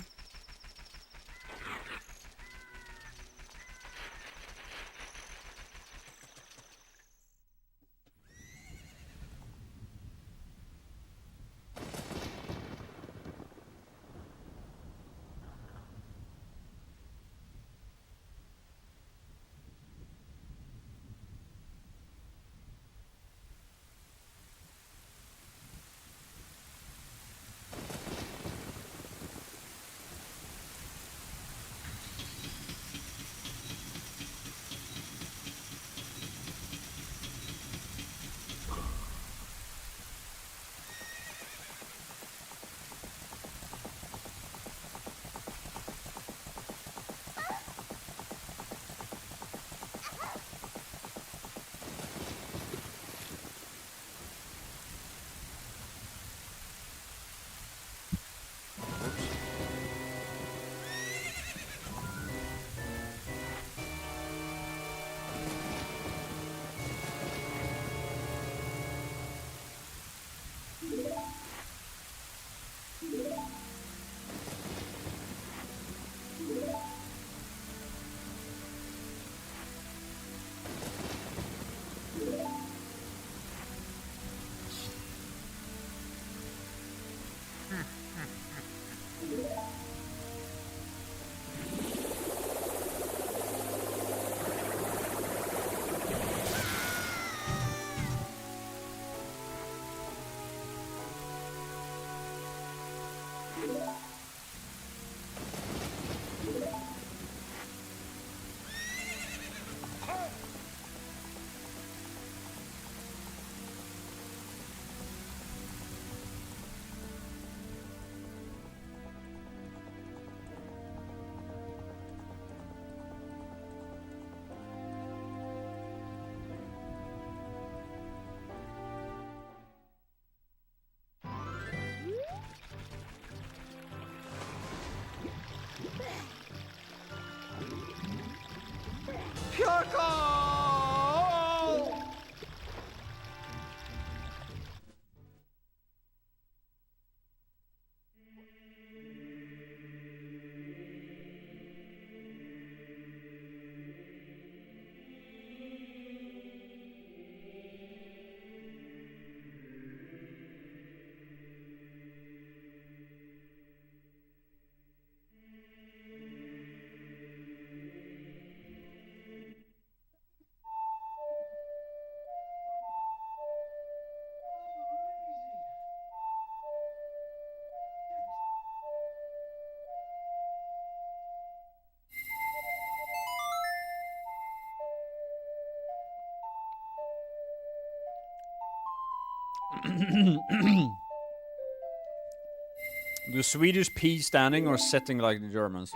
S1: Do Swedish pee standing or sitting like the Germans?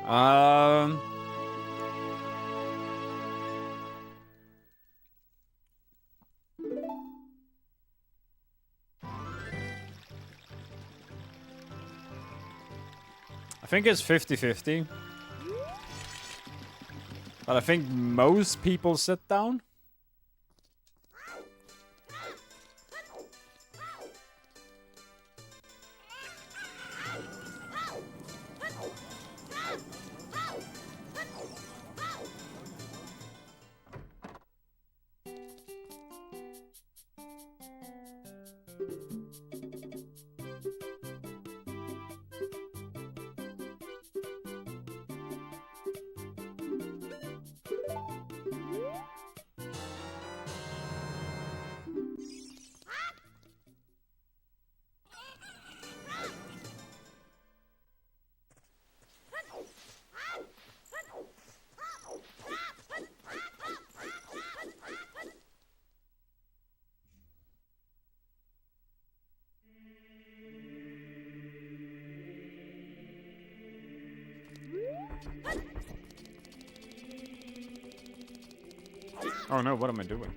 S1: I think it's 50-50. But I think most people sit down. Oh no, what am I doing?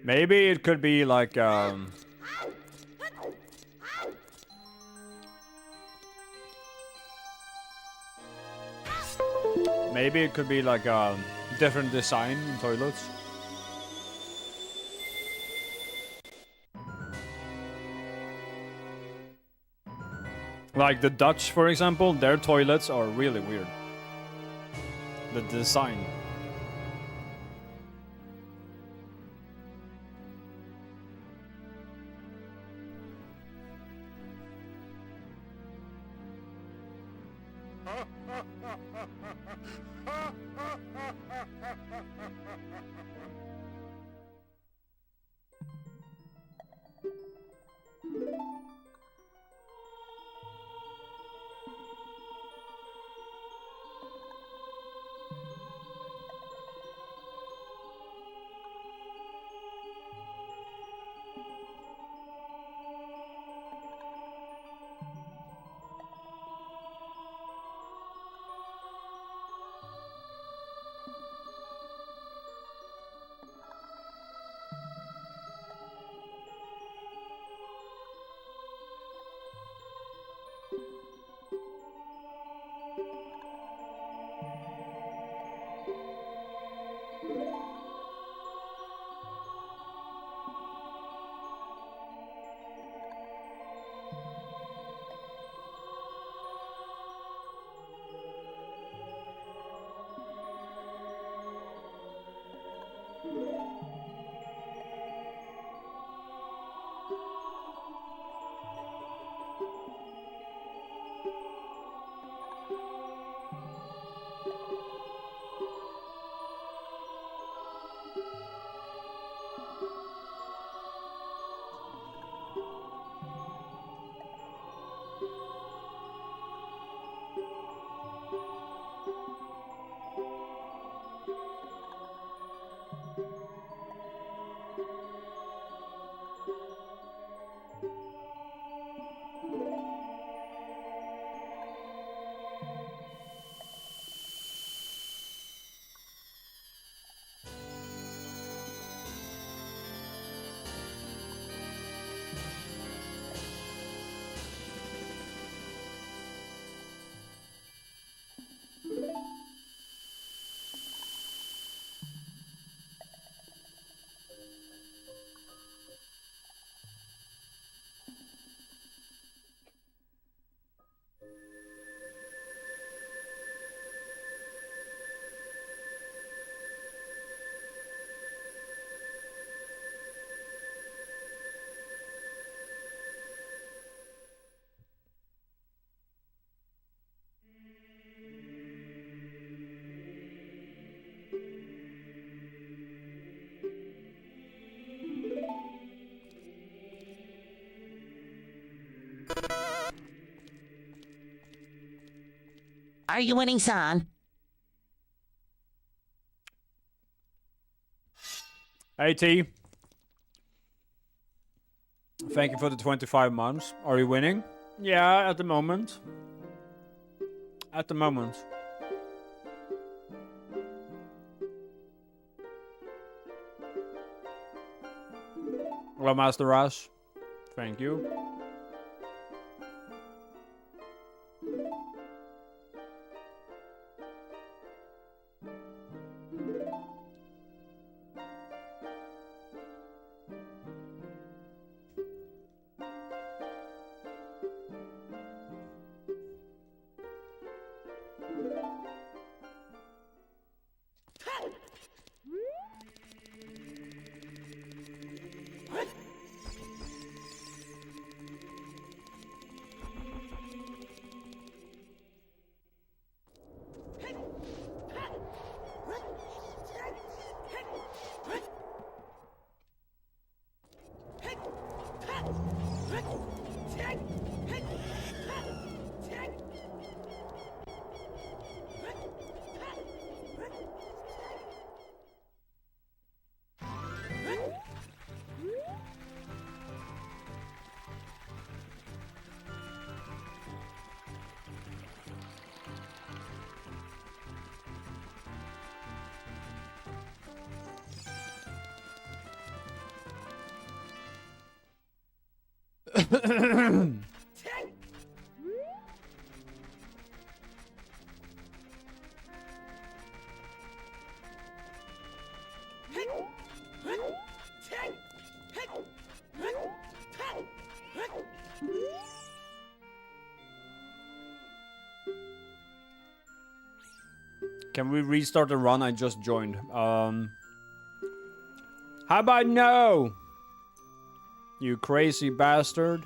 S1: Maybe it could be like, maybe it could be like a different design in toilets. Like the Dutch, for example, their toilets are really weird. The design.
S2: Are you winning, son?
S1: Hey T. Thank you for the 25 months. Are you winning? Yeah, at the moment. At the moment. Hello, Master Rush. Thank you. Can we restart the run I just joined? How about no? You crazy bastard.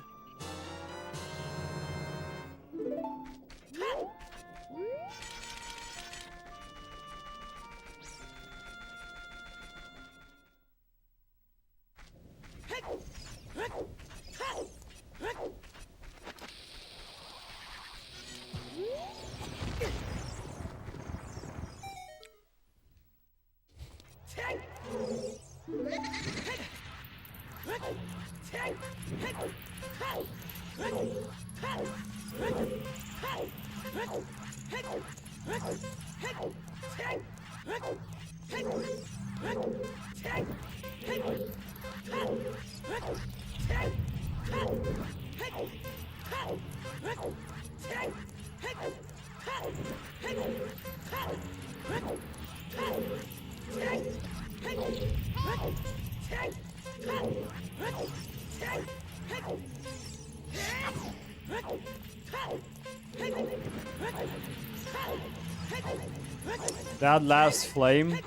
S1: That last flame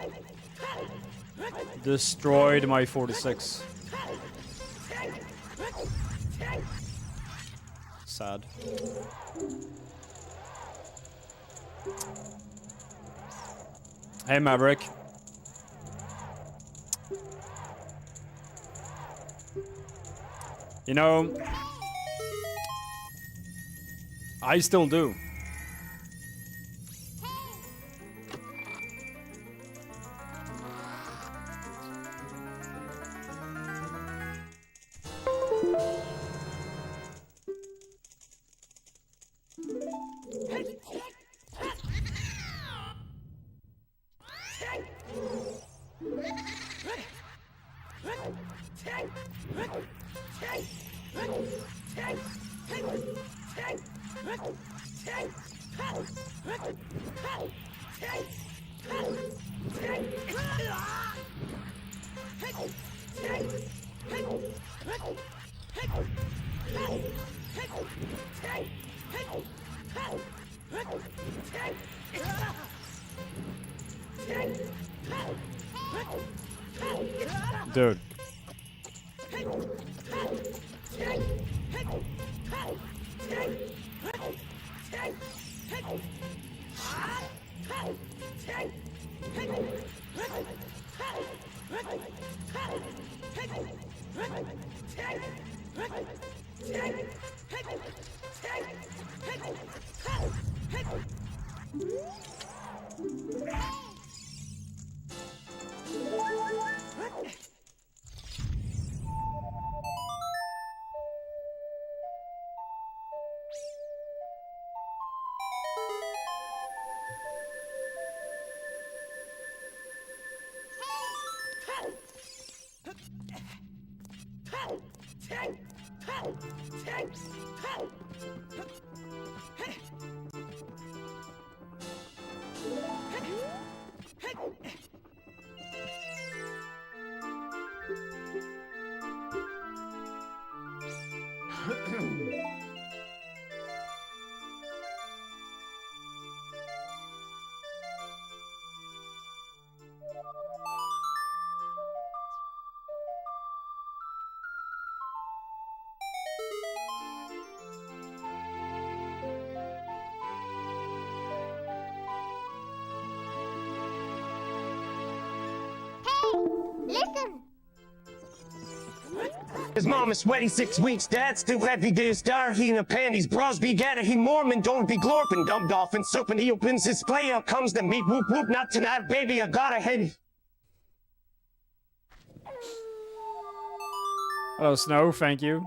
S1: destroyed my 46. Sad. Hey Maverick. You know, I still do. Dude.
S5: Listen.
S6: His mom is sweaty 6 weeks, dad still heavy to his star, he in the panties, bras be gatter, he Mormon, don't be glorping, dumb dolphin, soup, and he opens his play, out comes the meat, whoop whoop, not tonight, baby, I got a head.
S1: Hello, Snow, thank you.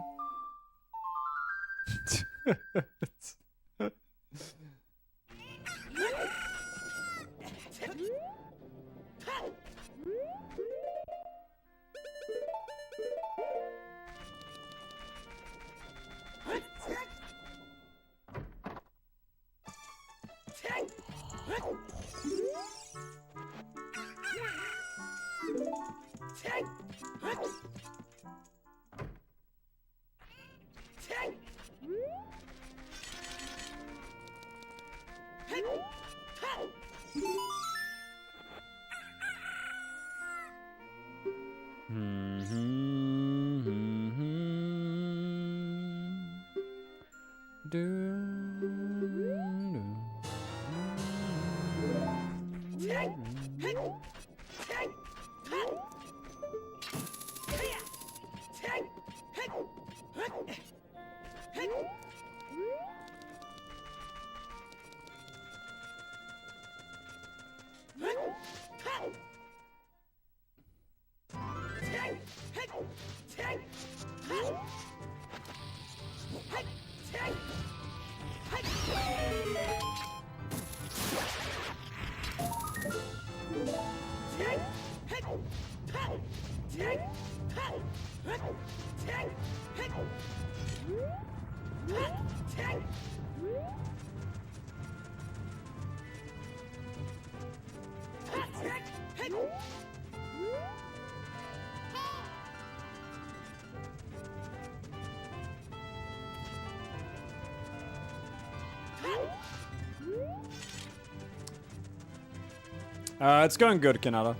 S1: It's going good, Canada.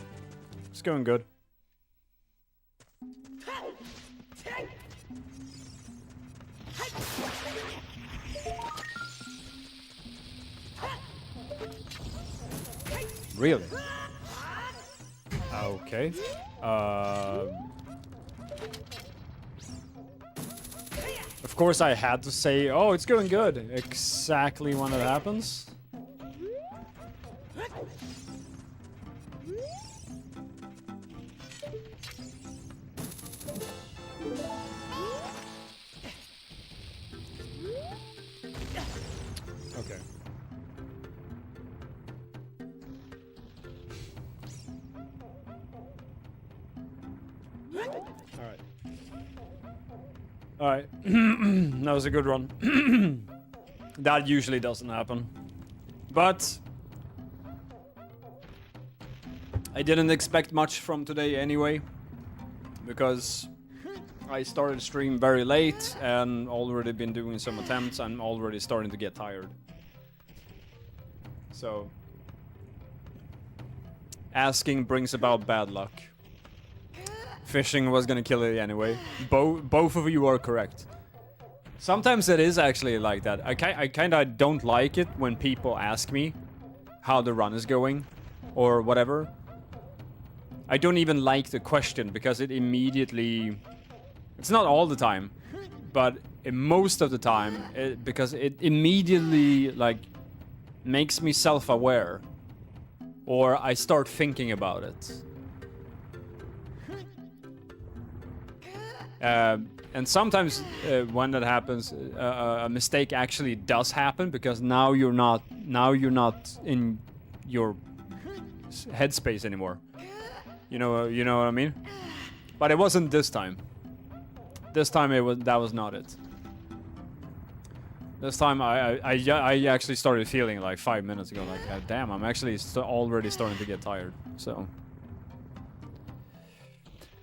S1: It's going good. Really? Okay. Of course I had to say, oh, it's going good, exactly when it happens. Okay. Alright. That was a good run. That usually doesn't happen. But I didn't expect much from today anyway, because I started stream very late and already been doing some attempts. I'm already starting to get tired. So asking brings about bad luck. Fishing was gonna kill it anyway. Both of you are correct. Sometimes it is actually like that. I kinda don't like it when people ask me how the run is going or whatever. I don't even like the question because it immediately... It's not all the time, but most of the time, because it immediately like makes me self-aware, or I start thinking about it. And sometimes when that happens, a mistake actually does happen because now you're not in your headspace anymore. You know what I mean? But it wasn't this time. This time that was not it. This time I actually started feeling like 5 minutes ago, like, God damn, I'm actually already starting to get tired. So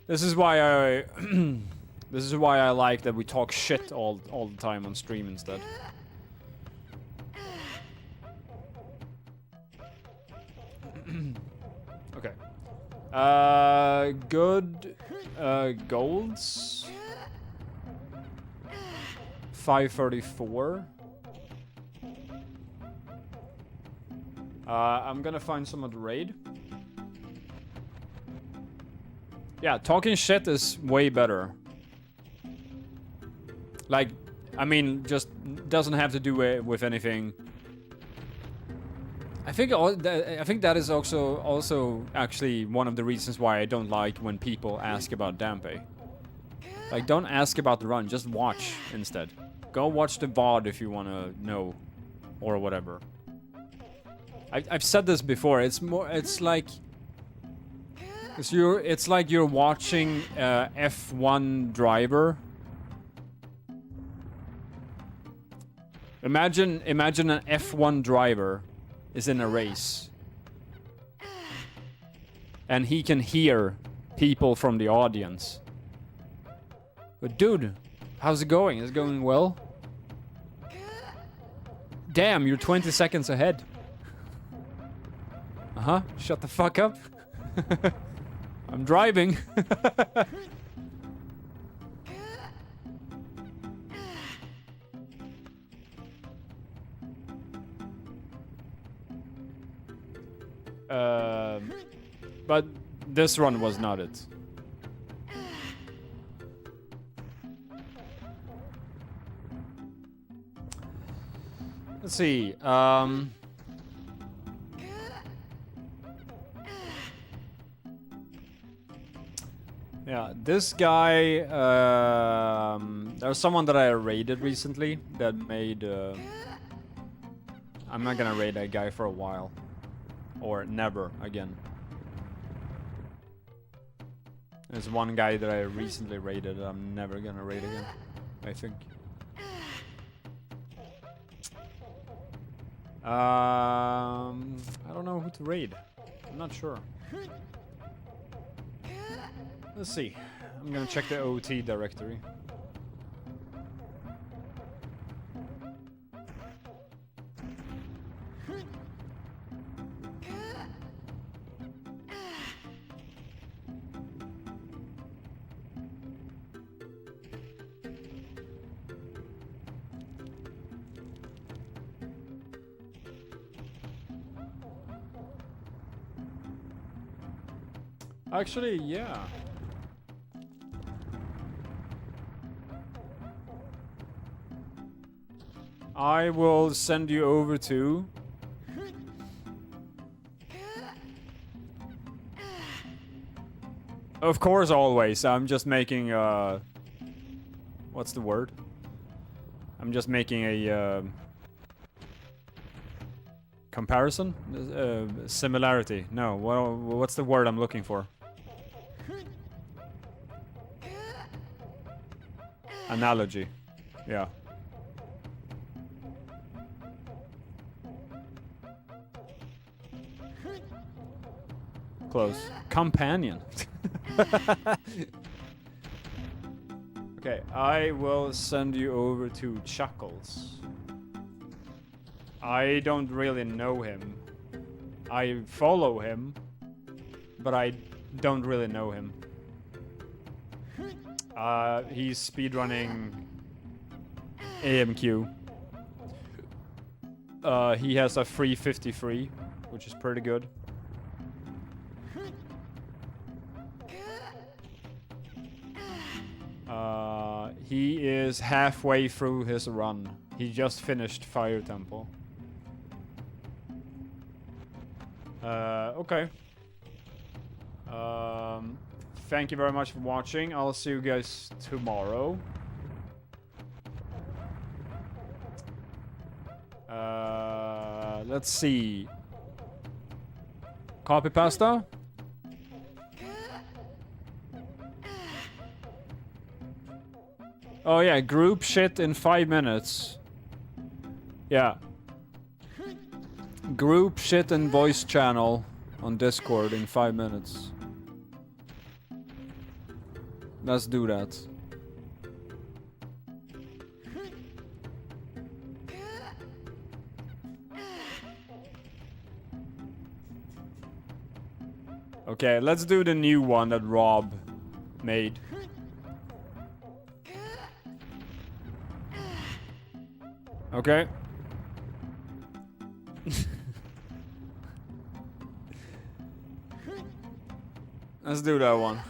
S1: this is why I this is why I like that we talk shit all the time on stream instead. Okay. Good golds. 534. I'm gonna find some of the raid. Yeah, talking shit is way better. Like, I mean, just doesn't have to do with anything. I think that is also actually one of the reasons why I don't like when people ask about Dampe. Like, don't ask about the run, just watch instead. Go watch the VOD if you want to know, or whatever. I've said this before. It's like you're watching F1 driver. Imagine an F1 driver is in a race, and he can hear people from the audience. But dude, how's it going? Is it going well? Damn, you're 20 seconds ahead. Uh-huh, shut the fuck up. I'm driving. But this run was not it. Let's see. Yeah, this guy. There's someone that I raided recently that made. I'm not gonna raid that guy for a while, or never again. There's one guy that I recently raided that I'm never gonna raid again, I think. I don't know who to raid. I'm not sure. Let's see. I'm gonna check the OOT directory. Actually, yeah. I will send you over to... Of course, always. I'm just making what's the word? I'm just making a comparison? Similarity. No, what's the word I'm looking for? Analogy. Yeah. Close. Companion. Okay, I will send you over to Chuckles. I don't really know him. I follow him, but I don't really know him. He's speedrunning AMQ. He has a 353, which is pretty good. He is halfway through his run. He just finished Fire Temple. Okay. Thank you very much for watching. I'll see you guys tomorrow. Let's see. Copy pasta? Oh yeah, group shit in 5 minutes. Yeah. Group shit and voice channel on Discord in 5 minutes. Let's do that. Okay, let's do the new one that Rob made. Okay. Let's do that one.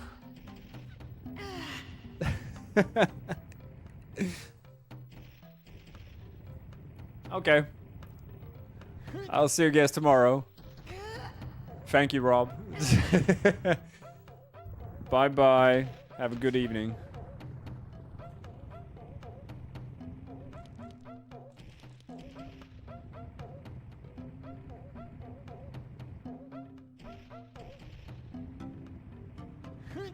S1: Okay. I'll see you guys tomorrow. Thank you, Rob. Bye-bye. Have a good evening.
S2: Huh?